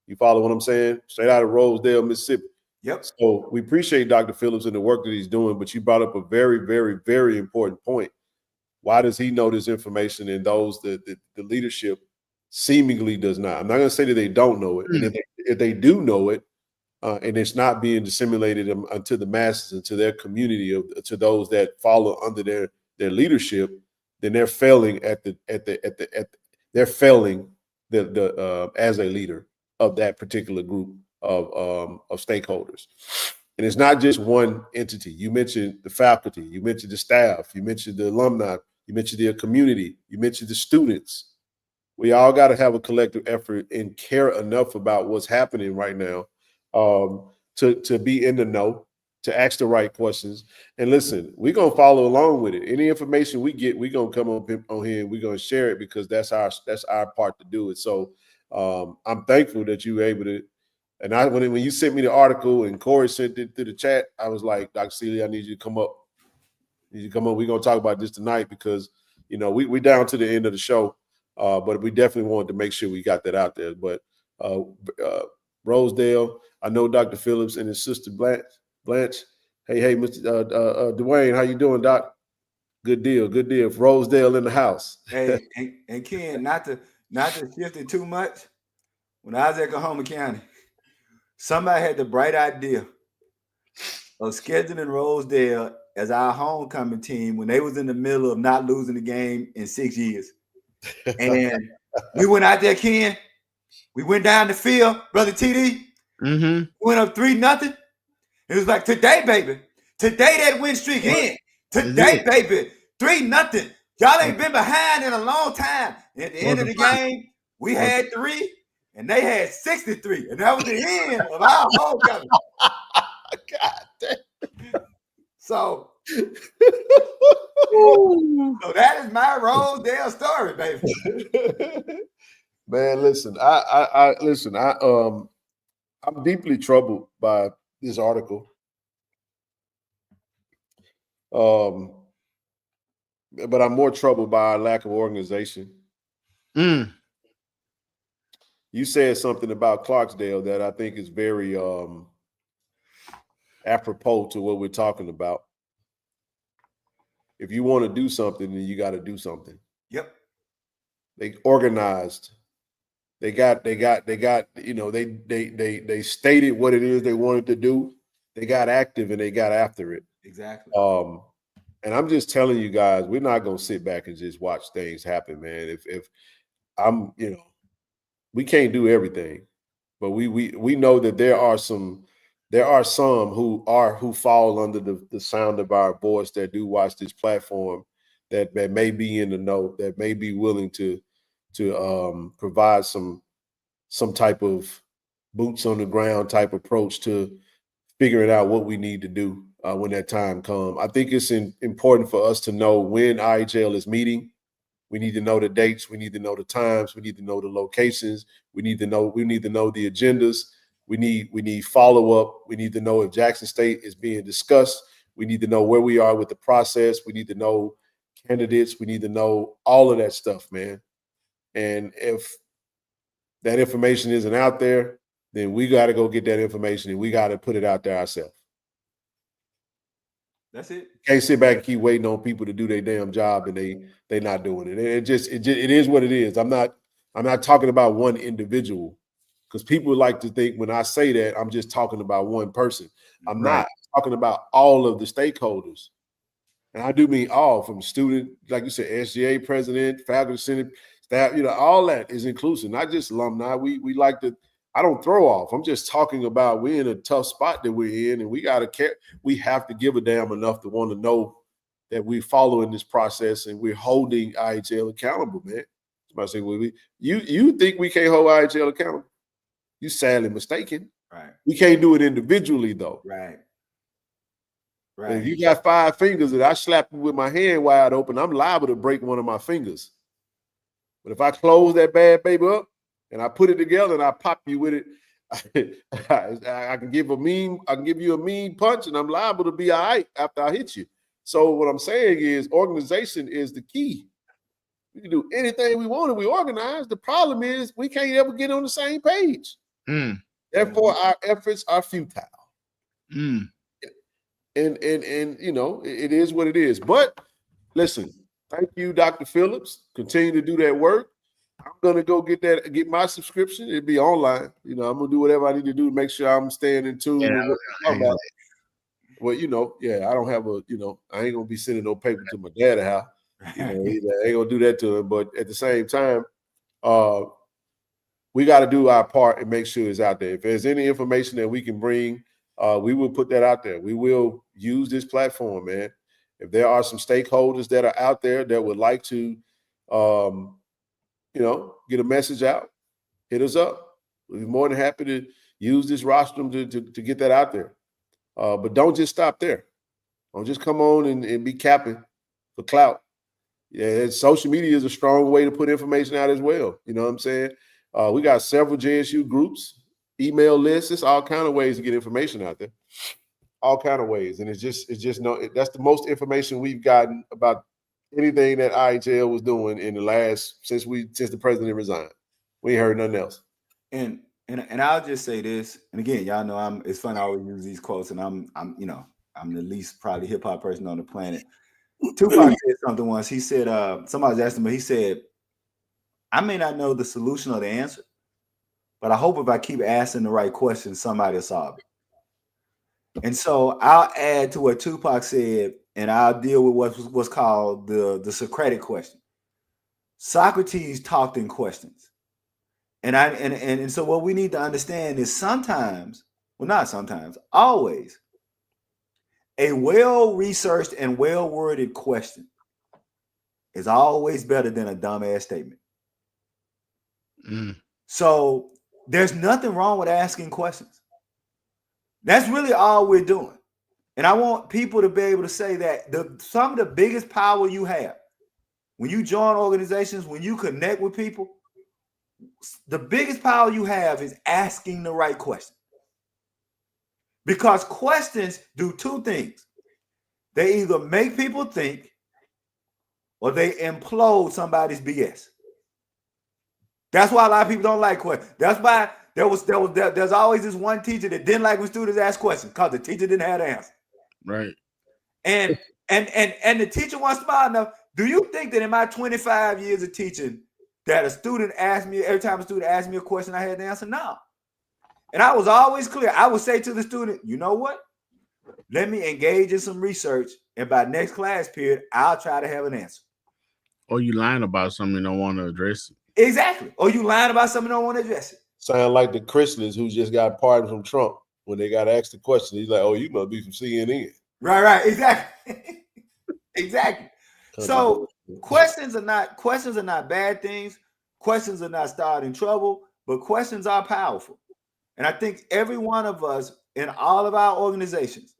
[SPEAKER 2] You follow what I'm saying? Straight out of Rosedale, Mississippi.
[SPEAKER 5] Yep.
[SPEAKER 2] So we appreciate Dr. Phillips and the work that he's doing, but you brought up a very, very, very important point. Why does he know this information and those that the leadership seemingly does not? I'm not going to say that they don't know it. And if they do know it, and it's not being disseminated to the masses and to their community, to those that follow under their leadership, then they're failing they're failing as a leader of that particular group of stakeholders. And it's not just one entity. You mentioned the faculty, you mentioned the staff, you mentioned the alumni, you mentioned the community, you mentioned the students. We all got to have a collective effort and care enough about what's happening right now to be in the know, to ask the right questions. And listen, we're going to follow along with it. Any information we get, we're going to come on here and we're going to share it because that's our part to do it. So I'm thankful that you were able to. And when you sent me the article and Corey sent it through the chat, I was like, Dr. Seeley, I need you to come up. We're going to talk about this tonight because, we down to the end of the show, but we definitely wanted to make sure we got that out there. But Rosedale, I know Dr. Phillips and his sister Blanche. Hey, Mr. Dwayne, how you doing, Doc? Good deal. Rosedale in the house.
[SPEAKER 5] Hey, and Ken, not to shift it too much. When I was at Coahoma County, somebody had the bright idea of scheduling Rosedale as our homecoming team when they was in the middle of not losing the game in 6 years. And we went out there, Ken. We went down the field, Brother TD.
[SPEAKER 4] Mm-hmm.
[SPEAKER 5] Went up 3-0. It was like, today, baby. Today that win streak in. Today, baby. 3-0. Y'all ain't been behind in a long time. And at the end of the game, we had 3, and they had 63. And that was the end of our homecoming.
[SPEAKER 2] God damn.
[SPEAKER 5] So that is my Rosedale story, baby.
[SPEAKER 2] Man, listen, I'm deeply troubled by this article. But I'm more troubled by our lack of organization.
[SPEAKER 4] Mm.
[SPEAKER 2] You said something about Clarksdale that I think is very apropos to what we're talking about. If you want to do something, then you got to do something.
[SPEAKER 5] Yep.
[SPEAKER 2] They organized. They got, you know, they stated what it is they wanted to do. They got active and they got after it.
[SPEAKER 5] Exactly.
[SPEAKER 2] And I'm just telling you guys, we're not going to sit back and just watch things happen, man. If I'm, you know, we can't do everything, but we know that there are some who fall under the sound of our voice that do watch this platform that may be in the know, that may be willing to provide some type of boots on the ground type approach to figuring out what we need to do when that time comes. I think it's important for us to know when IHL is meeting. We need to know the dates. We need to know the times. We need to know the locations. We need to know the agendas. We need follow-up. We need to know if Jackson State is being discussed. We need to know where we are with the process. We need to know candidates. We need to know all of that stuff, man. And if that information isn't out there, then we got to go get that information and we got to put it out there ourselves.
[SPEAKER 5] That's it.
[SPEAKER 2] Can't sit back and keep waiting on people to do their damn job and they not doing it. It is what it is. I'm not talking about one individual, because people like to think when I say that I'm just talking about one person. I'm not talking about all of the stakeholders. And I do mean all, from student, like you said, SGA president, faculty, senate, staff, you know, all that is inclusive, not just alumni. We like to, I don't throw off. I'm just talking about we're in a tough spot that we're in, and we have to give a damn enough to want to know that we're following this process and we're holding IHL accountable, man. Somebody say, well, you think we can't hold IHL accountable? You're sadly mistaken.
[SPEAKER 5] Right.
[SPEAKER 2] We can't do it individually, though.
[SPEAKER 5] Right.
[SPEAKER 2] Right. If you got 5 fingers that I slap you with my hand wide open, I'm liable to break one of my fingers. But if I close that bad baby up and I put it together and I pop you with it, I can give you a mean punch, and I'm liable to be all right after I hit you. So what I'm saying is organization is the key. We can do anything we want if we organize. The problem is we can't ever get on the same page. Therefore, our efforts are futile. And you know, it is what it is. But listen, thank you, Dr. Phillips. Continue to do that work. I'm gonna go get my subscription. It'll be online. You know, I'm gonna do whatever I need to do to make sure I'm staying in tune with what we're talking about. Well, you know, I don't have I ain't gonna be sending no paper to my dad's house. You know, I ain't gonna do that to him. But at the same time, we got to do our part and make sure it's out there. If there's any information that we can bring, we will put that out there. We will use this platform, man. If there are some stakeholders that are out there that would like to, get a message out, hit us up. We'll be more than happy to use this rostrum to get that out there. But don't just stop there. Don't just come on and be capping for clout. Yeah, social media is a strong way to put information out as well. You know what I'm saying? We got several JSU groups, email lists. It's all kind of ways to get information out there. All kind of ways. And that's the most information we've gotten about anything that IHL was doing in the last since the president resigned. We ain't heard nothing else.
[SPEAKER 5] And I'll just say this. And again, y'all know it's fun. I always use these quotes, and I'm the least probably hip hop person on the planet. Tupac said something once. He said, somebody's asked him, but he said, I may not know the solution or the answer, but I hope if I keep asking the right questions, somebody will solve it. And so I'll add to what Tupac said, and I'll deal with what's called the Socratic question. Socrates talked in questions. And so what we need to understand is sometimes, well, not sometimes, always, a well-researched and well-worded question is always better than a dumbass statement. So there's nothing wrong with asking questions. That's really all we're doing. And I want people to be able to say that some of the biggest power you have when you join organizations, when you connect with people, the biggest power you have is asking the right question. Because questions do two things. They either make people think or they implode somebody's BS. That's why a lot of people don't like questions. That's why there's always this one teacher that didn't like when students ask questions because the teacher didn't have the answer.
[SPEAKER 4] Right.
[SPEAKER 5] And the teacher wasn't smart enough. Do you think that in my 25 years of teaching that a student asked me, every time a student asked me a question, I had the answer? No. And I was always clear. I would say to the student, you know what? Let me engage in some research, and by next class period, I'll try to have an answer.
[SPEAKER 4] Or you lying about something you don't want to address it.
[SPEAKER 5] Exactly. Or you lying about something you don't want to address it.
[SPEAKER 2] Sound like the Christians who just got pardoned from Trump when they got asked the question. He's like, "Oh, you must be from CNN."
[SPEAKER 5] Right. Exactly. Exactly. So questions are not bad things. Questions are not starting trouble, but questions are powerful. And I think every one of us in all of our organizations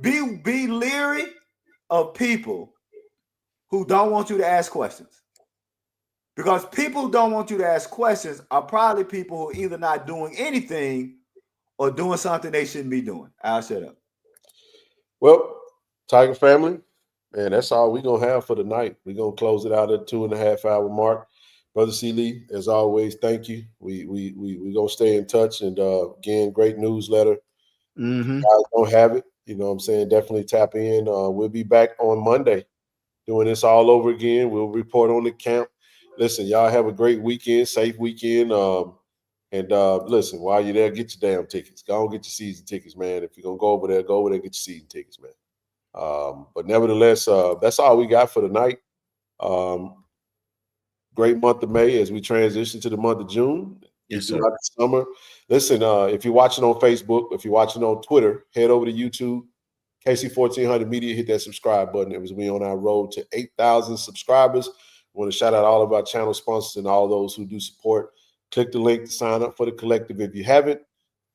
[SPEAKER 5] be leery of people who don't want you to ask questions. Because people who don't want you to ask questions are probably people who are either not doing anything or doing something they shouldn't be doing. I'll shut up.
[SPEAKER 2] Well, Tiger family, man, that's all we're going to have for the night. We're going to close it out at 2.5 hour mark. Brother C. Lee, as always, thank you. We're going to stay in touch. And again, great newsletter.
[SPEAKER 4] Mm-hmm.
[SPEAKER 2] Guys don't have it. You know what I'm saying? Definitely tap in. We'll be back on Monday doing this all over again. We'll report on the camp. Listen, y'all have a great weekend, safe weekend. And listen, while you're there, get your damn tickets. Go and get your season tickets, man. If you're going to go over there, and get your season tickets, man. But nevertheless, that's all we got for tonight. Great month of May as we transition to the month of June.
[SPEAKER 4] Yes, sir.
[SPEAKER 2] Throughout the summer. Listen, if you're watching on Facebook, if you're watching on Twitter, head over to YouTube, KC-1400 Media, hit that subscribe button. It was we on our road to 8,000 subscribers. I want to shout out all of our channel sponsors and all those who do support. Click the link to sign up for the collective if you haven't.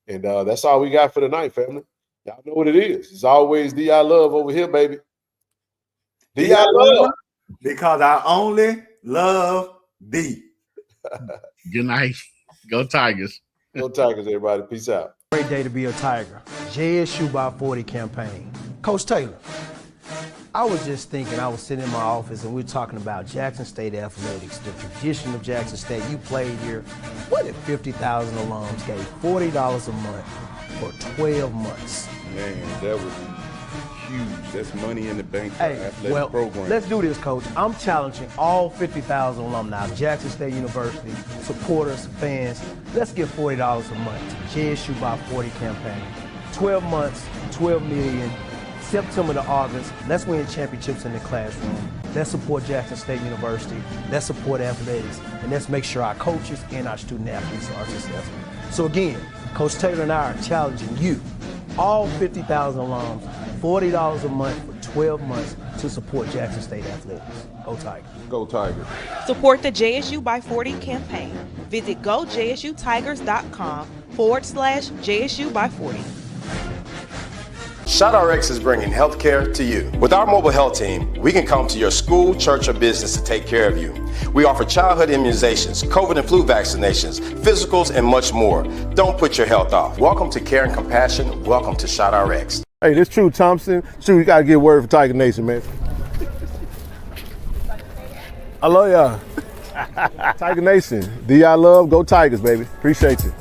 [SPEAKER 2] And that's all we got for tonight, family. Y'all know what it is. It's always D.I. Love over here, baby. D.I. Love.
[SPEAKER 5] Because I only love thee.
[SPEAKER 4] Good night. Go Tigers.
[SPEAKER 2] Go Tigers, everybody. Peace out.
[SPEAKER 1] Great day to be a Tiger. JSU by 40 campaign. Coach Taylor, I was just thinking, I was sitting in my office and we were talking about Jackson State athletics, the tradition of Jackson State. You played here. What if 50,000 alums gave $40 a month for 12 months?
[SPEAKER 6] Man, that would be huge. That's money in the bank for athletic program.
[SPEAKER 1] Let's do this, Coach. I'm challenging all 50,000 alumni of Jackson State University, supporters, fans. Let's give $40 a month to JSU by 40 campaign. 12 months, 12 million. September to August, let's win championships in the classroom. Let's support Jackson State University. Let's support athletics. And let's make sure our coaches and our student athletes are successful. So again, Coach Taylor and I are challenging you, all 50,000 alums, $40 a month for 12 months to support Jackson State athletics. Go Tigers.
[SPEAKER 6] Go Tigers.
[SPEAKER 7] Support the JSU by 40 campaign. Visit gojsutigers.com/JSU by 40.
[SPEAKER 8] ShotRx is bringing healthcare to you. With our mobile health team, we can come to your school, church, or business to take care of you. We offer childhood immunizations, COVID and flu vaccinations, physicals, and much more. Don't put your health off. Welcome to Care and Compassion. Welcome to ShotRx.
[SPEAKER 2] Hey, this True Thompson. True, you got to get word for Tiger Nation, man. I love y'all. Tiger Nation. D.I. Love. Go Tigers, baby. Appreciate you.